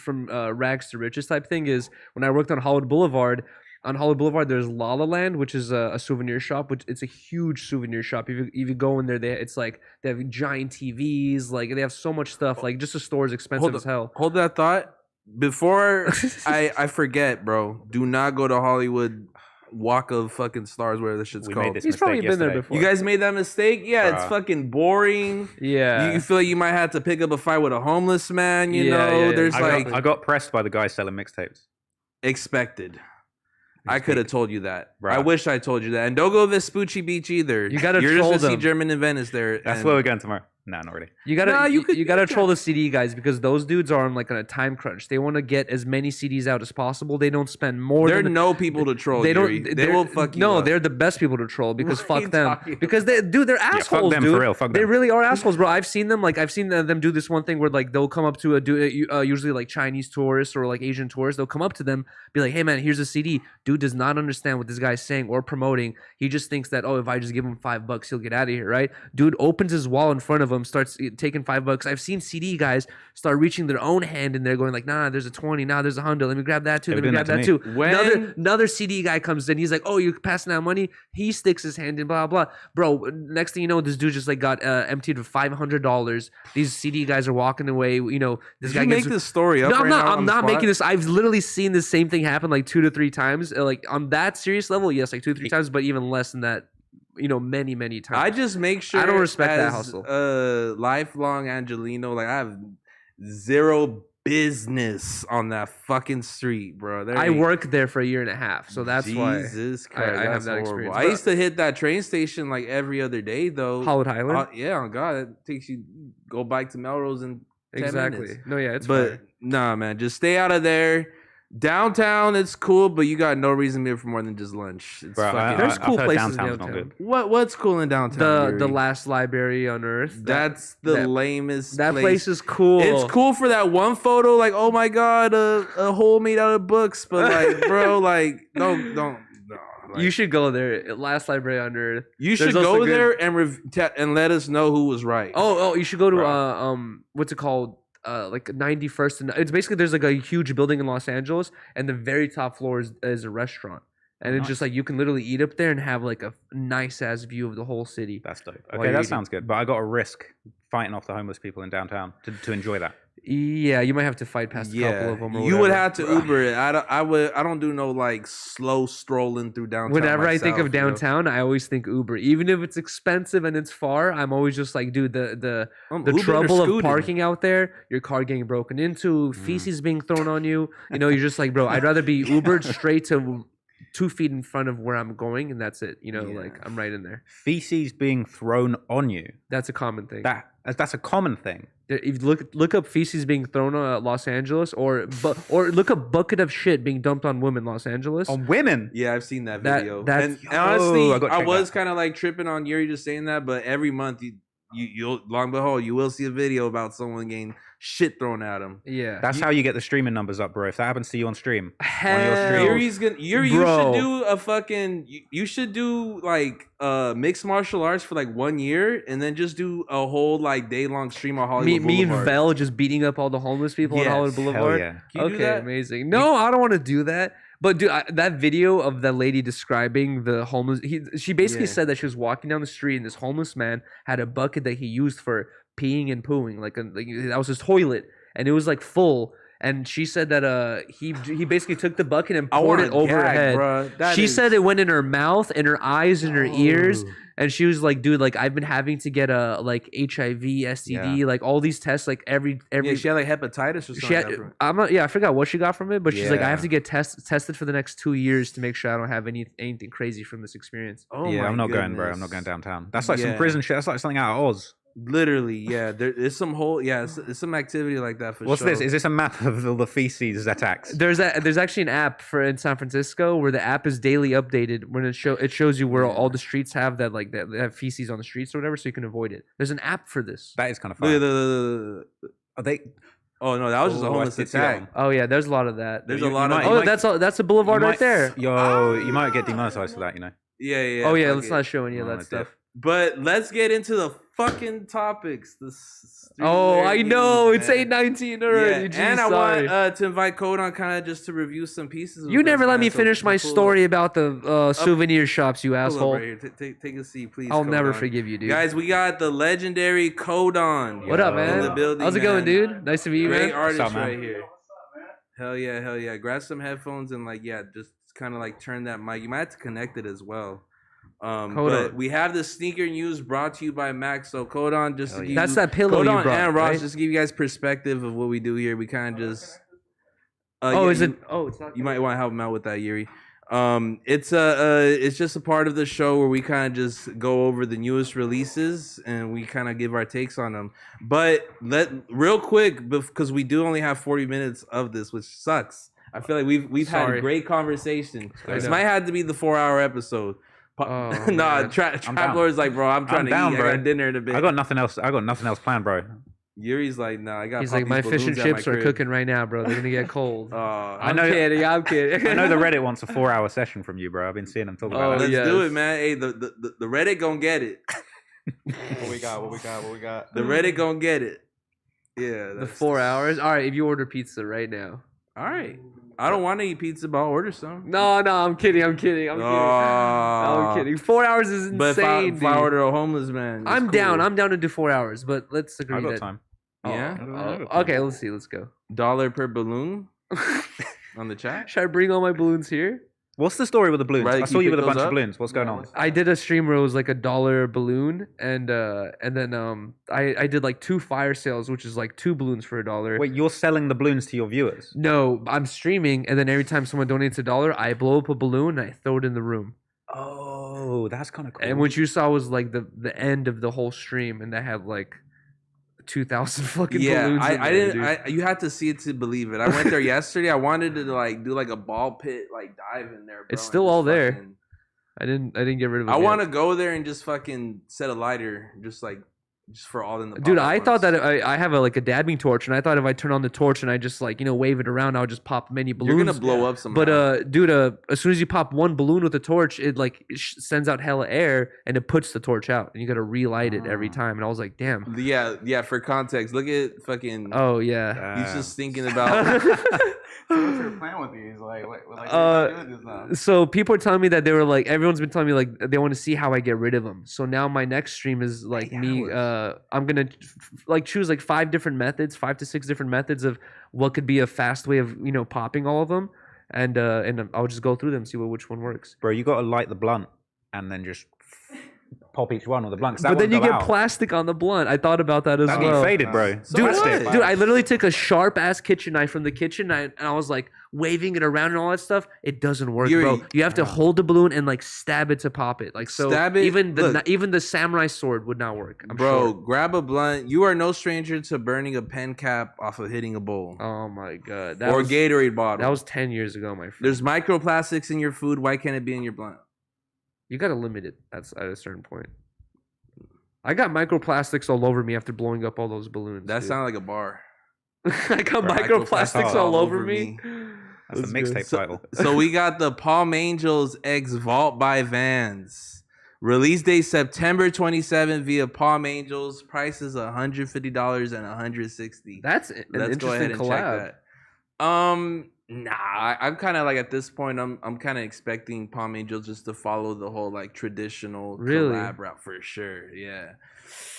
from rags to riches type thing is when I worked on Hollywood Boulevard. On Hollywood Boulevard, there's La La Land, which is a souvenir shop. Which it's a huge souvenir shop. If you go in there, it's like they have giant TVs. Like they have so much stuff. Like just the store is expensive as hell. Hold that thought. Before I forget, bro. Do not go to Hollywood Walk of fucking Stars, whatever this shit's called. He's probably been there before. You guys made that mistake? Yeah, it's fucking boring. Yeah. You feel like you might have to pick up a fight with a homeless man. There's I got pressed by the guy selling mixtapes. Expected. I could have told you that. Right. I wish I told you that. And don't go to Vespucci Beach either. You gotta You're troll just gonna them. see German and Venice there. That's where we're going tomorrow. No, not really. You gotta troll the CD guys because those dudes are on like on a time crunch. They want to get as many CDs out as possible. They don't spend more. There are no people to troll. They don't. They will fuck you. No, up. they're the best people to troll because What are fuck you them. talking Because they're assholes, fuck them dude. for real. Fuck They them. really are assholes, bro. I've seen them. Like I've seen them do this one thing where like they'll come up to usually like Chinese tourists or like Asian tourists. They'll come up to them, be like, "Hey man, here's a CD." Dude does not understand what this guy's saying or promoting. He just thinks that if I just give him $5, he'll get out of here, right? Dude opens his wall in front of him, starts taking $5. I've seen CD guys start reaching their own hand in there, going like, "Nah, there's a 20. Nah, there's 100. Let me grab that too. Let me grab that too." Another CD guy comes in. He's like, "Oh, you're passing out money." He sticks his hand in, blah blah. Bro, next thing you know, this dude just like got emptied with $500. These CD guys are walking away. This guy make this story up. No, right now I'm not making this. I've literally seen the same thing happen like 2 to 3 times. Like on that serious level, yes, like 2 to 3 times, but even less than that. Many times. I just make sure I don't respect that as hustle. Lifelong Angelino, like I have zero business on that fucking street, bro. I worked there for 1.5 years, so that's why Jesus Christ, I have that's that horrible. experience. I used to hit that train station like every other day, though. Hollywood Highland. Yeah, on God, it takes you go back to Melrose in 10 minutes. No, yeah, it's But fine. nah, man, just stay out of there. Downtown, it's cool, but you got no reason to be here for more than just lunch. It's Bro, fucking. There's cool I've heard places downtown's downtown. not good. What's cool in downtown? The last library on earth. That's the lamest. That place is cool. It's cool for that one photo, like, oh my god, a hole made out of books. But like, bro, like, don't. Like, You should go there. Last library on earth. you should There's also go good- there and let us know who was right. Oh, you should go to Bro. what's it called? Like 91st, and it's basically there's like a huge building in Los Angeles, and the very top floor is a restaurant, and it's just like you can literally eat up there and have like a nice ass view of the whole city. That's dope. While Okay, you're that eating. sounds good. But I got to risk fighting off the homeless people in downtown to enjoy that. Yeah, you might have to fight past a couple of them. Or you would whatever. have to Uber it. I don't do no like slow strolling through downtown. Whenever I think myself, of downtown, I always think Uber. Even if it's expensive and it's far, I'm always just like, dude, the Ubering or trouble of scooting. parking out there, your car getting broken into, feces being thrown on you. You're just like, bro, I'd rather be Ubered straight to 2 feet in front of where I'm going, and that's it. Like I'm right in there. Feces being thrown on you. That's a common thing. That's a common thing. If you look up feces being thrown on Los Angeles, or look up bucket of shit being dumped on women Los Angeles. On women. Yeah, I've seen that That- video. that's- and honestly, I gotta I check was that. kind of like tripping on Yuri just saying that, but every month you'll long behold, you will see a video about someone getting shit thrown at him. Yeah. That's how you get the streaming numbers up, bro. If that happens to you on stream, Hell, You should Bro. do a fucking. You should do like mixed martial arts for like 1 year, and then just do a whole like day long stream on Hollywood me and Boulevard. Vel just beating up all the homeless people Yes. on Hollywood hell Boulevard. yeah. Can you do Okay, that? amazing. No, I don't want to do that. But dude, that video of that lady describing the homeless, she basically Yeah. said that she was walking down the street and this homeless man had a bucket that he used for peeing and pooing, like that was his toilet, and it was like full. And she said that he basically took the bucket and poured it over her head. She said it went in her mouth, in her eyes, in her ears, and she was like, "Dude, like I've been having to get a like HIV, STD, like all these tests, like every." Yeah, she had like hepatitis or something. She had, I forgot what she got from it, but she's like, I have Yeah. to get tested for the next 2 years to make sure I don't have anything crazy from this experience. Oh Yeah, my I'm not going, bro. goodness. I'm not going downtown. That's like some Yeah. prison shit. That's like something out of Oz. Literally, yeah. There is some whole, it's some activity like that for What's sure. this? Is this a map of all the feces attacks? There's actually an app in San Francisco where the app is daily updated when it shows you where all the streets have that like that they have feces on the streets or whatever, so you can avoid it. There's an app for this. That is kind of Look at fun. Are they? oh no, that was just a Oh, I homeless did see that attack. one. Oh yeah, there's a lot of that. There's You- a lot you of. might- Oh, that's a boulevard You right might- there. Yo, you might get demonetized for that, you know. Yeah, yeah. Oh yeah, fuck let's it. not show any of No, that I did. stuff. But let's get into the fucking topics. Oh, I know it's 8:19 already. Yeah, Jeez, and I sorry. want to invite Code on kind of just to review some pieces. You with never us, let man. me So finish my pull up- story about the souvenir shops, you pull up asshole. right here. Take a seat, please. I'll Code never on. forgive you, dude. Guys, we got the legendary Code on. What up, Yo. man? In the building, How's it going, man. dude? Nice to meet you, Great man. artist What's up, man? right here. Hell yeah. Grab some headphones and just kind of like turn that mic. You might have to connect it as well. Hold But on. we have the sneaker news brought to you by Max. So Code on, just to Hell give yeah. That's you, that pillow Code you on brought, and Ross, right? just to give you guys perspective of what we do here. We kind of just. Oh, yeah, is it? Oh, it's not. You might want to help him out with that, Yuri. It's just a part of the show where we kind of just go over the newest releases and we kind of give our takes on them. But real quick, because we do only have 40 minutes of this, which sucks. I feel like we've had Sorry. a great conversation. I This know. might have to be the 4-hour episode. Oh, Nah, man. Trap down. Lord's like, bro, I'm trying to down, eat. bro. I got dinner in a bit. I got nothing else. planned, bro. Yuri's like, nah, I got. He's pop like, my these fish and balloons at my chips are crib." cooking right now, bro. They're gonna get cold. I'm know- kidding. I'm kidding. I know the Reddit wants a 4-hour session from you, bro. I've been seeing them talk Oh, about Let's that. yes. do it, man. Hey, the Reddit gonna get it. What we got? The Reddit gonna get it. Yeah. The 4 hours. All right, if you order pizza right now. All right. I don't want to eat pizza, but I'll order some. No, I'm kidding. I'm kidding. I'm kidding. 4 hours is But insane, if I dude. order a homeless man, it's I'm down. cool. I'm down to do 4 hours, but let's agree I got that. time. Yeah? Okay, let's see. Let's go. $1 per balloon on the chat. Should I bring all my balloons here? What's the story with the balloons? Right, I can saw you you with a pick bunch those of up? balloons. What's going on? I did a stream where it was like $1 balloon, and then I did like 2 fire sales, which is like 2 balloons for $1. Wait, you're selling the balloons to your viewers? No, I'm streaming, and then every time someone donates $1, I blow up a balloon and I throw it in the room. Oh, that's kind of cool. And what you saw was like the end of the whole stream, and I had like 2,000 fucking Yeah, balloons. in I there, didn't. dude. You had to see it to believe it. I went there yesterday. I wanted to like do like a ball pit like dive in there. Bro, It's and still just all there. fucking- I didn't get rid of it. I yet. want to go there and just fucking set a lighter, just for all in the. Dude, pop-up I thought ones. that I have like a dabbing torch, and I thought if I turn on the torch and I just like wave it around, I would just pop many balloons. You're gonna blow up somehow. But dude, as soon as you pop one balloon with a torch, it like sends out hella air and it puts the torch out, and you gotta relight it every time. And I was like, damn. Yeah. For context, look at fucking. Oh yeah. He's just thinking about. So what's your plan with these? Like, what are you doing this now? So people are telling me that they were like, everyone's been telling me like they want to see how I get rid of them. So now my next stream is like me. I'm gonna like choose like 5 different methods, 5 to 6 different methods of what could be a fast way of popping all of them, and I'll just go through them, see which one works. Bro, you got to light the blunt and then just pop each one with the blunt. 'cause that But then won't you go get out. plastic on the blunt. I thought about that as That'll well. get faded, bro. So Dude, what? dude, I literally took a sharp ass kitchen knife from the kitchen and I was like waving it around and all that stuff. It doesn't work, Yuri, bro. You have to hold the balloon and like stab it to pop it. Like so, Stab it? even Look. even the samurai sword would not work. I'm Bro, sure. grab a blunt. You are no stranger to burning a pen cap off of hitting a bowl Oh my god, or a Gatorade bottle. that was 10 years ago, my friend. There's microplastics in your food. Why can't it be in your blunt? You gotta limit it at a certain point. I got microplastics all over me after blowing up all those balloons. That dude. sounded like a bar. I got microplastics all over me. That's a mixtape title. So we got the Palm Angels X Vault by Vans. Release date September 27 via Palm Angels. Price is $150 and $160. That's an Let's go ahead and collab. check that. I'm kind of like at this point, I'm kind of expecting Palm Angels just to follow the whole like traditional collab route for sure. Yeah.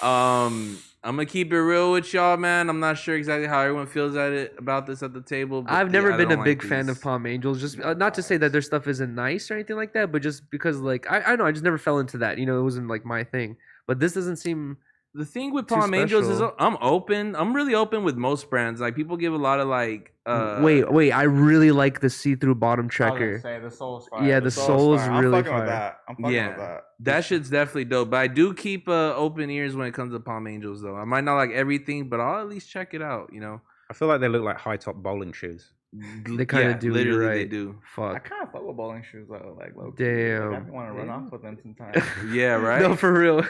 I'm gonna keep it real with y'all, man. I'm not sure exactly how everyone feels about this at the table. But I've never been a big like fan of Palm Angels. Just not to say that their stuff isn't nice or anything like that, but just because like I know I just never fell into that. You know, it wasn't like my thing. But this doesn't seem. The thing with Palm Angels is I'm open. I'm really open with most brands. Like people give a lot of like. Wait! I really like the see-through bottom checker. I was gonna say the soul's fire. Yeah, the soul is really fire. With that. I'm fucking with that. That shit's definitely dope. But I do keep open ears when it comes to Palm Angels, though. I might not like everything, but I'll at least check it out. You know. I feel like they look like high top bowling shoes. They kind of do. Literally, right. they do. I Fuck. kind of fuck with bowling shoes though. Like, low Damn. I want to run off with them sometimes. Yeah, right. No, for real.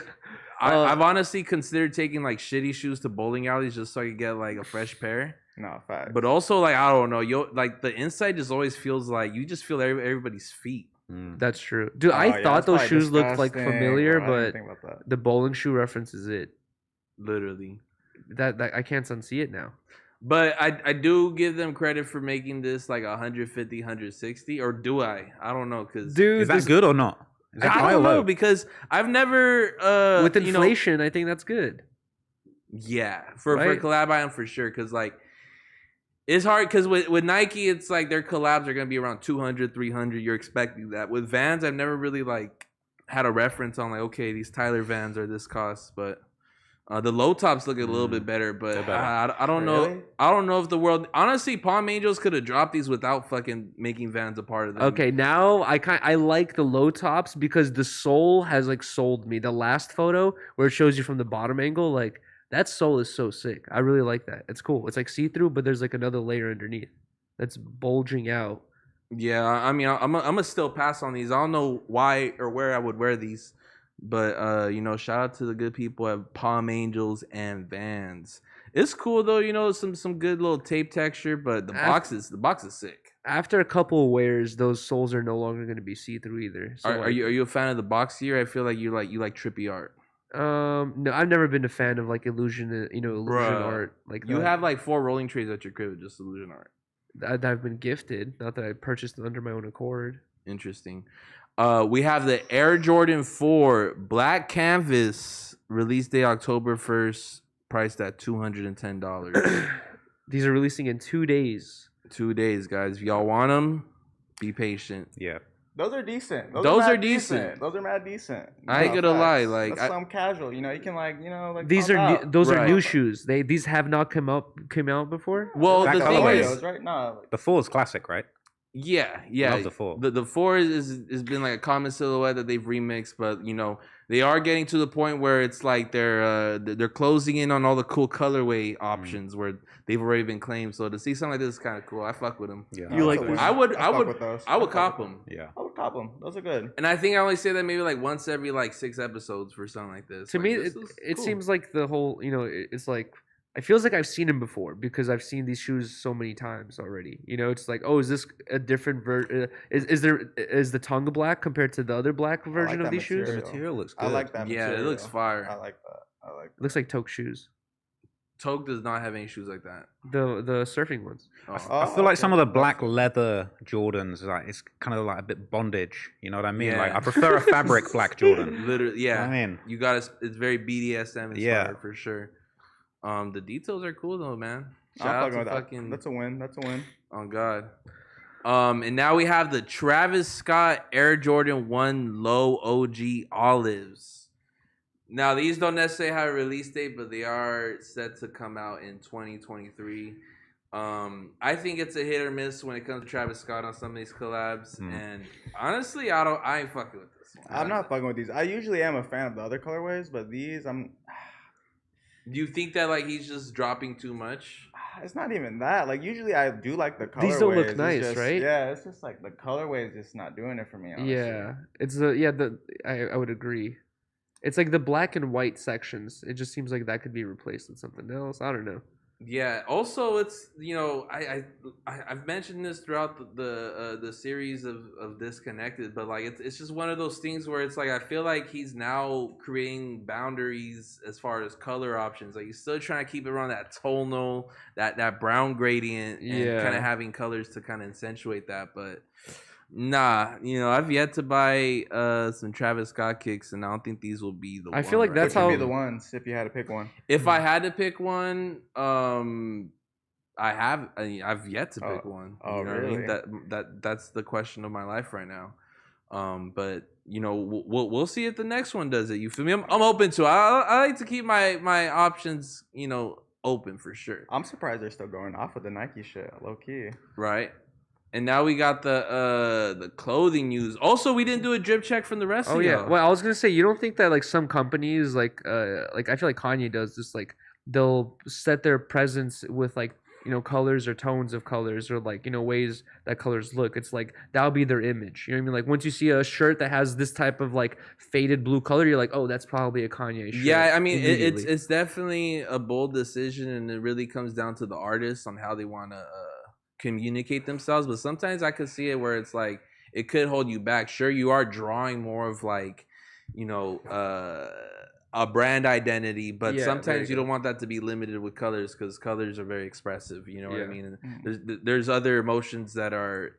I've honestly considered taking like shitty shoes to bowling alleys just so I could get like a fresh pair. No, fact. But also like I don't know, like the inside just always feels like you just feel everybody's feet. That's true, dude. I thought those shoes looked like familiar, but the bowling shoe reference is it. Literally. That I can't unsee it now. But I do give them credit for making this like 150, 160, or do I? I don't know, cause dude, is that good or not? Is that I don't know because I've never with inflation, I think that's good. Yeah, for a collab item for sure, cause like it's hard because with Nike, it's like their collabs are gonna be around 200, 300. You're expecting that. With Vans, I've never really like had a reference on like okay, these Tyler Vans are this cost, but. The low tops look a little bit better, but I don't know. I don't know if the world honestly, Palm Angels could have dropped these without fucking making Vans a part of them. Okay, now I like the low tops because the sole has like sold me. The last photo where it shows you from the bottom angle, like that sole is so sick. I really like that. It's cool. It's like see through, but there's like another layer underneath that's bulging out. Yeah, I mean, I'm gonna still pass on these. I don't know why or where I would wear these. But you know, shout out to the good people at Palm Angels and Vans. It's cool though, you know, some good little tape texture, but the box is sick. After a couple of wears, those soles are no longer going to be see through either. So are you a fan of the box here? I feel like you like trippy art. No, I've never been a fan of like illusion art. Like you have like 4 rolling trays at your crib with just illusion art. That I've been gifted, not that I purchased it under my own accord. Interesting. We have the Air Jordan 4 Black Canvas, release date October 1st, priced at $210. These are releasing in 2 days. 2 days, guys. If y'all want them, be patient. Yeah. Those are decent. Those are decent. Those are mad decent. I ain't gonna lie. Like that's some casual. You know, you can like these are those are new shoes. These have not come out before. Well, the thing is, right? No, the 4 is classic, right? Yeah. Love the 4. The 4 has been like a common silhouette that they've remixed, but you know they are getting to the point where it's like they're closing in on all the cool colorway options where they've already been claimed. So to see something like this is kind of cool. I fuck with them. Yeah, you like? I would cop them. Yeah, I would cop them. Those are good. And I think I only say that maybe like once every like 6 episodes for something like this. To like, me, it cool. Seems like the whole it's like. It feels like I've seen him before because I've seen these shoes so many times already. You know, it's like, oh, is this a different version? Is the Tonga black compared to the other black version of these shoes? The material looks good. I like that. Yeah, material. it looks fire. I like that. It looks like Toke shoes. Toke does not have any shoes like that. The surfing ones. I feel like some of the black leather Jordans, like it's kind of like a bit bondage. You know what I mean? Yeah. Like I prefer a fabric black Jordan. Literally, yeah. I mean, you got it's very BDSM inspired for sure. The details are cool though, man. Shout out to fucking. That's a win. That's a win. Oh God. And now we have the Travis Scott Air Jordan 1 Low OG Olives. Now these don't necessarily have a release date, but they are set to come out in 2023. I think it's a hit or miss when it comes to Travis Scott on some of these collabs, and honestly, I ain't fucking with this one. I'm not fucking with these. I usually am a fan of the other colorways, but these Do you think that like he's just dropping too much? It's not even that. Like usually I do like the colorways. These don't look nice, right? Yeah, it's just like the colorway is just not doing it for me. Honestly. Yeah, it's I would agree. It's like the black and white sections. It just seems like that could be replaced with something else. I don't know. Yeah. Also, it's I've mentioned this throughout the series of Disconnected, but like it's just one of those things where it's like I feel like he's now creating boundaries as far as color options. Like he's still trying to keep it around that tonal, that brown gradient, and kind of having colors to kind of accentuate that. But nah, I've yet to buy some Travis Scott kicks, and I don't think these will be the. I feel like that's Which would how be the ones if you had to pick one. If I had to pick one, I've yet to pick one. Oh, You know really? what I mean? That's the question of my life right now. But we'll see if the next one does it. You feel me? I'm open to it. I like to keep my options, open for sure. I'm surprised they're still going off with the Nike shit, low key. Right. And now we got the clothing news. Also, we didn't do a drip check from the rest of y'all. Well, I was gonna say, you don't think that like some companies like I feel like Kanye does this, like they'll set their presence with like colors or tones of colors or like ways that colors look. It's like that'll be their image. You know what I mean? Like once you see a shirt that has this type of like faded blue color, you're like, oh, that's probably a Kanye shirt. Yeah, I mean it's definitely a bold decision, and it really comes down to the artist on how they want to communicate themselves. But sometimes I could see it where it's like it could hold you back. Sure, you are drawing more of like a brand identity, but sometimes you don't want that to be limited with colors, because colors are very expressive. You know what I mean? And there's other emotions that are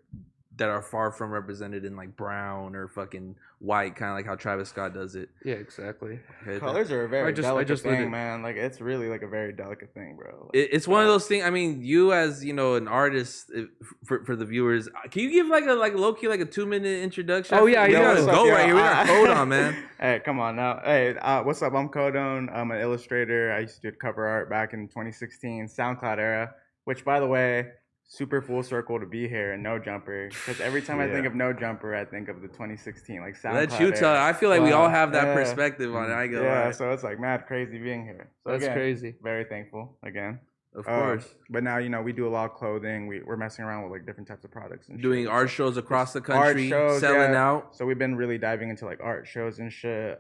far from represented in like brown or fucking white, kind of like how Travis Scott does it. Yeah, exactly. Colors are a very delicate thing, man. Like it's really like a very delicate thing, bro. Like, It's one of those things. I mean, you as an artist, for the viewers, can you give like a low key like a 2-minute introduction? Oh yeah, let's go right here. We got Code on, man. Hey, come on now. Hey, what's up? I'm Codone. I'm an illustrator. I used to do cover art back in 2016, SoundCloud era, which, by the way, super full circle to be here and No Jumper, because every time I think of No Jumper, I think of the 2016 like SoundCloud. Let you tell. I feel like we all have that perspective on it. I go. Yeah, so it's like mad crazy being here. So that's again, crazy. Very thankful again. Of course. But now, we do a lot of clothing. We're messing around with like different types of products and doing shit. art shows across the country, art shows, selling out. So we've been really diving into like art shows and shit.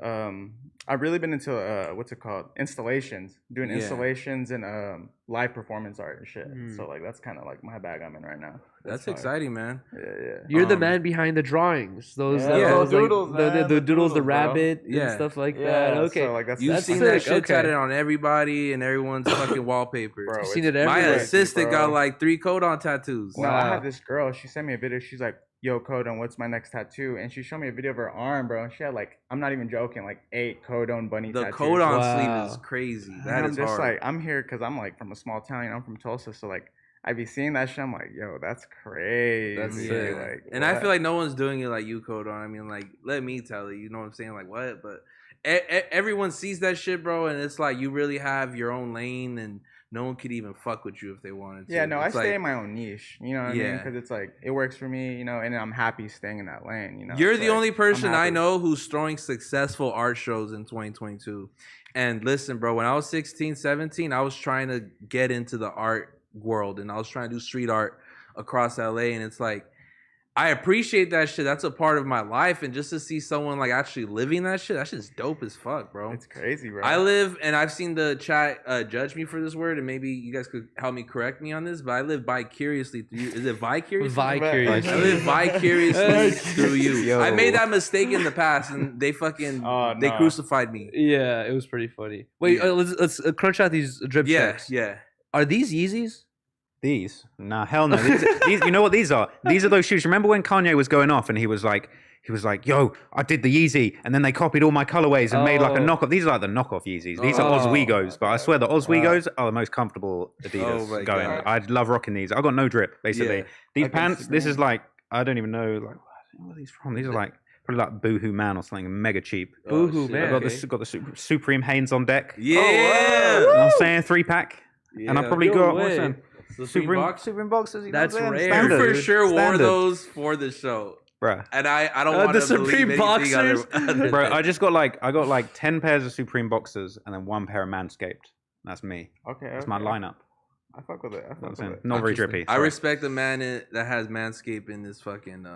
I've really been into what's it called? Installations. Doing installations and live performance art and shit. So like that's kind of like my bag I'm in right now. That's exciting, man. Yeah. You're the man behind the drawings. Those doodles, like, the doodles, the rabbit, bro. and stuff like that. Okay, so, like, You've seen that shit tatted on everybody and everyone's fucking wallpaper. Bro, I've seen it my everywhere. assistant got like 3 Codon tattoos. No, I had this girl. She sent me a video. She's like, "Yo, Codone, what's my next tattoo?" And she showed me a video of her arm, bro. And she had like, I'm not even joking, like 8 Codone bunny the tattoos. Codon sleeve is crazy. That I'm is just hard. like, I'm here because I'm like from a small town. I'm from Tulsa, so like I be seeing that shit. I'm like, yo, that's crazy. That's sick. sick. Like, and I feel like no one's doing it like you, Codon. I mean, like, let me tell you, you know what I'm saying? Like, what? But everyone sees that shit, bro, and it's like you really have your own lane, and no one could even fuck with you if they wanted to. Yeah, no, it's I stay in my own niche. You know what I mean? Yeah. Because it's like it works for me, and I'm happy staying in that lane. You're It's the like, only I'm person I happy. know who's throwing successful art shows in 2022. And listen, bro, when I was 16, 17, I was trying to get into the art world, and I was trying to do street art across LA, and it's like I appreciate that shit. That's a part of my life, and just to see someone like actually living that shit's dope as fuck, bro. It's crazy, bro. I live, and I've seen the chat judge me for this word, and maybe you guys could help me correct me on this, but I live vicariously through you. Is it vicariously? Vicarious. I live vicariously through you. Yo. I made that mistake in the past, and they fucking they crucified me. Yeah, it was pretty funny. Wait, let's crunch out these drip checks. Yeah. Are these Yeezys? These? Nah, hell no. These, you know what these are? These are those shoes. Remember when Kanye was going off and he was like, yo, I did the Yeezy, and then they copied all my colorways and made like a knockoff. These are like the knockoff Yeezys. These are Oswegos, but I swear the Oswegos are the most comfortable Adidas my going. God. I love rocking these. I got no drip, basically. Yeah. These I can pants, see this them. is like, I don't even know, like, where are these from? These are like, probably like Boohoo Man or something, mega cheap. Boohoo shit. Man. I got okay. got the Supreme Hanes on deck. Yeah. You know what I'm saying? 3-pack. And I probably No got, way. what's them? Supreme Supreme boxes. You know That's what I'm saying? rare. You Standard, for sure wore standard. those for the show. Bruh. And I don't want the to believe Supreme anything boxers? other Bro, than- I got like 10 pairs of Supreme boxers and then 1 pair of Manscaped. That's me. Okay, That's my lineup. I fuck with it. You know I what fuck I'm with saying? it. Not very Interesting. drippy. I sorry. respect a man that has Manscaped in this fucking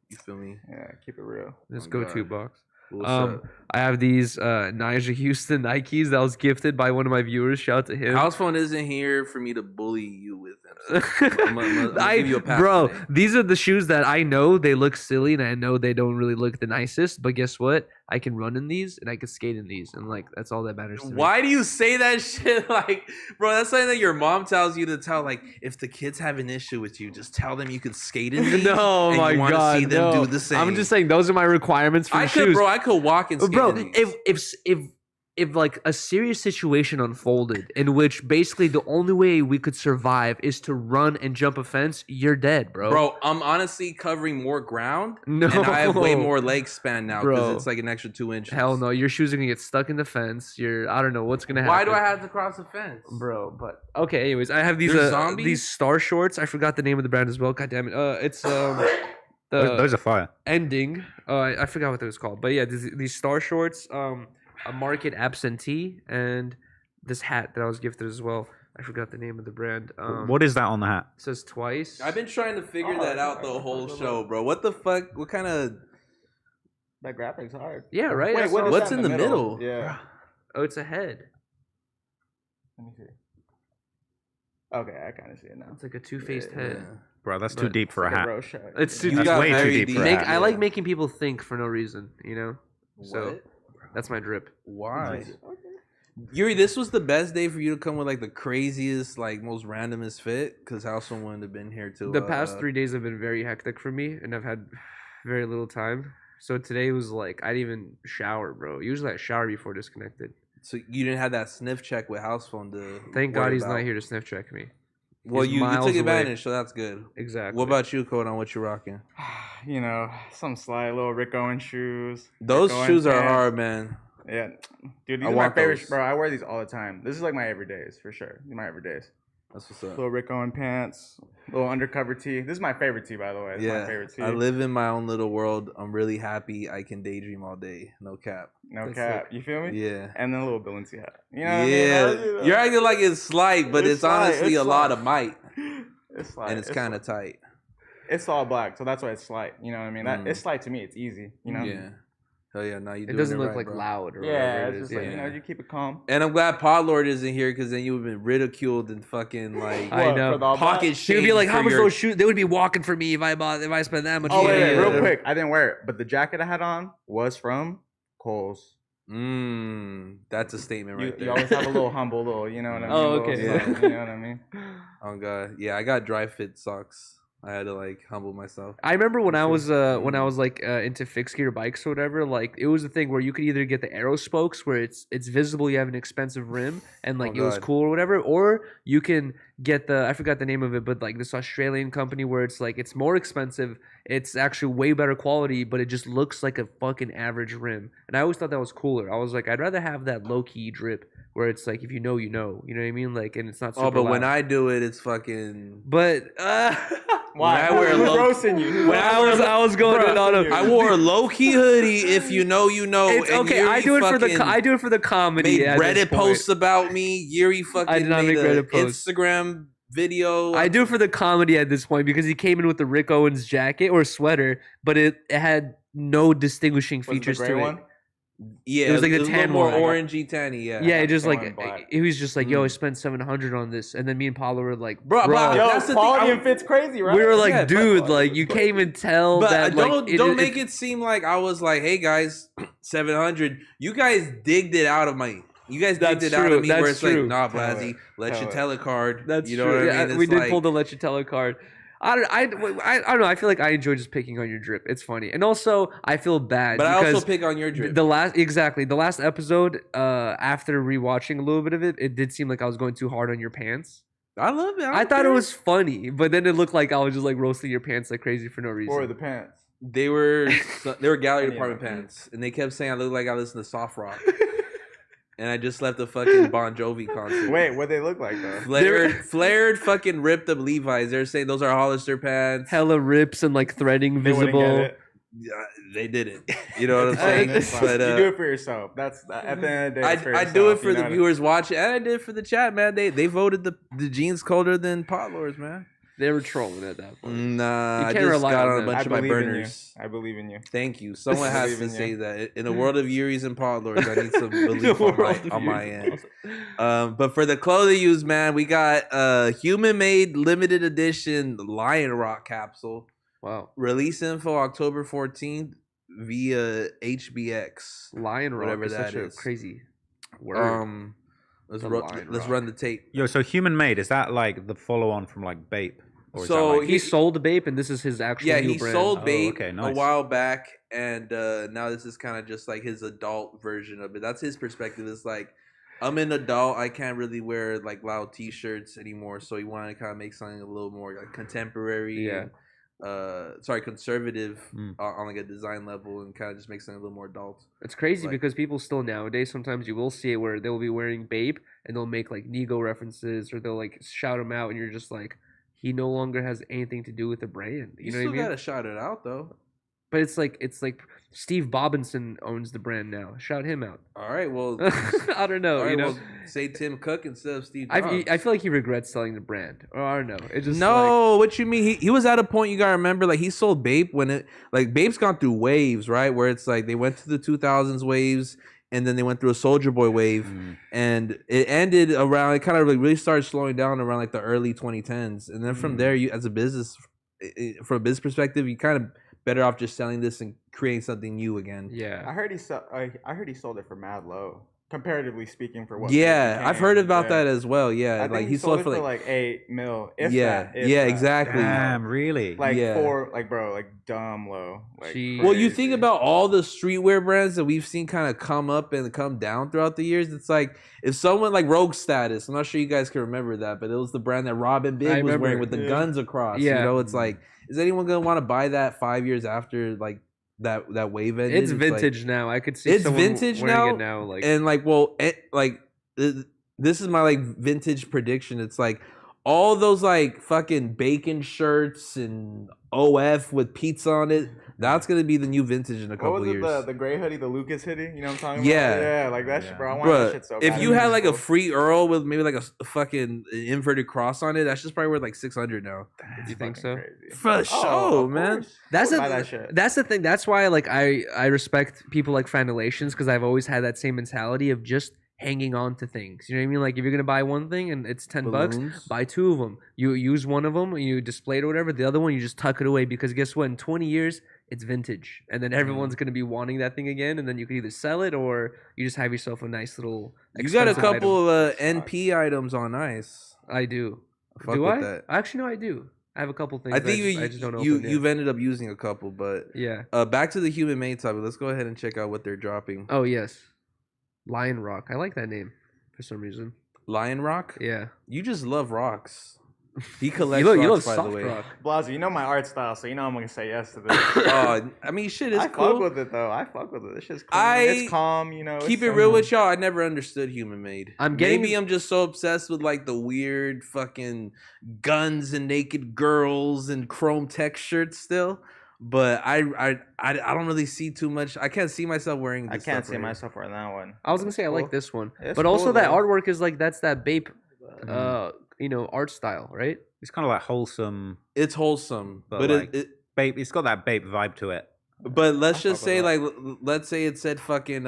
you feel me? Yeah, keep it real. This Oh, go-to God. box. What's up? I have these Nigel Houston Nikes that was gifted by one of my viewers. Shout out to him. Housephone isn't here for me to bully you with them. So I'm gonna give you a pass Bro, today. these are the shoes that I know they look silly and I know they don't really look the nicest. But guess what? I can run in these and I can skate in these, and like that's all that matters to me. Why do you say that shit? Like, bro, that's something that your mom tells you to tell. Like, if the kids have an issue with you, just tell them you can skate in these. No, and my you wanna God, see them no. do the same. I'm just saying those are my requirements for the shoes. I could walk and skate. Bro, in these. if like a serious situation unfolded in which basically the only way we could survive is to run and jump a fence, you're dead, bro. Bro, I'm honestly covering more ground. No. And I have way more leg span now because Bro. it's like an extra 2 inches. Hell no, your shoes are gonna get stuck in the fence. I don't know what's gonna happen. Why do I have to cross the fence? Bro, but okay. Anyways, I have these They're zombies? these star shorts. I forgot the name of the brand as well. God damn it. It's Those are fire. ending. I forgot what it was called, but yeah, these star shorts. A market absentee and this hat that I was gifted as well. I forgot the name of the brand. What is that on the hat? It says twice. I've been trying to figure that out the whole show, bro. What the fuck? What kind of... That graphic's hard. Yeah, right. Wait, I what saw- is What's that in the middle? Yeah. Oh, it's a head. Let me see. Okay, I kind of see it now. It's like a two-faced head. Bro, that's too But deep for a Like hat. rose shot, It's you too know? You That's got way too very deep for a hat. I like yeah. making people think for no reason, you know. So What? that's my drip. Why? Yuri, this was the best day for you to come with like the craziest, like most randomest fit, because Housephone wouldn't have been here too. The past 3 days have been very hectic for me, and I've had very little time. So today was like I didn't even shower, bro. Usually I shower before disconnected. So you didn't have that sniff check with Housephone to. Thank God worry he's about. not here to sniff check me. Well, He's you miles took away. advantage, so that's good. Exactly. What about you, Code? On what you rocking? You know, some sly little Rick Owens shoes. Those Rick Owens shoes are pants. hard, man. Yeah, dude, these I are my want favorite, those. bro. I wear these all the time. This is like my everydays for sure. My everydays. That's what's up. Little Rick Owens pants, little undercover tee. This is my favorite tee, by the way. It's my Yeah, favorite tee. I live in my own little world. I'm really happy. I can daydream all day. No cap. No That's cap. You feel me? Yeah. And then a little Balenciaga. You know what I mean? Yeah, You know? you're acting like it's slight, but It's it's slight, honestly it's a lot slight. of might, It's slight. and it's kind of tight. It's all black, so that's why it's slight. You know what I mean? That Mm. it's slight to me. It's easy. You know? Yeah. Hell yeah, now you. It doesn't look right, like bro. loud or Yeah, whatever it's it just is. like Yeah. you know, you keep it calm. And I'm glad Podlord isn't here because then you would have been ridiculed and fucking like I What, know. for the all black? pocket She would be shamed like, for "How much your- those shoes? They would be walking for me if I spent that much." Oh money." wait, Yeah. real quick. I didn't wear it, but the jacket I had on was from Kohl's. That's a statement You, right there. you always have a little humble little, you know what I mean? Oh, Little okay. something, You know what I mean? Oh god, yeah, I got dry fit socks. I had to like humble myself. I remember when I was like into fixed gear bikes or whatever, like it was a thing where you could either get the arrow spokes where it's visible, you have an expensive rim and like Oh, it was God. cool or whatever, or you can get I forgot the name of it, but like this Australian company where it's like it's more expensive, it's actually way better quality, but it just looks like a fucking average rim. And I always thought that was cooler. I was like, I'd rather have that low key drip where it's like if you know, you know what I mean? Like, and it's not super Oh, but when loud. I do it, it's fucking. But Why? I wear a Who's low- roasting you? When I was going in on him. I wore a low key hoodie. If you know, you know. It's and okay. Yuri I do it for the fucking I do it for the comedy. Made at this Reddit point. posts about me. Yuri fucking I did not made make a Reddit posts. Instagram video. I do it for the comedy at this point because he came in with the Rick Owens jacket or sweater, but it had no distinguishing Was it the features gray to one? it. Yeah, It was like the a little tan more one. orangey tanny. Yeah, Yeah, it just Gray like and black. he was just like, "Yo, I Mm. spent $700 on this," and then me and Paulo were like, Bro, but Yo, that's the quality thing. and fit's crazy, right? we were like, Yeah, but- dude, like you can't even tell But that. Like, don't make it seem like I was like, hey guys, 700. You guys digged it out of my. You guys digged That's it out true, of me where that's it's true. like, nah, Tell Blasi, it, let tell your it. telecard. That's you know true. what I Yeah, mean? we It's did like, pull the let you tell a card. I don't know. I feel like I enjoy just picking on your drip. It's funny, and also I feel bad. But I because also pick on your drip. the last episode. After rewatching a little bit of it, it did seem like I was going too hard on your pants. I love it. I thought it was funny, but then it looked like I was just like roasting your pants like crazy for no reason. Or the pants. They were gallery Yeah. department pants, and they kept saying I look like I listen to soft rock. And I just left a fucking Bon Jovi concert. Wait, what they look like though? Flared fucking ripped up Levi's. They're saying those are Hollister pants. Hella rips and like threading They wouldn't visible. get it. Yeah, they did it. You know what I'm It's saying? fine, it's fine. But you do it for yourself. That's at the end of the day. it's for I do it yourself, for you the know what I mean? viewers watching, and I did it for the chat, man. They voted the jeans colder than pot lords, man. They were trolling at that point. Nah, You I can't just rely got on on a them. bunch I of my believe in you. burners. I believe in you. Thank you. Someone has Believe to in say you. that. In a world of Yuris and pot lords, I need some belief on my end. end. But for the clothing use, man, we got human-made limited edition Lion Rock capsule. Wow. Release info October 14th via HBX. Lion Rock Whatever is such that a is. crazy word. Let's The run. Lion Let's Rock. run the tape. Yo, so human made, is that like the follow on from like Bape? Or is So that like, He sold Bape, and this is his actual Yeah, new he brand. sold Oh, Bape okay, a nice. while back, and now this is kind of just like his adult version of it. That's his perspective. It's like, I'm an adult. I can't really wear like loud T-shirts anymore, so he wanted to kind of make something a little more like contemporary. Yeah. And, conservative Mm. on like a design level, and kind of just make something a little more adult. It's crazy Like- because people still nowadays, sometimes you will see it where they'll be wearing Bape, and they'll make like Nego references, or they'll like shout him out, and you're just like, he no longer has anything to do with the brand. You You know still what I mean? gotta shout it out though. But it's like Steve Bobinson owns the brand now. Shout him out. All right, well, I don't know. all right, you know, well, say Tim Cook instead of Steve Jobs. I feel like he regrets selling the brand. Or I don't know. It just No, what you mean? He was at a point, you gotta remember, like he sold Bape when it like Bape's gone through waves, right? Where it's like they went to the 2000s waves, and then they went through a Soldier Boy wave, and it ended around. It kind of like really started slowing down around like the early 2010s, and then from there, you as a business, from a business perspective, you kind of better off just selling this and creating something new again. yeah. I heard he sold it for mad low, comparatively speaking, for what. Yeah, it I've heard became. about Yeah. that as well. Yeah, I think like he sold it for like like 8 mil. If Yeah, that, if yeah, that. exactly. Damn, really? Like Yeah. for like bro, like dumb low. Like Well, you crazy. think about all the streetwear brands that we've seen kind of come up and come down throughout the years. It's like if someone like Rogue Status, I'm not sure you guys can remember that, but it was the brand that Robin Big I was remember. wearing with the Yeah. guns across. Yeah. You know, it's like, is anyone gonna want to buy that 5 years after like that wave ended? It's like- vintage now. I could see It's someone vintage wearing now, it now. Like, and like, well, this is my like vintage prediction. It's like all those like fucking bacon shirts and OF with pizza on it. That's gonna be the new vintage in a What couple was it? years. The gray hoodie, the Lucas hoodie. You know what I'm talking Yeah. about? Yeah, like that shit, bro. I want Bruh, that shit so if bad. you It's had like a cool. free Earl with maybe like a fucking inverted cross on it, that's just probably worth like 600 now. It's you think fucking so? crazy. For Oh, sure, of man. course. That's I the would buy that shit. that's the thing. That's why like I respect people like Fanatilations, because I've always had that same mentality of just hanging on to things. You know what I mean? Like if you're gonna buy one thing and it's $10, Balloons. buy two of them. You use one of them, you display it or whatever. The other one you just tuck it away, because guess what? In 20 years it's vintage, and then everyone's gonna be wanting that thing again, and then you can either sell it or you just have yourself a nice little. You got a expensive item. couple NP items on ice. I do. Fuck Do with I? that. Actually, no, I do. I have a couple things. I think I just don't know. you've ended up using a couple, but Yeah. back to the human made topic. Let's go ahead and check out what they're dropping. Oh yes. Lion Rock. I like that name for some reason. Lion Rock. Yeah. You just love rocks. He collects You love rocks, by the soft way. rock. Blazi, you know my art style, so you know I'm gonna say yes to this. I mean, shit, it's I cool. fuck with it though. I fuck with it. It's just cool. I It's calm, you know. Keep it's it real simple. with y'all. I never understood human made. I'm getting- Maybe I'm just so obsessed with like the weird fucking guns and naked girls and chrome tech shirts still. But I don't really see too much. I can't see myself wearing. I This can't stuff see right here. myself wearing that one. I was gonna say I like Cool. this one, It's but also cool, that though. artwork is like that's that Bape, art style, right? It's kind of like wholesome It's wholesome, But, but like, it Bape. It's got that Bape vibe to it. But let's I just fuck with say, that. like, let's say it said fucking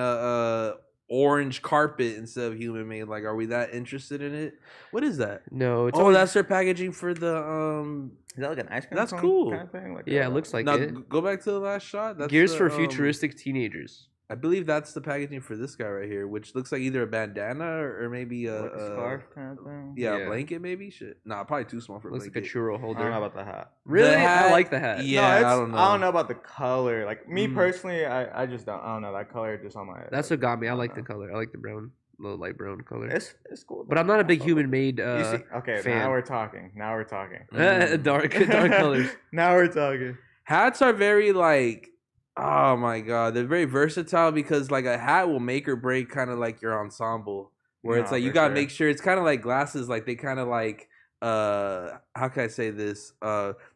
orange carpet instead of human made. Like, are we that interested in it? What is that? No, it's Oh, always, that's their packaging for the Is that like an ice cream? That's cone cool. Kind of thing? Like yeah, it looks like Now it. go back to the last shot. That's Gears the, for futuristic teenagers. I believe that's the packaging for this guy right here, which looks like either a bandana or maybe like a scarf kind of thing. Yeah, Yeah. a blanket maybe. Shit, nah, probably too small for a Looks like a blanket. churro I don't know holder. about the hat. Really, The hat- I like the hat. Yeah, No, I it's- don't know. I don't know about the color. Like me Mm. personally, I just don't. I don't know that color just on my. That's what got me. I don't like the know. color. I like the brown, little light brown color. It's cool. But I'm not a big human made. You see, okay, fan. now we're talking. Now we're talking. dark colors. Now we're talking. Hats are very like, oh my god, they're very versatile because like a hat will make or break kind of like your ensemble. Where it's No, like you for gotta sure. make sure it's kind of like glasses, like they kind of like how can I say this?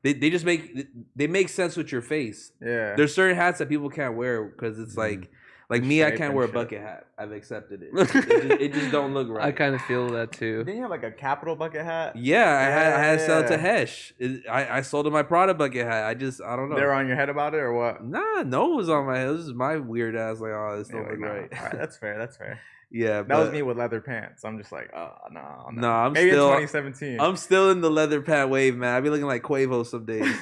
They just make sense with your face. Yeah. There's certain hats that people can't wear because it's like Like The me, I shape can't and wear a shit. bucket hat. I've accepted it. It just don't look right. I kind of feel that too. Didn't you have like a Capital bucket hat? Yeah, I had to sell it to Yeah. Hesh. I sold him my Prada bucket hat. I don't know. They were on your head about it or what? Nah, no one was on my head. This is my weird ass. Like, oh, this You're don't like, look nah. right. All right, that's fair. That's fair. Yeah, That was me with leather pants. I'm just like, oh no. Nah, I'm Maybe still- in 2017. I'm still in the leather pant wave, man. I be looking like Quavo some days.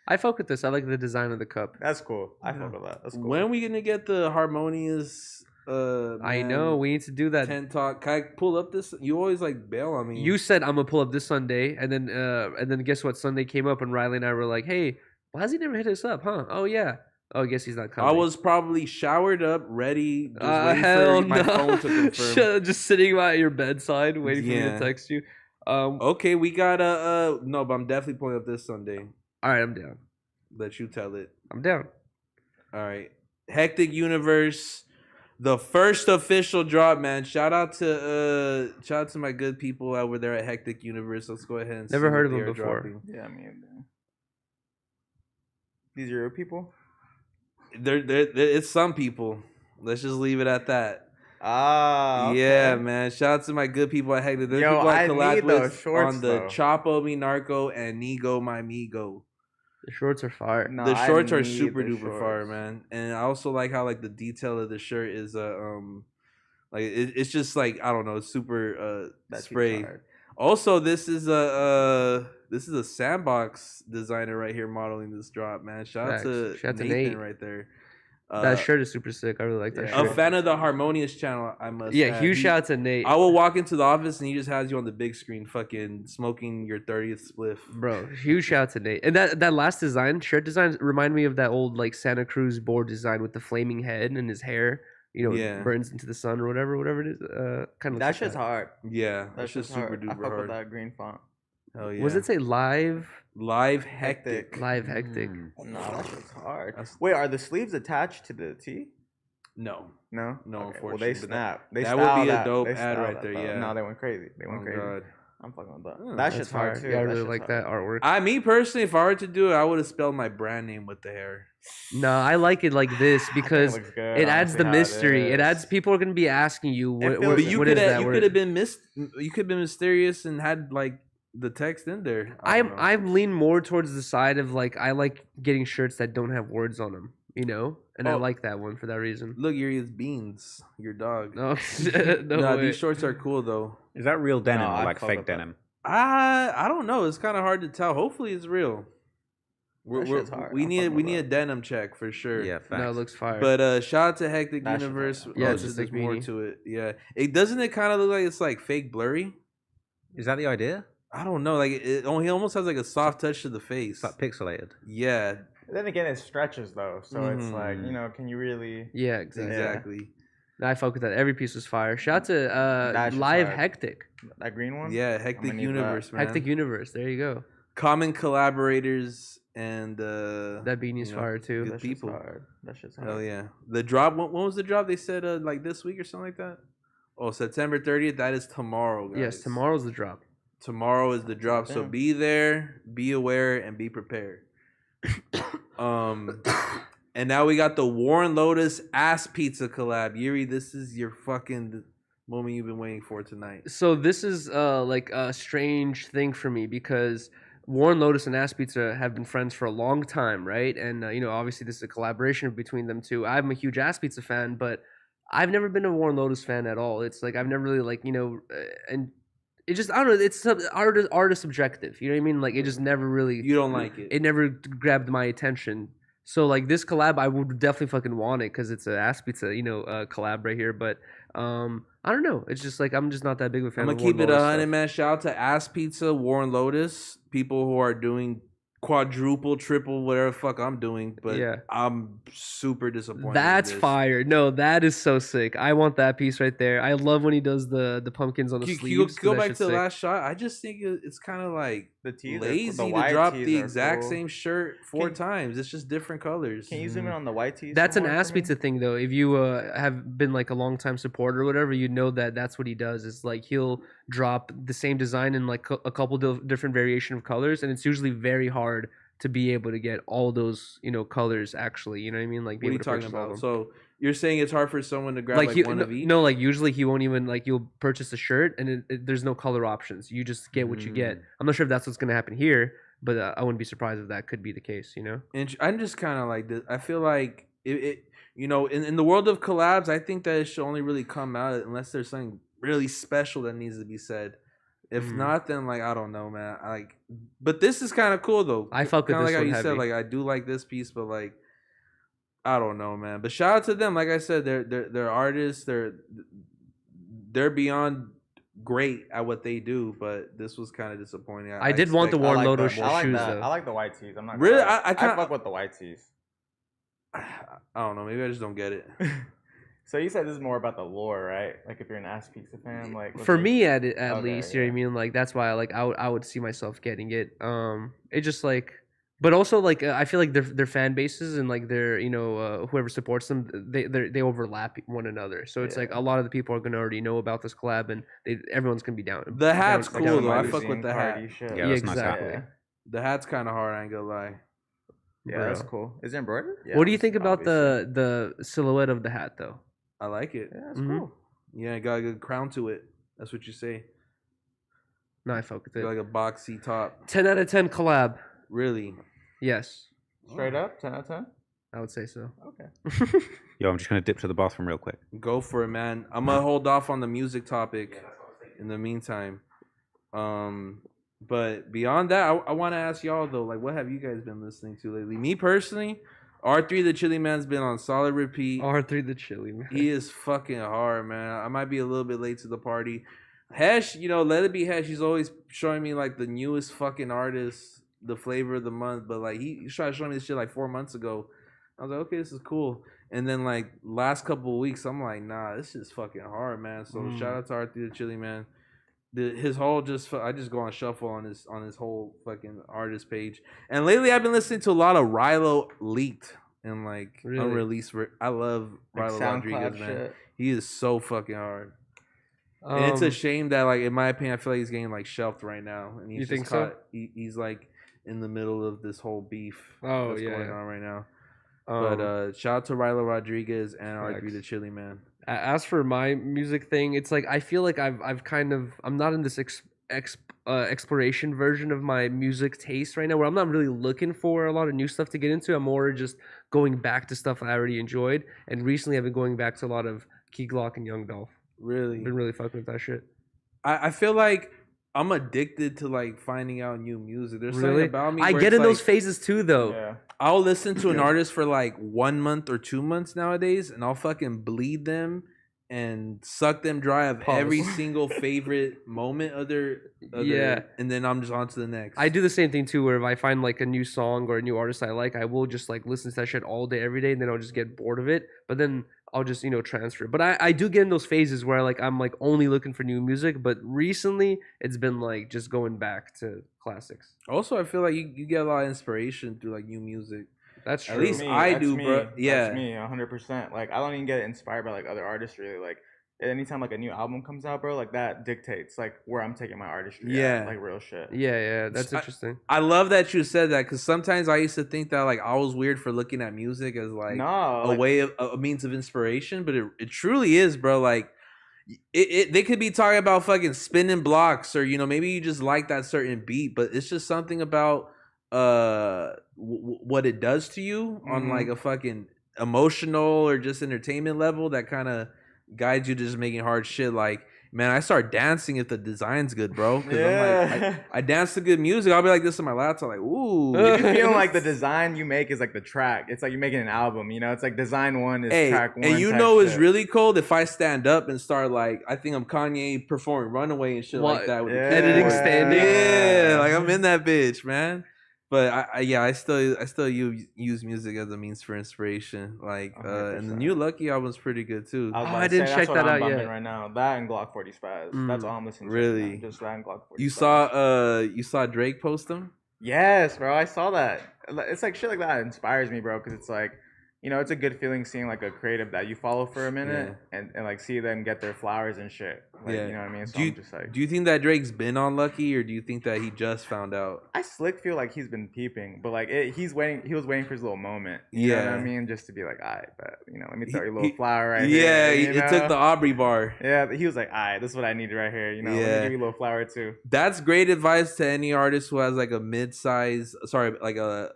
I fuck with this. I like the design of the cup. That's cool. I fuck with that. That's cool. When are we gonna get the harmonious? I know we need to do that. 10 talk. Can I pull up this? You always like bail on me. You said I'm gonna pull up this Sunday, and then guess what? Sunday came up, and Riley and I were like, "Hey, why has he never hit us up, huh? Oh yeah. Oh, I guess he's not coming." I was probably showered up, ready, just waiting hell for my phone to confirm. Just sitting by your bedside, waiting for me Yeah. to text you. Okay, we got no, but I'm definitely pulling up this Sunday. All right, I'm down. Let you tell it. I'm down. All right, Hectic Universe, the first official drop, man. Shout out to my good people over there at Hectic Universe. Let's go ahead and Never see heard what of them they are before. dropping. Yeah, I mean, these are your people. They're it's some people. Let's just leave it at that. Ah, okay. Yeah, man. Shout out to my good people at Hectic. They're Yo, people I I collabed need those with shorts, on the though. Chapo Mi Narco and Nigo My Migo. The shorts are fire. No, The I shorts are need super the duper fire, shorts. man. And I also like how like the detail of the shirt is like it's just like I don't know, it's super That's spray. hard. Also, this is a Sandbox designer right here modeling this drop, man. Shout out to Facts. Shout out to Nathan Nate. right there. That shirt is super sick. I really like that yeah. A shirt. fan of the Harmonious channel, I must. Yeah, add. huge He- shout out to Nate. I will walk into the office and he just has you on the big screen, fucking smoking your 30th spliff. Bro, huge shout out to Nate. And that last design, shirt design, remind me of that old like Santa Cruz board design with the flaming head and his hair. You know, Yeah. burns into the sun or whatever it is. Kind of That shit's hard. Yeah, That that's just shit's super hard. I duper fuck with hard. that green font. Hell yeah. Was it say live Live Hectic? hectic? No, that shit's hard. That's- Wait, are the sleeves attached to the tee? No. No, No, Well, unfortunately, they but snap. They that would style be a that. dope They ad style right that, there, though. yeah. No, they went crazy. They went Oh, crazy. God. I'm fucking with that. Oh, that That's shit's hard fire. too. Yeah, I That really shit's like hard. that artwork. Me personally, if I were to do it, I would have spelled my brand name with the hair. No, I like it like this because looks good, it adds honestly, the how it mystery. It is. adds people are gonna be asking you what, feels what, But But you what could is that you word? could have been you could have been mysterious and had like the text in there. I don't know. I'm lean more towards the side of like I like getting shirts that don't have words on them, you know, and I Oh. like that one for that reason. Look, Yuri, it's Beans, your dog. No, no Nah, way. these shorts are cool though. Is that real denim No, or I like fuck fake with that. denim? I don't know. It's kind of hard to tell. Hopefully, it's real. That shit's hard. We I'm need fucking with a that. denim check for sure. Yeah, facts. No, it looks fire. But shout out to Hectic That shit's Universe. hard. Yeah, Oh, it's just just there's like more beanie. to it. Yeah, it doesn't. It kind of look like it's like fake blurry. Is that the idea? I don't know. Like he almost has like a soft touch to the face. It's like pixelated. Yeah, Then again, it stretches though, so it's like Mm. you know, can you really? yeah, exactly. exactly. No, I fuck with that. Every piece was fire. Shout out to That shit's Live hard. Hectic. That green one? Yeah, I'm Hectic gonna need Universe, man. Hectic Universe. There you go. Common collaborators and That beanie's you know, fire too. good That shit's people. hard. That shit's hard. Hell yeah. The drop. When was the drop? They said like this week or something like that. Oh, September 30th. That is tomorrow, guys. Yes, tomorrow's the drop. Tomorrow is the drop. So Damn. be there, be aware, and be prepared. And now we got the Warren Lotus Ass Pizza collab. Yuri, this is your fucking moment you've been waiting for tonight. So this is like a strange thing for me because Warren Lotus and Ass Pizza have been friends for a long time, right? And you know, obviously this is a collaboration between them two. I'm a huge Ass Pizza fan, but I've never been a Warren Lotus fan at all. It's like I've never really like, you know, and it just I don't know. It's art is subjective. You know what I mean? Like it just never really. You don't like it. It never grabbed my attention. So like this collab, I would definitely fucking want it because it's a Ass Pizza, you know, collab right here. But I don't know. It's just like I'm just not that big of a fan. I'm of gonna keep Warren it Lotus 100, stuff. man. Shout out to Ass Pizza, Warren Lotus, people who are doing quadruple, triple, whatever the fuck I'm doing. But Yeah. I'm super disappointed. with That's this. fire. No, that is so sick. I want that piece right there. I love when he does the pumpkins on the Can sleeves. you 'cause go that back shit's to the sick. last shot? I just think it's kind of like The tees, lazy the to white drop tees the are exact cool. same shirt four Can- times. It's just different colors. Can you zoom in on the white tees? That's some an more Ass for me? Pizza thing, though. If you have been like a long time supporter or whatever, you know that that's what he does. It's like he'll drop the same design in like a couple different variation of colors, and it's usually very hard to be able to get all those, you know, colors actually. You know what I mean? Like, be What are you able to talking purchase all about? of them. So You're saying it's hard for someone to grab like one of each? No, like usually he won't even like you'll purchase a shirt and there's no color options. You just get what you get. I'm not sure if that's what's gonna happen here, but I wouldn't be surprised if that could be the case. You know. And I'm just kind of like this. I feel like it you know, in the world of collabs, I think that it should only really come out unless there's something really special that needs to be said. If not, then like I don't know, man. But this is kind of cool though. I fuck with this like how one you heavy. said, like I do like this piece, but like I don't know, man. But shout out to them. Like I said, they're artists. They're beyond great at what they do. But this was kind of disappointing. I did want the Warren Loto shoes though. I like the white tees. I'm not really. I fuck with the white tees. I don't know. Maybe I just don't get it. So you said this is more about the lore, right? Like if you're an Ass Pizza fan, like for me at least, you know what I mean. Like that's why I would see myself getting it. It just like. But also, like I feel like their fan bases and like their whoever supports them, they overlap one another. So it's like a lot of the people are gonna already know about this collab, and everyone's gonna be down. The hat's cool though. I fuck with the hat. Yeah, that's exactly. Nice hat. The hat's kind of hard. I ain't gonna lie. Yeah, that's cool. Is it embroidered? Yeah, what do you think about the silhouette of the hat though? I like it. Yeah, that's cool. Yeah, it got a good crown to it. That's what you say. No, I fuck with it. Got like a boxy top. 10 out of 10 collab. Really? Yes. Straight up, 10 out of 10? I would say so. Okay. Yo, I'm just gonna dip to the bathroom real quick. Go for it, man. I'm gonna hold off on the music topic in the meantime. But beyond that, I want to ask y'all though, like, what have you guys been listening to lately? Me personally, R3 the Chili Man's been on solid repeat. R3 the Chili Man. He is fucking hard, man. I might be a little bit late to the party. Hesh, let it be Hesh. He's always showing me like the newest fucking artist, the flavor of the month. But like he tried to show me this shit like 4 months ago. I was like, okay, this is cool. And then like last couple of weeks, I'm like, nah, this is fucking hard, man. So shout out to R3 the Chili Man. His whole I just go on shuffle on his whole fucking artist page. And lately I've been listening to a lot of Rilo leaked and like unreleased. I love Rilo Rodriguez, man. Shit. He is so fucking hard. And it's a shame that, like, in my opinion, I feel like he's getting like shelved right now. And he's you think so? He's like in the middle of this whole beef that's going on right now. But shout out to Rilo Rodriguez and R3 the Chili Man. As for my music thing, it's like I feel like I'm not in this exploration version of my music taste right now, where I'm not really looking for a lot of new stuff to get into. I'm more just going back to stuff I already enjoyed. And recently, I've been going back to a lot of Key Glock and Young Dolph. Really, been really fucking with that shit. I feel like I'm addicted to like finding out new music. There's something about me. I get in those phases too, though. Yeah. I'll listen to an artist for like 1 month or 2 months nowadays, and I'll fucking bleed them and suck them dry of every single favorite moment of their and then I'm just on to the next. I do the same thing too, where if I find like a new song or a new artist I like, I will just like listen to that shit all day, every day, and then I'll just get bored of it. But then I'll just, transfer. But I do get in those phases where like I'm like only looking for new music, but recently it's been like just going back to classics. Also, I feel like you get a lot of inspiration through like new music. That's true. At least I do, bro. Yeah, that's me, 100%. Like I don't even get inspired by like other artists really. Like anytime like a new album comes out, bro, like that dictates like where I'm taking my artistry. Yeah, like real shit. Yeah, that's interesting. I love that you said that, because sometimes I used to think that like I was weird for looking at music as like a way of a means of inspiration, but it truly is, bro. Like they could be talking about fucking spinning blocks, or maybe you just like that certain beat, but it's just something about what it does to you on like a fucking emotional or just entertainment level that kind of guides you to just making hard shit. Like, man, I start dancing if the design's good, bro. Cause I'm like, I dance to good music. I'll be like this on my laptop, like, ooh. If you're feeling like the design you make is like the track, it's like you're making an album. It's like design one is track one. And it's really cold if I stand up and start like, I think I'm Kanye performing Runaway and shit like that. With editing, standing. Yeah, like I'm in that bitch, man. But I still use music as a means for inspiration. Like, and the new Lucky album's pretty good too. I didn't check that out yet. Right now, that and Glock 40 Spaz. That's all I'm listening to. Really? Right, just that and Glock 40. You saw Drake post them? Yes, bro. I saw that. It's like shit like that inspires me, bro. Because it's like, you know, it's a good feeling seeing like a creative that you follow for a minute and like see them get their flowers and shit. Like, you know what I mean? So I'm just like, do you think that Drake's been unlucky, or do you think that he just found out? I slick feel like he's been peeping, but like he was waiting for his little moment. You know what I mean? Just to be like, all right, but you know, let me throw you a little flower right here. Yeah, you it took the Aubrey bar. Yeah, he was like, all right, this is what I need right here. You know, let me give you a little flower too. That's great advice to any artist who has like a mid-size, like a,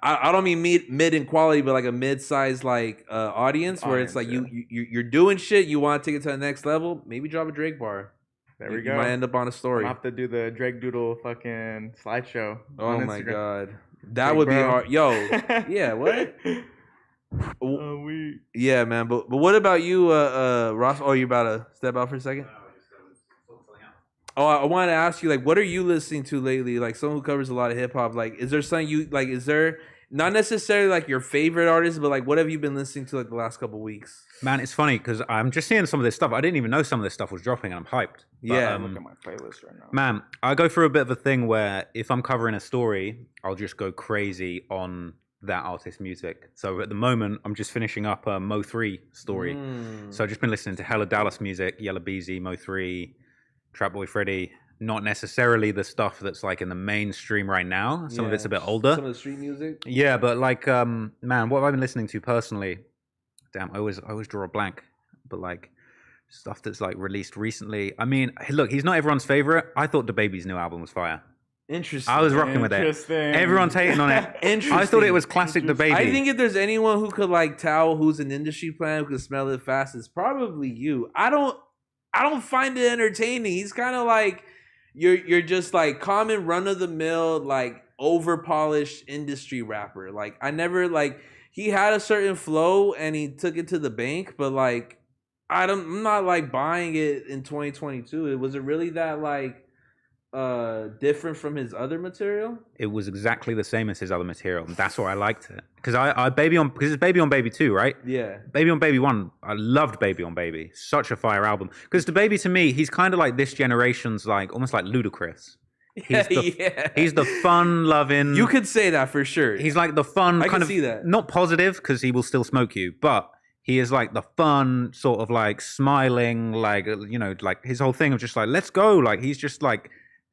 I don't mean mid in quality, but like a mid-size like audience where it's like you're doing shit, you want to take it to the next level. Maybe drop a Drake bar. There we go. You might end up on a story. I'm gonna have to do the Drake Doodle fucking slideshow. Oh my god, that would be hard. Yo, yeah, what? Yeah, man. But what about you, Ross? Oh, you about to step out for a second? Oh, I wanted to ask you, like, what are you listening to lately? Like, someone who covers a lot of hip hop. Like, is there something you like? Is there not necessarily like your favorite artist, but like, what have you been listening to like the last couple of weeks? Man, it's funny because I'm just seeing some of this stuff. I didn't even know some of this stuff was dropping, and I'm hyped. But, look at my playlist right now. Man, I go through a bit of a thing where if I'm covering a story, I'll just go crazy on that artist's music. So at the moment, I'm just finishing up a Mo3 story. So I've just been listening to hella Dallas music, Yella Beezy, Mo3, Trap Boy Freddy. Not necessarily the stuff that's like in the mainstream right now. Some of it's a bit older. Some of the street music. Yeah, but like, man, what have I been listening to personally? Damn, I always draw a blank. But like, stuff that's like released recently. I mean, look, he's not everyone's favorite. I thought DaBaby's new album was fire. Interesting. I was rocking with it. Everyone's hating on it. Interesting. I thought it was classic DaBaby. I think if there's anyone who could like tell who's an industry plant who could smell it fast, it's probably you. I don't find it entertaining. He's kind of like you're just like common run of the mill, like over polished industry rapper. Like I never like he had a certain flow and he took it to the bank, but like I'm not like buying it in 2022. Was it really that like different from his other material? It was exactly the same as his other material. And that's why I liked it. Because because it's Baby on Baby 2, right? Yeah. Baby on Baby 1, I loved Baby on Baby. Such a fire album. Because DaBaby to me, he's kind of like this generation's like almost like Ludacris. He's the fun-loving. You could say that for sure. He's like the fun I kind can of see that. Not positive because he will still smoke you, but he is like the fun sort of like smiling, like you know, like his whole thing of just like let's go. Like he's just like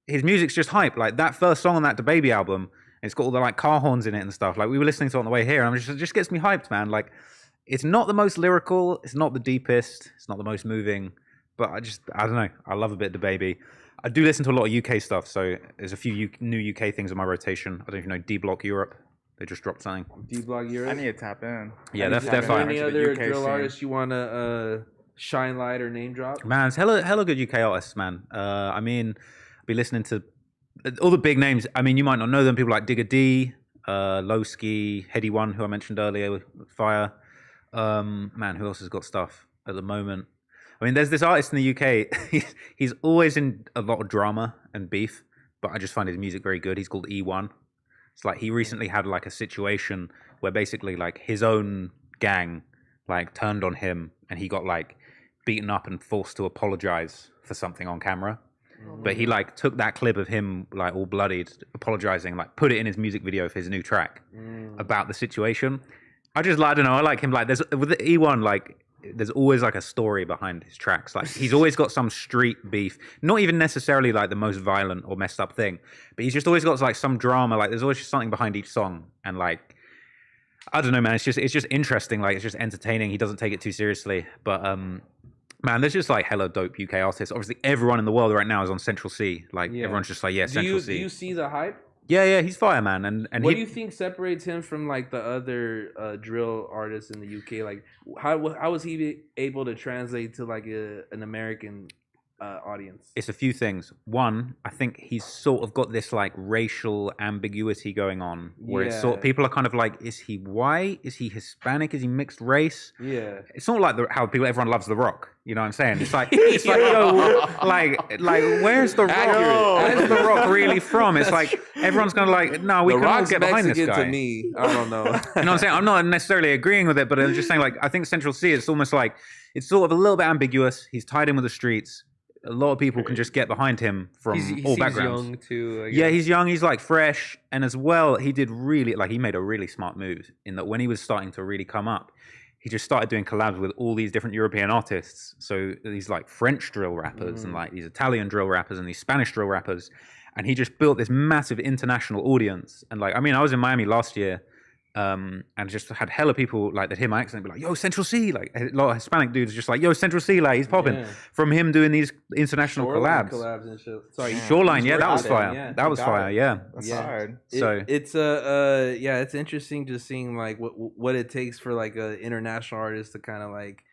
his music's just hype. Like that first song on that DaBaby album, it's got all the like car horns in it and stuff. Like we were listening to it on the way here, and it just gets me hyped, man. Like it's not the most lyrical, it's not the deepest, it's not the most moving, but I don't know. I love a bit of DaBaby. I do listen to a lot of UK stuff, so there's a few new UK things in my rotation. I don't know if you know D Block Europe. They just dropped something. D Block Europe. I need to tap in. Yeah, they're fine. Any other drill artists you want to shine light or name drop? Man, it's hella good UK artists, man. I mean, I'll be listening to all the big names. I mean, you might not know them. People like Digger D, Lowski, Heady One, who I mentioned earlier with Fire. Man, who else has got stuff at the moment? I mean, there's this artist in the UK. He's always in a lot of drama and beef, but I just find his music very good. He's called E1. It's like he recently had like a situation where basically like his own gang like turned on him and he got like beaten up and forced to apologize for something on camera. But he like took that clip of him like all bloodied apologizing, like put it in his music video for his new track about the situation. I don't know, I like him. Like there's with the E1, like there's always like a story behind his tracks. Like he's always got some street beef, not even necessarily like the most violent or messed up thing, but he's just always got like some drama. Like there's always just something behind each song, and like I don't know, man. It's just interesting. Like it's just entertaining. He doesn't take it too seriously, but man, there's just like hella dope UK artists. Obviously, everyone in the world right now is on Central C. Like everyone's just like, yeah, Central C. Do you see the hype? Yeah, he's fire, man. And what do you think separates him from like the other drill artists in the UK? Like, how was he able to translate to like an American audience? It's a few things. One, I think he's sort of got this like racial ambiguity going on, where it's sort of, people are kind of like, is he white? Is he Hispanic? Is he mixed race? Yeah. It's not like how everyone loves The Rock. You know what I'm saying? It's like yo, like where's The Rock? Where's The Rock really from? It's like everyone's kind of like, no, we can all get behind Mexican this guy. To me, I don't know. You know what I'm saying? I'm not necessarily agreeing with it, but I'm just saying like I think Central C, it's almost like it's sort of a little bit ambiguous. He's tied in with the streets. a lot of people can just get behind him from he all seems backgrounds. young too. I Yeah, guess. he's young. He's like fresh, and as well, he did really like he made a really smart move in that when he was starting to really come up, he just started doing collabs with all these different European artists. So these like French drill rappers and like these Italian drill rappers and these Spanish drill rappers, and he just built this massive international audience. And like, I mean, I was in Miami last year. And just had hella people like that hear my accent be like, yo, Central C, like a lot of Hispanic dudes just like, yo, Central C, like he's popping Yeah. from him doing these international Shoreline collabs. and shit. Sorry, Shoreline, he's yeah, that was working on fire. it, yeah. That was fire, yeah. That's Yeah. hard. So It's yeah, it's interesting just seeing like what it takes for like an international artist to kind of like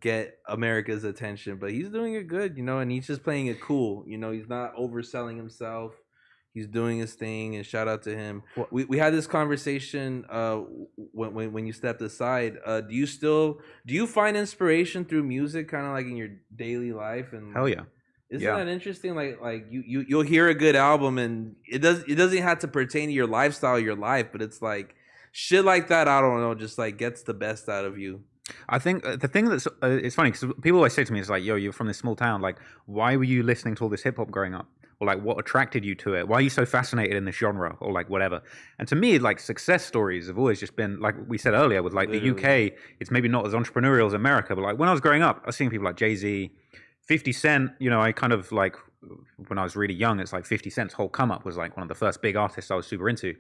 get America's attention. But he's doing it good, you know, and he's just playing it cool. You know, he's not overselling himself. He's doing his thing, and shout out to him. We had this conversation when you stepped aside. Do you find inspiration through music, kind of like in your daily life? And hell yeah. isn't Yeah. that interesting? Like you'll hear a good album, and it doesn't have to pertain to your lifestyle, your life, but it's like shit like that. I don't know, just like gets the best out of you. I think the thing that's it's funny because people always say to me, it's like, yo, you're from this small town. Like, why were you listening to all this hip hop growing up? Or like, what attracted you to it? Why are you so fascinated in this genre? Or like, whatever. And to me, like, success stories have always just been, like we said earlier, with like Literally. the UK, it's maybe not as entrepreneurial as America, but like when I was growing up, I was seeing people like Jay-Z, 50 Cent, you know, I kind of like, when I was really young, it's like 50 Cent's whole come up was like one of the first big artists I was super into.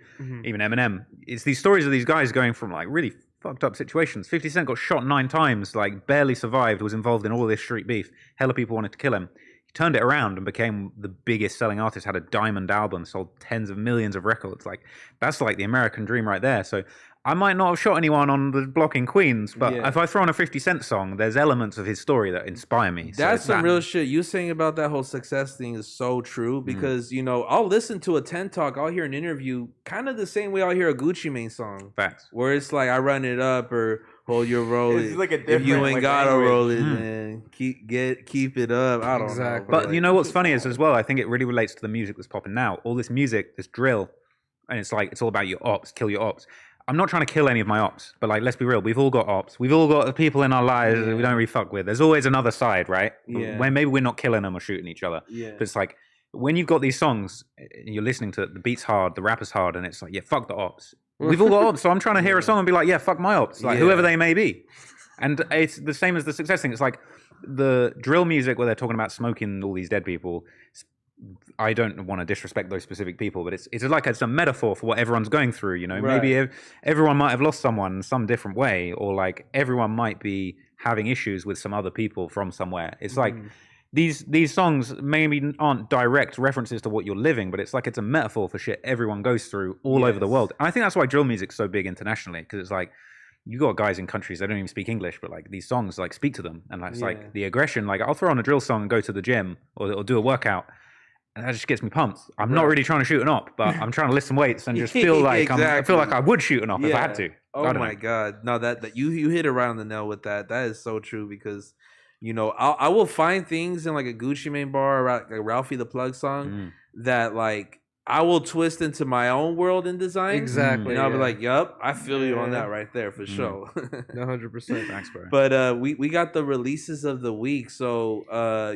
Even Eminem. It's these stories of these guys going from like really fucked up situations. 50 Cent got shot 9 times, like barely survived, was involved in all this street beef. Hella people wanted to kill him. He turned it around and became the biggest selling artist, had a diamond album, sold tens of millions of records. Like, that's like the American dream right there. So I might not have shot anyone on the block in Queens, but Yeah. if I throw on a 50 Cent song, there's elements of his story that inspire me. So That's it's some that. real shit. You saying about that whole success thing is so true because you know I'll listen to a 10 talk, I'll hear an interview, kind of the same way I'll hear a Gucci Mane song, Facts. where it's like I run it up or hold your roll. It's like a if you different, ain't like, gotta language. roll it, man, keep it up. I don't Exactly. know, But you know what's funny is as well, I think it really relates to the music that's popping now. All this music, this drill, and it's like, it's all about your ops, kill your ops. I'm not trying to kill any of my ops, but like, let's be real. We've all got ops. We've all got people in our lives that we don't really fuck with. There's always another side, right? Yeah. When maybe we're not killing them or shooting each other. Yeah. But it's like, when you've got these songs, and you're listening to it, the beat's hard, the rapper's hard, and it's like, yeah, fuck the ops. We've all got ops, so I'm trying to hear a song and be like, yeah, fuck my ops, like Yeah. whoever they may be. And it's the same as the success thing. It's like the drill music where they're talking about smoking all these dead people. I don't want to disrespect those specific people, but it's like it's a metaphor for what everyone's going through. You know, Right. maybe everyone might have lost someone in some different way, or like everyone might be having issues with some other people from somewhere. It's like these songs maybe aren't direct references to what you're living, but it's like it's a metaphor for shit everyone goes through all over the Yes. world. And I think that's why drill music's so big internationally, because it's like you got guys in countries that don't even speak English, but like these songs like speak to them, and like, it's Yeah. like the aggression. Like I'll throw on a drill song and go to the gym or do a workout. And that just gets me pumped. I'm not really trying to shoot an op, but I'm trying to lift some weights and just feel like I feel like I would shoot an op if I had to. Oh I don't my know. god, no, that you hit around the nail with that. That is so true because, you know, I will find things in like a Gucci Mane bar or like a Ralphie the Plug song that like I will twist into my own world in design. Exactly. And I'll be yeah. like, yup, I feel you on that right there for Mm. sure. 100%. Thanks, bro. But we got the releases of the week. So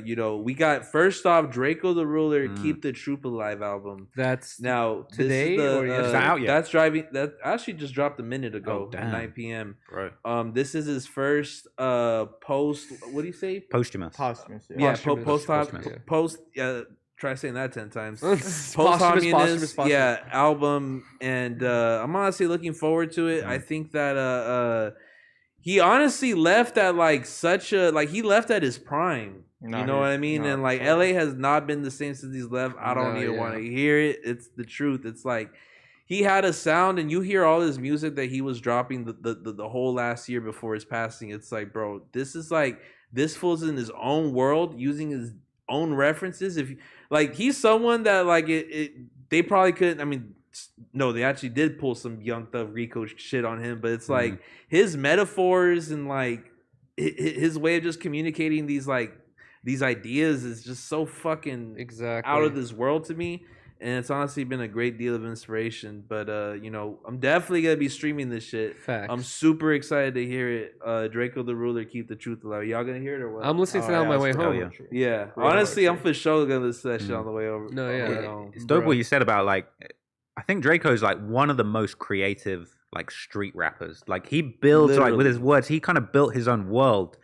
you know, we got first off Draco the Ruler, Keep the Troop Alive album. That's Now Today this is or yesterday? Is that out yet? That's driving. That actually just dropped a minute ago Oh, at damn. 9 p.m. Bro. This is his first post. What do you say? Posthumous. Posthumous. Yeah, Posthumous. post. Posthumous. Yeah, try saying that 10 times. Posthumous. Yeah, album, and I'm honestly looking forward to it. I think that he honestly left at like such a he left at his prime. No, You know what I mean? no, And like sure. LA has not been the same since he's left. I don't No, even yeah. want to hear it. It's the truth. It's like he had a sound, and you hear all his music that he was dropping the whole last year before his passing. It's like, bro, this is like this fool's in his own world using his own references. If like he's someone that like they probably couldn't. I mean, no, they actually did pull some Young Thug Rico shit on him, but it's like his metaphors and like his way of just communicating these ideas is just so fucking exactly out of this world to me. and it's honestly been a great deal of inspiration. But you know, I'm definitely gonna be streaming this shit. Facts. I'm super excited to hear it. Draco the Ruler, Keep the Truth Alive. Y'all gonna hear it or what? I'm listening to that on my way it's home. dope. Yeah, Real honestly, I'm hard for sure gonna listen to that shit on the way over. No, on the yeah. way home. It's dope Bro. what you said about like, I think Draco's like one of the most creative like street rappers. Like he builds like with his words, he kind of built his own world,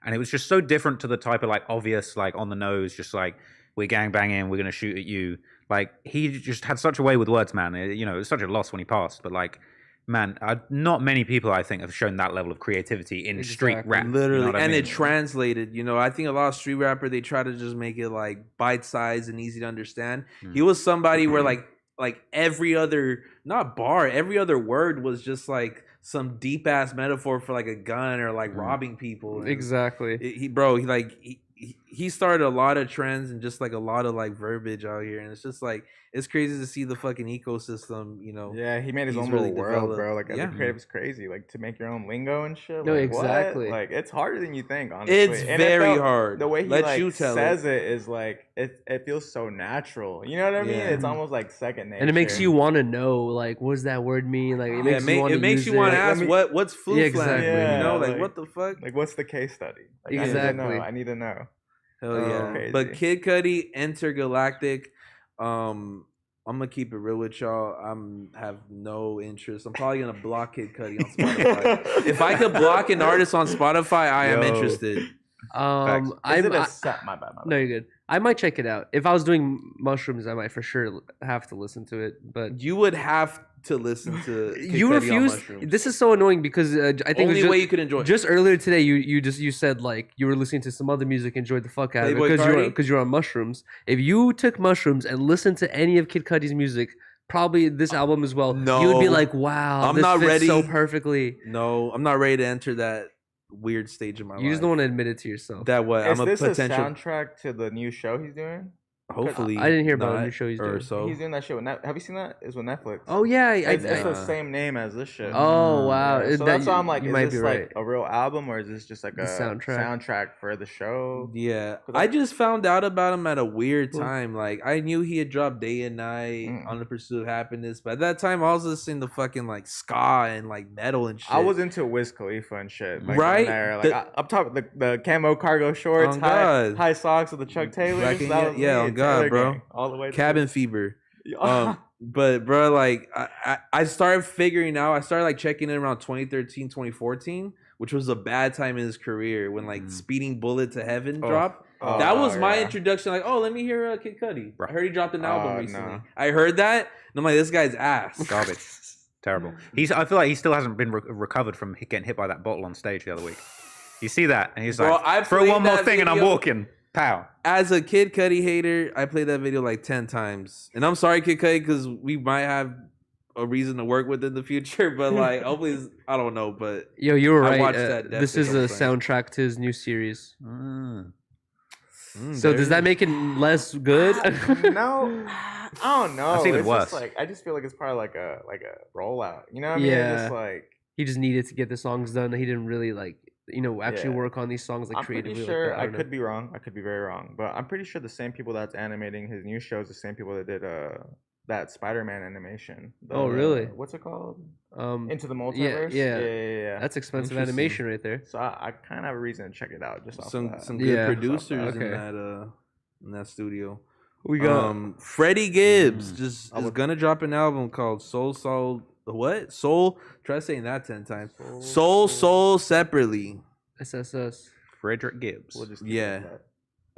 and it was just so different to the type of like obvious like on the nose, just like we're gang banging, we're gonna shoot at you. Like he just had such a way with words, man. You know, it was such a loss when he passed, but like. Man, not many people I think have shown that level of creativity in street rap. Literally, you know what I and mean? it translated. You know, I think a lot of street rapper they try to just make it like bite sized and easy to understand. He was somebody where like every other not bar, every other word was just like some deep ass metaphor for like a gun or like robbing people. And Exactly. He started a lot of trends and just like a lot of like verbiage out here, and it's just like it's crazy to see the fucking ecosystem. You know, Yeah, he made his He's own really little world, developed. bro. Like, Yeah. the creative's crazy. Like, to make your own lingo and shit. No, like, exactly. What? Like, it's harder than you think, honestly. it's And very hard. The way he Let like you tell says it is like it feels so natural. You know what I mean? Yeah. It's almost like second nature. And it makes you want to know, like, what does that word mean? Like, it makes you want to makes you want to ask what's flu Yeah, flag. exactly. You know, Yeah, like what the fuck? like, what's the case study? Like, Exactly. I need to know. Hell yeah. crazy. But Kid Cudi, Intergalactic. I'm gonna keep it real with y'all. Have no interest. I'm probably gonna block Kid Cudi on Spotify. If I could block an artist on Spotify, I am interested. Is it a set? My bad. No, you're good. I might check it out. If I was doing mushrooms, I might for sure have to listen to it. But You would have to listen to Kid you Cudi on refuse. mushrooms. This is so annoying because I think it was Only way you could enjoy it. just earlier today, you said like you were listening to some other music, enjoyed the fuck out of it Playboy because Carti? you're on mushrooms. If you took mushrooms and listened to any of Kid Cudi's music, probably this album as well, you would be No. like, wow, I'm this not fits ready. so perfectly. No, I'm not ready to enter that weird stage of my life. You just don't want to admit it to yourself. that what Is I'm a this potential. a soundtrack to the new show he's doing? Hopefully, I didn't hear about a not, new show he's or doing. So He's doing that shit with Have you seen that? It's with Netflix. Oh yeah, It's the same name as this shit. Oh wow, Yeah, so that's why I'm like, you is might this be like right. a real album or is this just like The a soundtrack? soundtrack for the show? Yeah, 'Cause I just found out about him at a weird Cool. time. Like I knew he had dropped Day and Night on the Pursuit of Happiness, but at that time I was listening to fucking like ska and like metal and shit. I was into Wiz Khalifa and shit. Like, Right? up top, the camo cargo shorts, On God. high socks with the Chuck Taylors. Racking- That was yeah, me, on God, Taylor bro. gang, all the way to Cabin Fever. But bro, like I started figuring out. I started like checking in around 2013, 2014, which was a bad time in his career when like Speeding Bullet to Heaven dropped. That was my introduction. Like, oh, let me hear Kid Cudi. I heard he dropped an album recently. no. I heard that, and I'm like, this guy's ass. Garbage. Terrible. I feel like he still hasn't been recovered from getting hit by that bottle on stage the other week. You see that, and he's Bro, I like, "Throw played one more that thing, and I'm video. walking." Pow. As a Kid Cudi hater, I played that video like 10 times. And I'm sorry, Kid Cudi, because we might have a reason to work with in the future. But like, hopefully, I don't know. But Yo, you were I right. watched that This is a Netflix thing. soundtrack to his new series. So there does that make it less good? No, I don't know. That's even It's worse. just like I just feel like it's probably like a rollout. You know what I mean? Yeah. It's just like He just needed to get the songs done. He didn't really actually Yeah. work on these songs like I'm pretty creatively. sure like that. I don't could know. be wrong. I could be very wrong, but I'm pretty sure the same people that's animating his new show is the same people that did that Spider-Man animation. Oh, really? What's it called? Um, Into the yeah, Multiverse. yeah. yeah. That's expensive Interesting. animation right there. So I kind of have a reason to check it out just off some that. some good Yeah. producers Okay. in that studio. We got Freddie Gibbs just I is would- gonna drop an album called Soul. What? Soul. Try saying that 10 times. Soul separately. SSS. Frederick Gibbs. We'll just keep Yeah. it at that.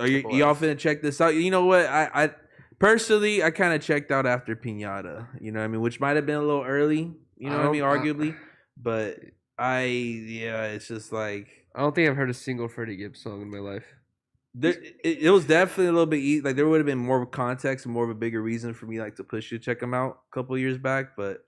Are you Triple y'all S. finna check this out? You know what? I personally I kind of checked out after Pinata. You know what I mean? Which might have been a little early. You know what I mean? Arguably, but it's just like I don't think I've heard a single Freddie Gibbs song in my life. it was definitely a little bit like there would have been more context and more of a bigger reason for me like to push you to check him out a couple of years back. But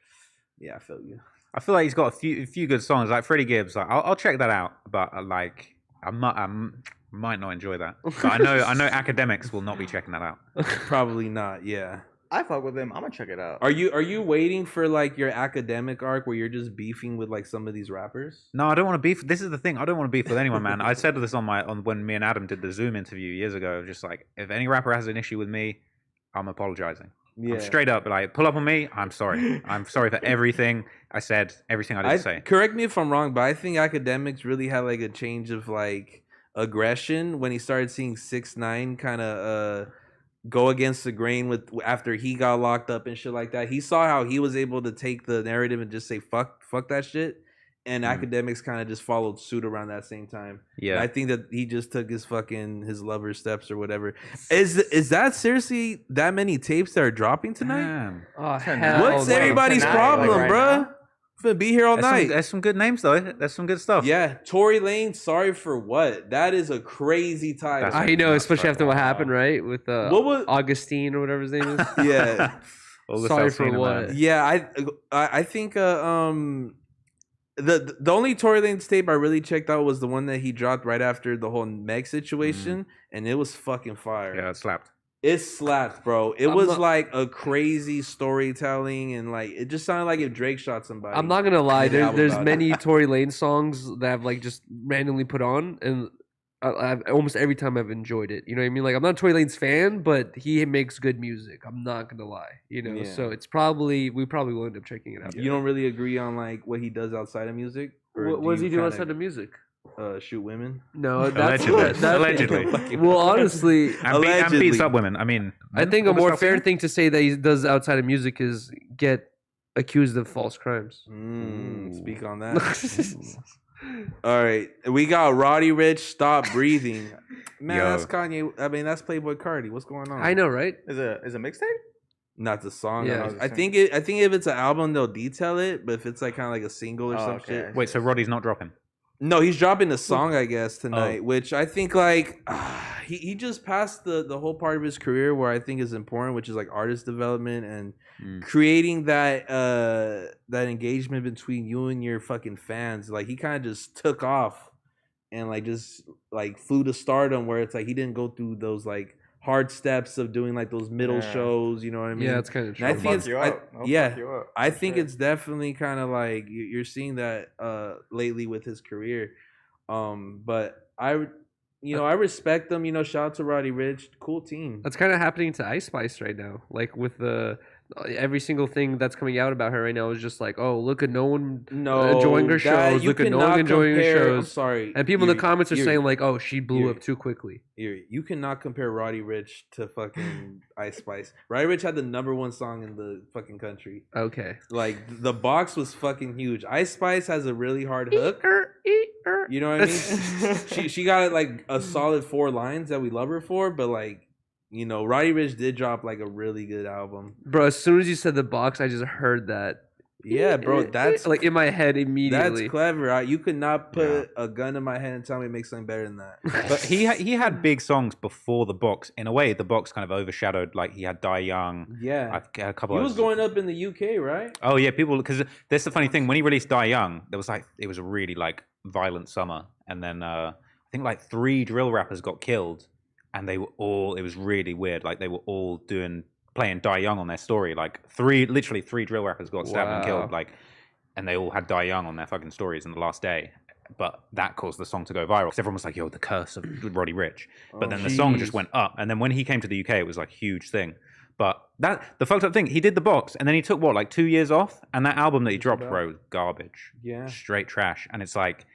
yeah, I feel you. I feel like he's got a few good songs, like Freddie Gibbs. Like I'll check that out, but like I might not enjoy that. But I know academics will not be checking that out. Probably not. Yeah. I fuck with him. I'm gonna check it out. Are you waiting for like your academic arc where you're just beefing with like some of these rappers? No, I don't want to beef. This is the thing. I don't want to beef with anyone, man. I said this on when me and Adam did the Zoom interview years ago. Just like if any rapper has an issue with me, I'm apologizing. Yeah. I'm straight up like, pull up on me. I'm sorry. I'm sorry for everything I said, everything I didn't say. Correct me if I'm wrong, but I think Academics really had like a change of like aggression when he started seeing 6ix9ine kind of go against the grain with after he got locked up and shit like that. He saw how he was able to take the narrative and just say fuck that shit. And Academics kind of just followed suit around that same time. Yeah, and I think that he just took his lover's steps or whatever. Is that seriously that many tapes that are dropping tonight? Damn. Oh, hell What's no. everybody's Tonight, problem, like right bruh? now? Finna be here all night. There's some good names though. There's some good stuff. Yeah, Tory Lane. Sorry for what? That is a crazy title. I know, especially after what Wow. happened, right? With What was- Augustine or whatever his name is. Yeah, Sorry for what? yeah. I think the only Tory Lanez tape I really checked out was the one that he dropped right after the whole Meg situation, and it was fucking fire. Yeah, it slapped. It slapped, bro. It I'm was not- like a crazy storytelling, and like it just sounded like if Drake shot somebody. I'm not gonna lie. made an album There's about it. many Tory Lane songs that I've like just randomly put on, and I've almost every time I've enjoyed it. You know what I mean? Like I'm not a Tory Lanez fan, but he makes good music. I'm not gonna lie. You know, Yeah. so we probably will end up checking it out. You don't really agree on like what he does outside of music? Or What does he do kinda, outside of music? Shoot women? No, that's Allegedly. that- Allegedly. Well, honestly, And Allegedly. beats up women. I mean, I think a all the more stuff fair he- thing to say that he does outside of music is get accused of false crimes. Speak on that. All right, we got Roddy Ricch. Stop breathing, man. Yo. That's Kanye. I mean, that's Playboy Cardi. What's going on? I know, right? Is a mixtape? Not the song. Yeah. I think if it's an album, they'll detail it. But if it's like kind of like a single or Oh, some okay. shit, Wait, so Roddy's not dropping? no, he's dropping the song, I guess, tonight. Which I think like he just passed the whole part of his career where I think is important, which is like artist development and creating that that engagement between you and your fucking fans. Like he kind of just took off and like just like flew to stardom, where it's like he didn't go through those like hard steps of doing like those middle Yeah. shows. You know what I mean? Yeah, it's kind of And I true. think it's yeah. I think sure. it's definitely kind of like you're seeing that lately with his career. But I respect them. You know, shout out to Roddy Ricch, cool team. That's kind of happening to Ice Spice right now. Like with the every single thing that's coming out about her right now is just like, oh, look at no one enjoying her shows. Look at no one enjoying her shows. I'm sorry. And people in the comments are Yuri, saying like, oh, she blew Yuri. up too quickly. You cannot compare Roddy Ricch to fucking Ice Spice. Roddy Ricch had the #1 song in the fucking country. Okay. Like the box was fucking huge. Ice Spice has a really hard hook. You know what I mean? she got like a solid 4 lines that we love her for, but like, you know, Roddy Ricch did drop like a really good album. Bro, as soon as you said the box, I just heard that. Yeah, bro, that's like in my head immediately. That's clever. You could not put a gun in my head and tell me to make something better than that. But he had big songs before the box. In a way, the box kind of overshadowed. Like he had Die Young. Yeah, I had a couple. He of was going up in the UK, right? Oh yeah, people, because that's the funny thing. When he released Die Young, there was like it was a really like violent summer, and then I think like 3 drill rappers got killed, and they were all. It was really weird. Like they were all playing Die Young on their story. Like literally three drill rappers got stabbed and killed. Like. And they all had Die Young on their fucking stories in the last day. But that caused the song to go viral. Because everyone was like, yo, the curse of Roddy Ricch. But then the song just went up. And then when he came to the UK, it was like a huge thing. But the fucked up thing, he did the box. And then he took, like 2 years off? And that album that he dropped, bro, was garbage. Yeah. Straight trash. And it's like,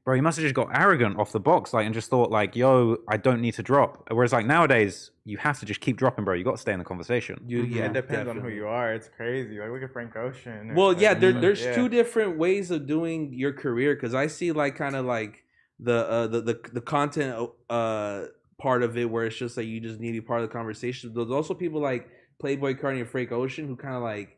bro, he must have just got arrogant off the box, like, and just thought, like, yo, I don't need to drop. Whereas, like, nowadays, you have to just keep dropping, bro. You got to stay in the conversation. Yeah, it depends on definitely. who you are. It's crazy. Like look at Frank Ocean. Well, Like, yeah, there's yeah. 2 different ways of doing your career, because I see like kind of like the content part of it, where it's just like you just need to be part of the conversation. There's also people like Playboy Cardi and Frank Ocean who kind of like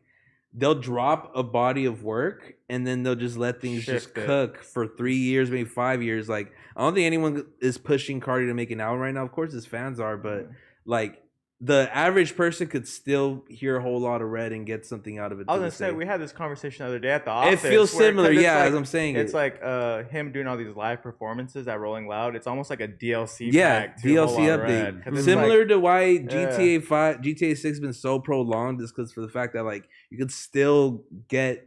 they'll drop a body of work and then they'll just let things just Shift it. cook for 3 years, maybe 5 years. Like I don't think anyone is pushing Cardi to make an album right now. Of course, his fans are, but like the average person could still hear a whole lot of Red and get something out of it. I was to gonna this say day. we had this conversation the other day at the It office. feels where- similar, 'cause it's yeah. like- As I'm saying, It's like him doing all these live performances at Rolling Loud. It's almost like a DLC. yeah, pack to a whole DLC lot of Red, update. 'cause it's Similar like- to why GTA 5, GTA 6 been so prolonged, is because for the fact that like you could still get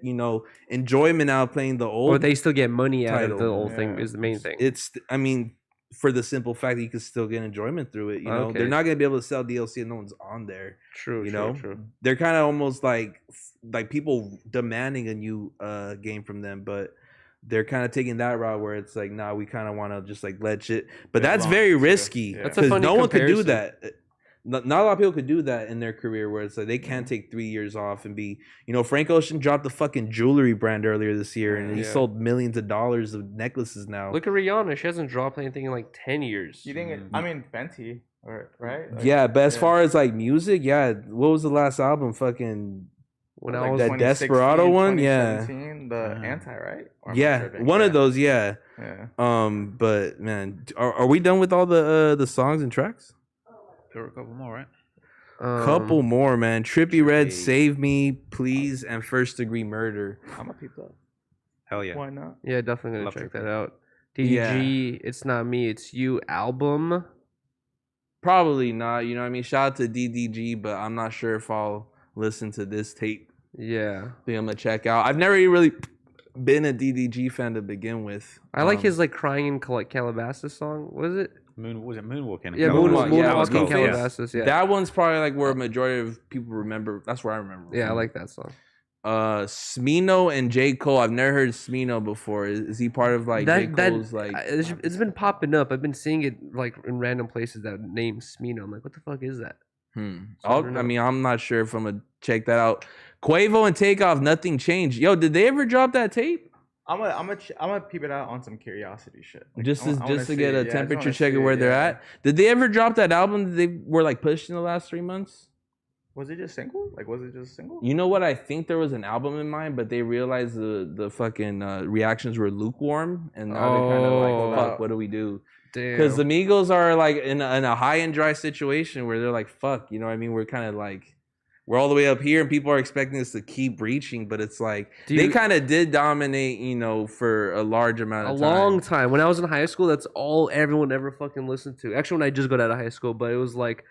enjoyment out of playing the old. Or they still get money out of the title. whole thing Yeah. is the main thing. It's I mean for the simple fact that you can still get enjoyment through it. You know, they're not gonna be able to sell DLC and no one's on there. True. You know, they're kind of almost like people demanding a new game from them, but they're kind of taking that route where it's like, nah, we kind of want to just like let shit. But that's very risky because no one could do that. Not a lot of people could do that in their career where it's like they can't take 3 years off and be, you know, Frank Ocean dropped the fucking jewelry brand earlier this year and he sold millions of dollars of necklaces now. Look at Rihanna. She hasn't dropped anything in like 10 years. You think I mean, Fenty, right? Like, yeah, but as far as like music, what was the last album? Fucking when like I was that Desperado one, the Anti, right? Or one of those, yeah. But man, are we done with all the songs and tracks? There were a couple more, right? Couple more, man. Trippie Redd, Save Me, Please, and First Degree Murder. I'm gonna peep that. Hell yeah. Why not? Yeah, definitely gonna check that out. DDG, It's Not Me, It's You album. Probably not. You know what I mean? Shout out to DDG, but I'm not sure if I'll listen to this tape. Yeah. I think I'm gonna check out. I've never really been a DDG fan to begin with. I like his like Crying in Calabasas song. What is it? Moonwalking? Yeah, Moonwalking Calabasas. Yeah, that one's probably like where a majority of people remember. That's where I remember. Yeah, I like that song. Smino and J. Cole. I've never heard Smino before. Is he part of like J. Cole's like? It's been popping up. I've been seeing it like in random places that name Smino. I'm like, what the fuck is that? I mean, I'm not sure if I'm gonna check that out. Quavo and Takeoff, Nothing Changed. Yo, did they ever drop that tape? I'm gonna peep it out on some curiosity shit. Like, just to get a temperature check of where they're at. Did they ever drop that album that they were like pushed in the last 3 months? Was it just single? Like, was it just single? You know what? I think there was an album in mind, but they realized the fucking reactions were lukewarm, and now they're kind of like, fuck, what do we do? Because the Migos are like in a high and dry situation where they're like, fuck, you know what I mean? We're kind of like, we're all the way up here and people are expecting us to keep reaching, but it's like they kind of did dominate, you know, for a large amount of time. A long time. When I was in high school, that's all everyone ever fucking listened to. Actually, when I just got out of high school, but it was like,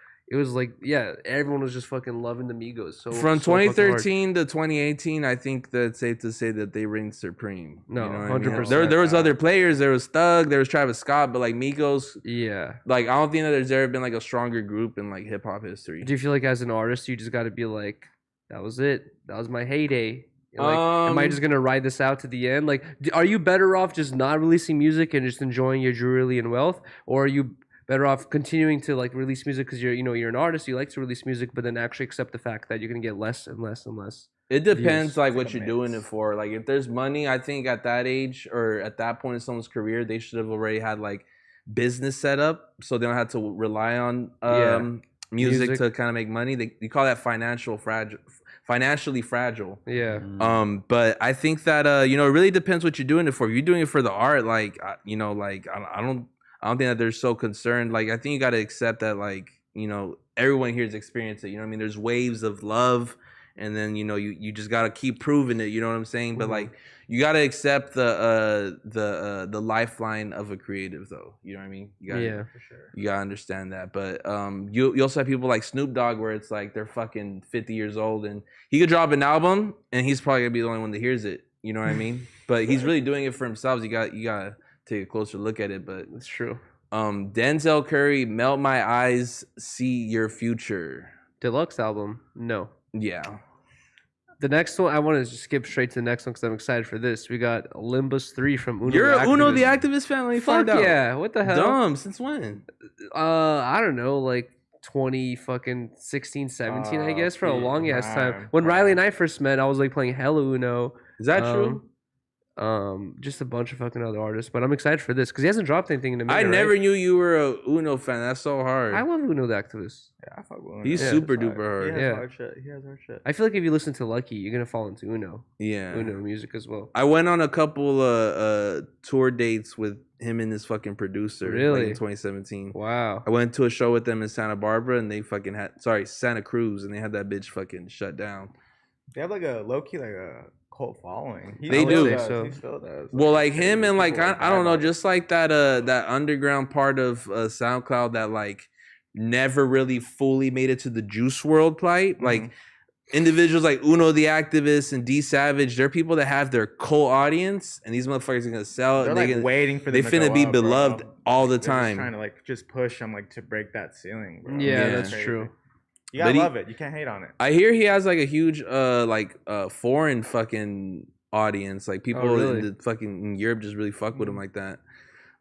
yeah, everyone was just fucking loving the Migos. So from 2013 to 2018, I think that it's safe to say that they reigned supreme. No, you know 100%. I mean? There was other players. There was Thug. There was Travis Scott. But like Migos, yeah. Like I don't think that there's ever been like a stronger group in like hip hop history. Do you feel like as an artist, you just got to be like, that was it. That was my heyday. Like, am I just gonna ride this out to the end? Like, are you better off just not releasing music and just enjoying your jewelry and wealth, or are you better off continuing to like release music because you're an artist, you like to release music, but then actually accept the fact that you're gonna get less and less and less? It depends like what you're doing it for. Like if there's money, I think at that age or at that point in someone's career, they should have already had like business set up so they don't have to rely on music to kind of make money. You call that financially fragile. Yeah. But I think that it really depends what you're doing it for. If you're doing it for the art, like I don't think that they're so concerned. Like, I think you got to accept that, like, everyone here has experienced it. You know what I mean? There's waves of love, and then, you just got to keep proving it. You know what I'm saying? But, like, you got to accept the lifeline of a creative, though. You know what I mean? You gotta, for sure. You got to understand that. But you also have people like Snoop Dogg where it's like they're fucking 50 years old, and he could drop an album, and he's probably going to be the only one that hears it. You know what I mean? But he's really doing it for himself. You got to take a closer look at it, but it's true. Denzel Curry, Melt My Eyes, See Your Future. Deluxe album? No. Yeah. The next one, I want to just skip straight to the next one because I'm excited for this. We got Limbus 3 from Uno. You're a Uno the Activist fan? Let me find out. Yeah, what the hell? Dumb, since when? I don't know, like 2016, 17, I guess, for a long ass time. When Riley and I first met, I was like playing hella Uno. Is that true? Just a bunch of fucking other artists, but I'm excited for this because he hasn't dropped anything in a minute. I never knew you were a Uno fan. That's so hard. I love Uno the Activist. Yeah, I fuck with Uno. He's super duper hard. He has hard shit. He has hard shit. I feel like if you listen to Lucky, you're gonna fall into Uno. Yeah, Uno music as well. I went on a couple tour dates with him and his fucking producer. Really? Like in 2017. Wow. I went to a show with them in Santa Barbara, and they fucking Santa Cruz, and they had that bitch fucking shut down. They have like a low key like a cult following. They do. He still does. Well, like him and like I don't know, just like that underground part of SoundCloud that like never really fully made it to the Juice WRLD plight. Like individuals like Uno the Activist and D Savage, they're people that have their cult audience, and these motherfuckers are gonna sell. They're like waiting for they them to finna go be up, beloved bro. all the They're just time. trying to like just push them like to break that ceiling, bro. Yeah, Yeah. that's Crazy. true. You gotta But love it. You can't hate on it. I hear he has like a huge foreign fucking audience, like people really? in the fucking in Europe just really fuck with him like that.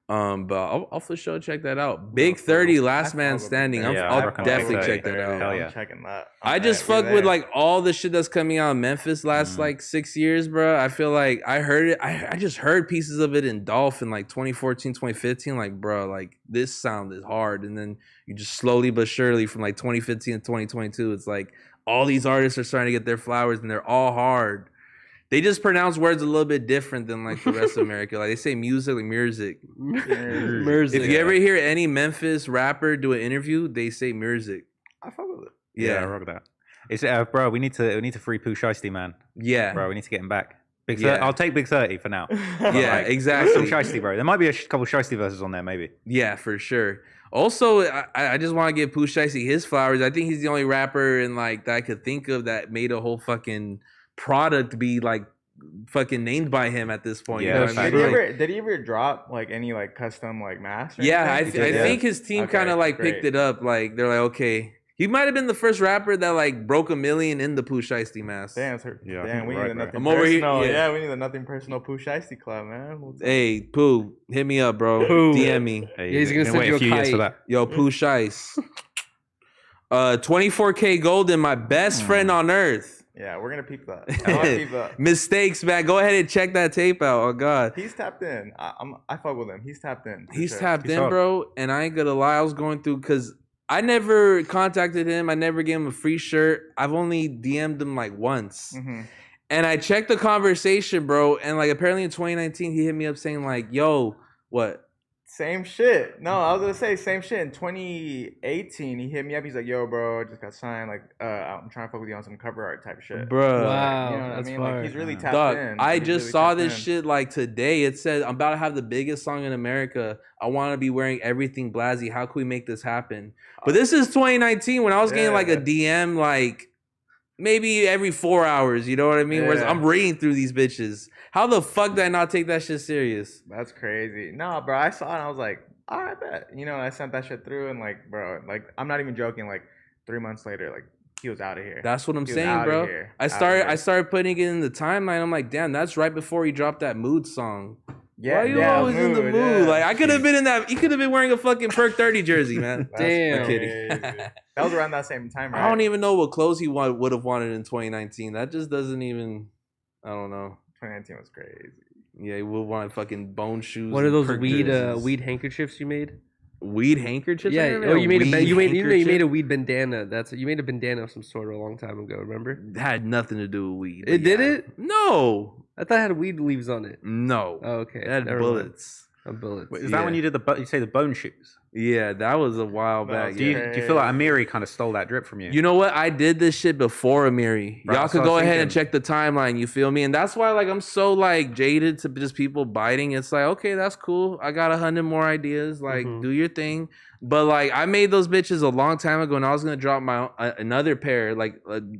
But I'll for sure check that out. Big 30, Last Man Standing. I'll definitely check that out. Hell yeah. I'm checking that. I just fuck with like all the shit that's coming out of Memphis last like 6 years, bro. I feel like I heard it. I just heard pieces of it in Dolph in like 2014, 2015. Like, bro, like this sound is hard. And then you just slowly but surely from like 2015 to 2022, it's like all these artists are starting to get their flowers and they're all hard. They just pronounce words a little bit different than like the rest of America. Like they say music like music. Music. If you ever hear any Memphis rapper do an interview, they say music. I fuck with it. Yeah, I Yeah. rock that. It's bro. We need to free Pooh Shiesty, man. Yeah. Bro, we need to get him back. Big Yeah. 30, I'll take Big 30 for now. Yeah, Like, exactly. Some Shiesty, bro. There might be a couple Shiesty verses on there, maybe. Yeah, for sure. Also, I just want to give Pooh Shiesty his flowers. I think he's the only rapper in like that I could think of that made a whole fucking product be like fucking named by him at this point. Yeah, you know what I Did mean? he Like, ever? Did he ever drop like any like custom like mask? or yeah, I anything? He did, think his team Okay, kind of like great. picked it up. Like they're like, okay, he might have been the first rapper that like broke 1 million in the Pooh Shiesty mask. Damn, it's her. Yeah, I Damn, think we you're need right, a bro. nothing I'm over here- personal. yeah. Yeah, we need a nothing personal Pooh Shiesty club, man. We'll Hey, Pooh, hit me up, bro. Pooh. DM me. Hey, Yeah, he's gonna been send waiting you a a few years for kite. that. Yo, Pooh Shice. 24K Golden, my best friend on earth. Yeah, we're gonna peep that. I want to peep that. Mistakes, man. Go ahead and check that tape out. Oh God. He's tapped in. I fuck with him. He's tapped in. for He's sure. tapped He's in, up. bro. And I ain't gonna lie, I was going through because I never contacted him. I never gave him a free shirt. I've only DM'd him like once. Mhm. And I checked the conversation, bro. And like apparently in 2019, he hit me up saying like, "Yo, what? Same shit. No, I was gonna say same shit. In 2018, he hit me up. He's like, "Yo, bro, I just got signed. Like, I'm trying to fuck with you on some cover art type shit." Bruh. Wow. You know what I that's mean? fire. Like, he's really tapped Dog, in. I He's just really saw tapped this in. shit like today. It said I'm about to have the biggest song in America. I want to be wearing everything Blasey. How can we make this happen? But this is 2019 when I was getting like a DM like maybe every 4 hours. You know what I mean? Whereas Yeah. I'm reading through these bitches. How the fuck did I not take that shit serious? That's crazy. No, bro, I saw it and I was like, all right, bet. You know, I sent that shit through and like, bro, like, I'm not even joking. Like 3 months later, like, he was out of here. That's what I'm He was saying, outta bro. here. I Outta started here. putting it in the timeline. I'm like, damn, that's right before he dropped that mood song. Yeah, Why you yeah, always in the mood? yeah. Like I could have been in that. You could have been wearing a fucking Perk 30 jersey, man. That's Damn. crazy. That was around that same time, right? I don't even know what clothes he would have wanted in 2019. That just doesn't even. I don't know. 2019 was crazy. Yeah, he would want fucking bone shoes. What are and those Perk weed jerseys. weed handcuffs you made? weed handkerchiefs? I Yeah. never Oh, you made weed you made handkerchief. a weed bandana. You made a bandana of some sort a long time ago. Remember? It had nothing to do with weed. It but did yeah. it? No, I thought it had weed leaves on it. no. Oh, okay. It had Never mind. bullets. Bullets. Wait, is that when Yeah. you did you say the bone shoes? Yeah, that was a while No, back. Do yeah. you feel like Amiri kind of stole that drip from you? You know what? I did this shit before Amiri. Right, Y'all that's could what I go was ahead and thinking. check the timeline. You feel me? And that's why, like, I'm so like jaded to just people biting. It's like, okay, that's cool. I got 100 more ideas. Like, Mhm. do your thing. But like, I made those bitches a long time ago, and I was gonna drop my another pair, like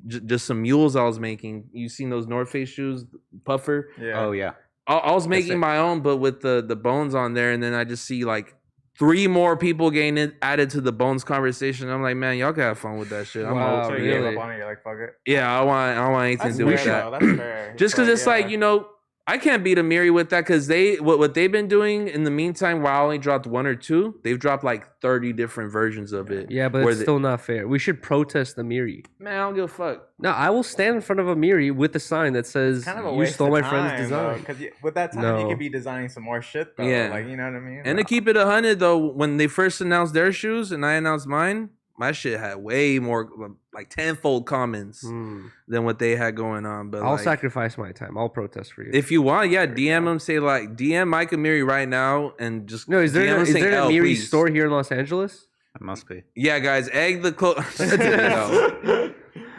just some mules I was making. You seen those North Face shoes, puffer? Yeah. Oh yeah. I was That's making sick. my own, but with the bones on there, and then I just see like 3 more people getting it added to the bones conversation. I'm like, man, y'all can have fun with that shit. I'm Wow, So over you it. gave really? up on it. You're like, fuck it. Yeah, I want anything That's to do with fair, that. though. That's fair. Just because it's like, yeah. you know, I can't beat Amiri with that because what they've been doing in the meantime, while I only dropped 1 or 2, they've dropped like 30 different versions of it. Yeah, but where it's they- still not fair. We should protest Amiri. Man, I don't give a fuck. No, I will stand in front of Amiri with a sign that says, kind of a "You waste stole of my time, friend's design." Because with that time, No. you could be designing some more shit, though. Yeah. Like, you know what I mean? And to keep it 100 though, when they first announced their shoes and I announced mine, my shit had way more, like tenfold comments Hmm. than what they had going on. But I'll like, sacrifice my time. I'll protest for you. if you want, yeah, DM them. Say like DM Mike Amiri right now and just no, is there DM an, him is saying, there an "L, Amiri please." store here in Los Angeles? It must be. Yeah, guys, egg the clothes.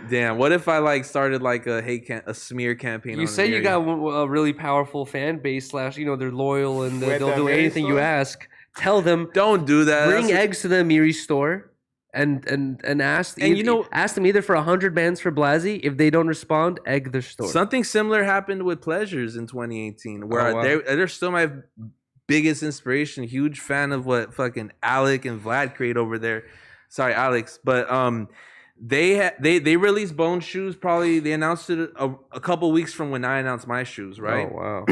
Damn, what if I like started like a smear campaign? You on say you Amiri? got a really powerful fan base / they're loyal and With they'll the do Amiri anything you store? ask. Tell them Don't do that. bring That's- eggs to the Amiri store. and ask ask them either for 100 bands for Blasey. If they don't respond, egg their store. Something similar happened with Pleasures in 2018, where they're still my biggest inspiration. Huge fan of what fucking Alec and Vlad create over there. Sorry, Alex, but they released Bone shoes. Probably they announced it a couple weeks from when I announced my shoes, right? Oh wow.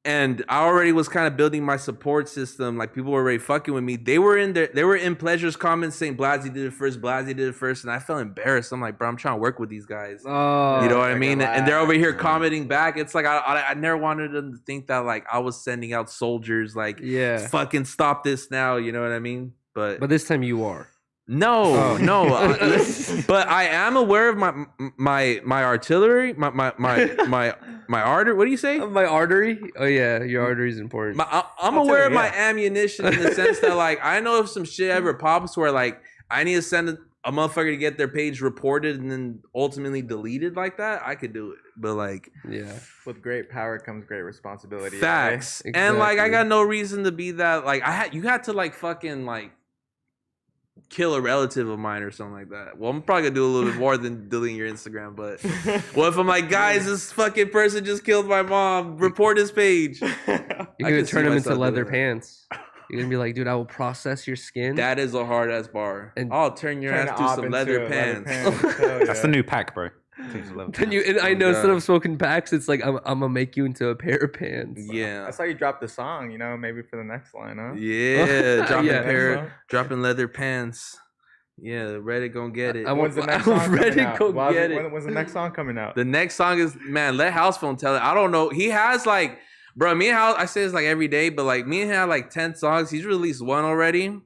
And I already was kind of building my support system. Like people were already fucking with me. They were in Pleasure's comments saying Blasey did it first, and I felt embarrassed. I'm like, bro, I'm trying to work with these guys. Oh, you know what I mean? And they're over here commenting back. It's like I never wanted them to think that like I was sending out soldiers, like fucking stop this now. You know what I mean? But this time you are. No, but I am aware of my artillery, my artery. What do you say? My artery? Oh yeah, your artery is important. I'm aware of my ammunition in the sense that like I know if some shit ever pops where like I need to send a motherfucker to get their page reported and then ultimately deleted like that, I could do it. But like, with great power comes great responsibility. Facts, right? And like I got no reason to be that. Like you had to like fucking like kill a relative of mine or something like that. Well, I'm probably gonna do a little bit more than deleting your Instagram, but what if I'm like, guys, this fucking person just killed my mom, report his page. You're gonna turn him into leather pants. You're gonna be like, dude, I will process your skin. That is a hard ass bar. And I'll turn your ass to some leather pants. That's the new pack, bro. I know instead of smoking packs, it's like I'm gonna make you into a pair of pants. Yeah, that's how you drop the song. You know, maybe for the next line, huh? Yeah, dropping leather pants. Yeah, Reddit gonna get it. When's the next song coming out? When's the next song coming out? The next song is let Housephone tell it. I don't know. He has like, bro. Me and House, I say this like every day, but like me and him have like 10 songs. He's released one already.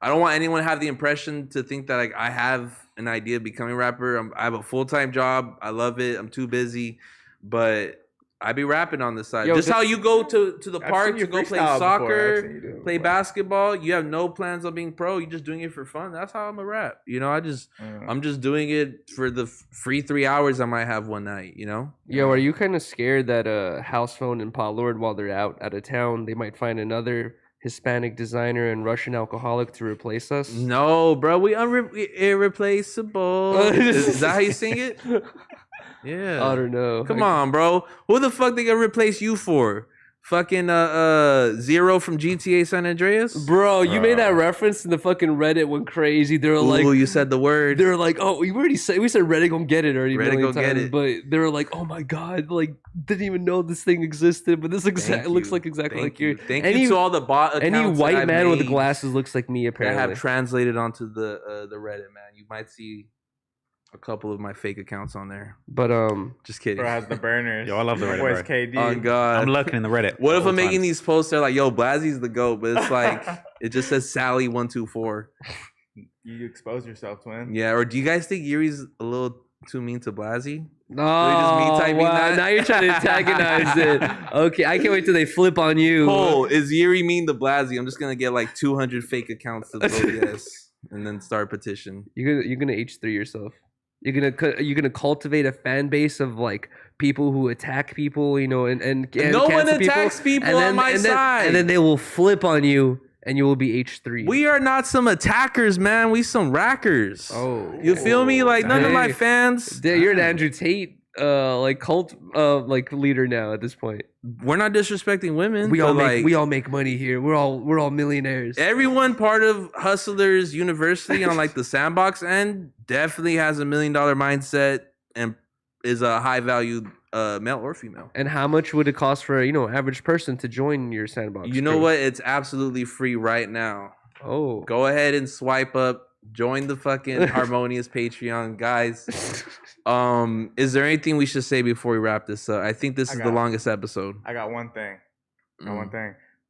I don't want anyone to have the impression to think that like I have an idea of becoming a rapper. I have a full-time job. I love it. I'm too busy, but I be rapping on the side. Just how you go to the park to go play soccer, play basketball. You have no plans on being pro. You're just doing it for fun. That's how I'm a rap. You know, I'm just doing it for the free 3 hours I might have one night. You know. Yo, are you kind of scared that Housephone and Paul Lord, while they're out of town, they might find another Hispanic designer and Russian alcoholic to replace us? No, bro, we irreplaceable. Is that how you sing it? Yeah. I don't know. Come on, bro. Who the fuck they gonna replace you for? Fucking Zero from GTA San Andreas? Bro, you made that reference and the fucking Reddit went crazy. They were like, you said the word. They were like, oh, we said Reddit gonna get it already. Reddit gonna get it. But they were like, oh my god, like didn't even know this thing existed. But this looks like exactly like you. Thank you to all the bot accounts. Any white man with glasses looks like me apparently. I have translated onto the Reddit, man. You might see a couple of my fake accounts on there, but just kidding. Bro has the burners. Yo, I love the Reddit. Boys, KD. Oh god, I'm lurking in the Reddit. What if I'm making these posts? They're like, "Yo, Blasey's the GOAT," but it's like it just says Sally 124. You expose yourself, twin. Yeah, or do you guys think Yuri's a little too mean to Blasey? No, now you're trying to antagonize it. Okay, I can't wait till they flip on you. Oh, is Yuri mean to Blasey? I'm just gonna get like 200 fake accounts to vote yes, and then start a petition. You're gonna H3 yourself. You're gonna cultivate a fan base of like people who attack people, you know, and no one attacks people on my side, and then they will flip on you, and you will be H3. We are not some attackers, man. We some rackers. Oh, you feel me? Like none of my fans. You're an Andrew Tate, like cult, like leader now at this point. We're not disrespecting women. We all make money here. We're all millionaires. Everyone part of Hustlers University on like the sandbox end definitely has $1 million mindset and is a high value male or female. And how much would it cost for average person to join your sandbox? You know what? It's absolutely free right now. Oh, go ahead and swipe up. Join the fucking Harmonious Patreon, guys. Is there anything we should say before we wrap this up? I think this is the longest episode. I got one thing.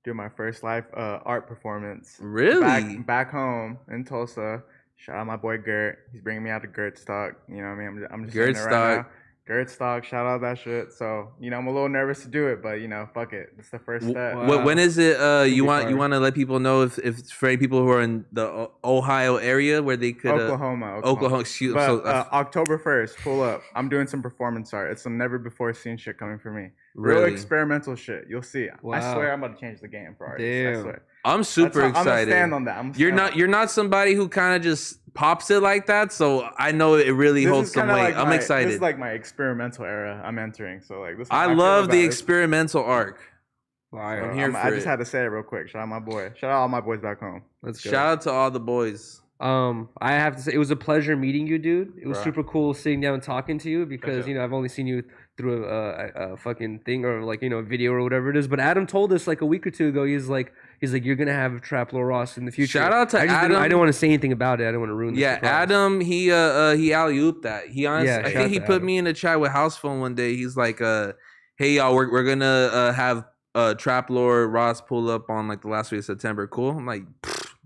Do my first live art performance. Really? Back home in Tulsa. Shout out my boy Gert. He's bringing me out to Gert Stock. You know what I mean? I'm just Gert Stock. Right now. Gert Stock, shout out that shit. So, I'm a little nervous to do it, but fuck it. It's the first step. When is it you want to let people know if for any people who are in the Ohio area where they could Oklahoma. Excuse, but October 1st, pull up. I'm doing some performance art. It's some never before seen shit coming for me. Real Really? experimental shit. You'll see. Wow. I swear I'm about to change the game for artists. I Damn. swear. I'm super I'm gonna excited. stand on that. You're not somebody who kind of just pops it like that. So I know it really holds some weight. I'm excited. This is like my experimental era I'm entering. So like this. Is I how feel love the about it. experimental arc. Fire. I'm here for I just it. had to say it real quick. Shout out my boy. Shout out all my boys back home. Let's go. Shout out to all the boys. I have to say it was a pleasure meeting you, dude. It was Bruh. super cool sitting down and talking to you because Pleasure. I've only seen you through a fucking thing or like a video or whatever it is. But Adam told us like a week or two ago he's like you're gonna have Trap Lil Ross in the future. Shout out to I Adam. didn't want to say anything about it. I didn't want to ruin. Yeah, the surprise. Adam, he alley-ooped that. He honestly, Yeah, I shout think out he to put Adam. me in a chat with Housephone one day. He's like, hey y'all, we're gonna have Trap Lord Ross pull up on like the last week of September. Cool. I'm like,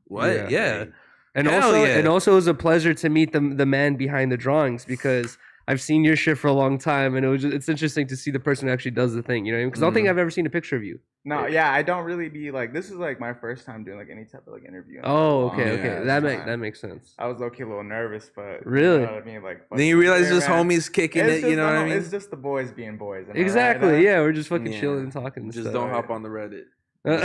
what? Yeah. And Hell also, yeah. it was a pleasure to meet the man behind the drawings because I've seen your shit for a long time, and it's interesting to see the person who actually does the thing. You know, because I don't think I've ever seen a picture of you. No, yeah, I don't really be like. This is like my first time doing like any type of like interview. Oh, okay, Yeah, okay, that makes sense. I was low-key a little nervous, but Really? you know what I mean? Like, Then you realize yeah, just man. homies kicking It's it. just You know what I mean? It's just the boys being boys. am I right, Exactly. huh? Yeah, we're just fucking Yeah. chilling and talking. And Just stuff. don't hop on the Reddit. Oh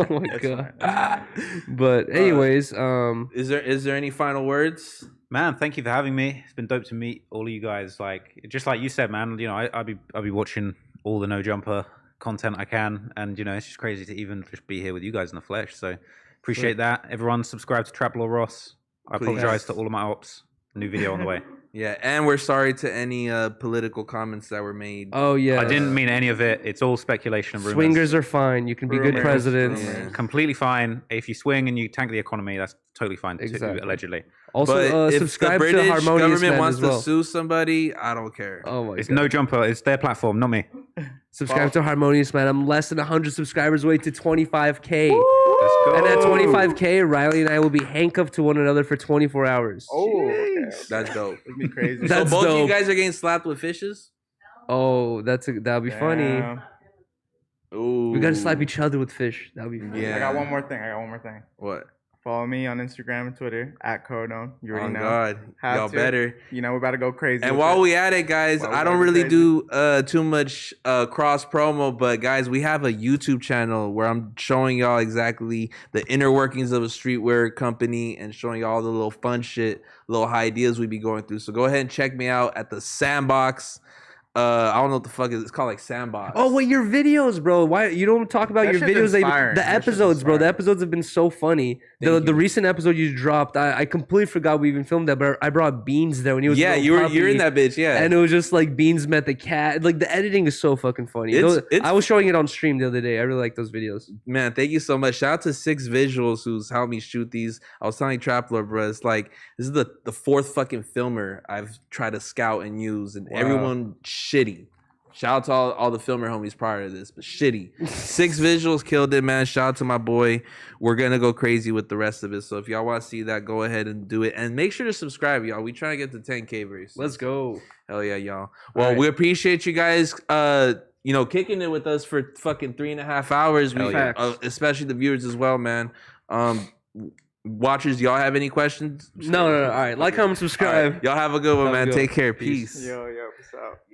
my It's god. fine. But anyways, Is there any final words? Man, thank you for having me. It's been dope to meet all of you guys. Like, just like you said, man. I'll be watching all the No Jumper content I can, and it's just crazy to even just be here with you guys in the flesh. So appreciate that. Everyone, subscribe to Trap Lil Ross. I Please. apologize to all of my ops. New video on the way. Yeah, and we're sorry to any political comments that were made. oh yeah, I didn't mean any of it. It's all speculation and rumors. Swingers are fine. You can be good Rumors, presidents. rumors. Completely fine. If you swing and you tank the economy, that's totally fine Exactly. too, allegedly. Also, But if subscribe the British to Harmonious government Man wants as well. to sue somebody, I don't care. Oh my It's god. No Jumper. It's their platform, not me. Subscribe to Harmonious Man. I'm less than 100 subscribers away to 25K. Let's go. And at 25K, Riley and I will be handcuffed to one another for 24 hours. Oh, okay. That's dope. It'd be crazy. So That's both of you dope. guys are getting slapped with fishes? Oh, that'll be funny. Damn. Ooh. We gotta slap each other with fish. That'll be funny. Yeah. I got one more thing. What? Follow me on Instagram and Twitter at Codone. You already Oh know. God. Have Y'all to. better. You know, we're about to go crazy. And with while it. we at it, guys, While we I don't go really crazy. do too much cross promo, but guys, we have a YouTube channel where I'm showing y'all exactly the inner workings of a streetwear company and showing y'all the little fun shit, little ideas we be going through. So go ahead and check me out at the Sandbox. I don't know what the fuck it's called, like Sandbox. Oh wait, your videos, bro. Why you don't talk about That your shit's videos? inspiring. The That shit's episodes, bro. The inspiring. episodes have been so funny. Thank The you. recent episode you dropped, I completely forgot we even filmed that. But I brought Beans there when he was a yeah, little you're in puppy, that bitch, yeah. and it was just like Beans met the cat. Like the editing is so fucking funny. It's- I was showing it on stream the other day. I really like those videos. Man, thank you so much. Shout out to Six Visuals who's helped me shoot these. I was telling Trap Lord, bro, it's like this is the fourth fucking filmer I've tried to scout and use, and everyone shitty. Shout out to all the filmer homies prior to this, but shitty. Six Visuals killed it, man. Shout out to my boy. We're gonna go crazy with the rest of it. So if y'all want to see that, go ahead and do it, and make sure to subscribe, y'all. We trying to get to 10K very soon. Let's go. Hell yeah, y'all. Well, right. we appreciate you guys. Kicking it with us for fucking 3.5 hours. We, Hell yeah. especially the viewers as well, man. Watchers, y'all have any questions? No. All right, like, comment, All subscribe. right. Y'all have a good one, Have a man. good Take one. care. Peace. Peace. Yo, peace out.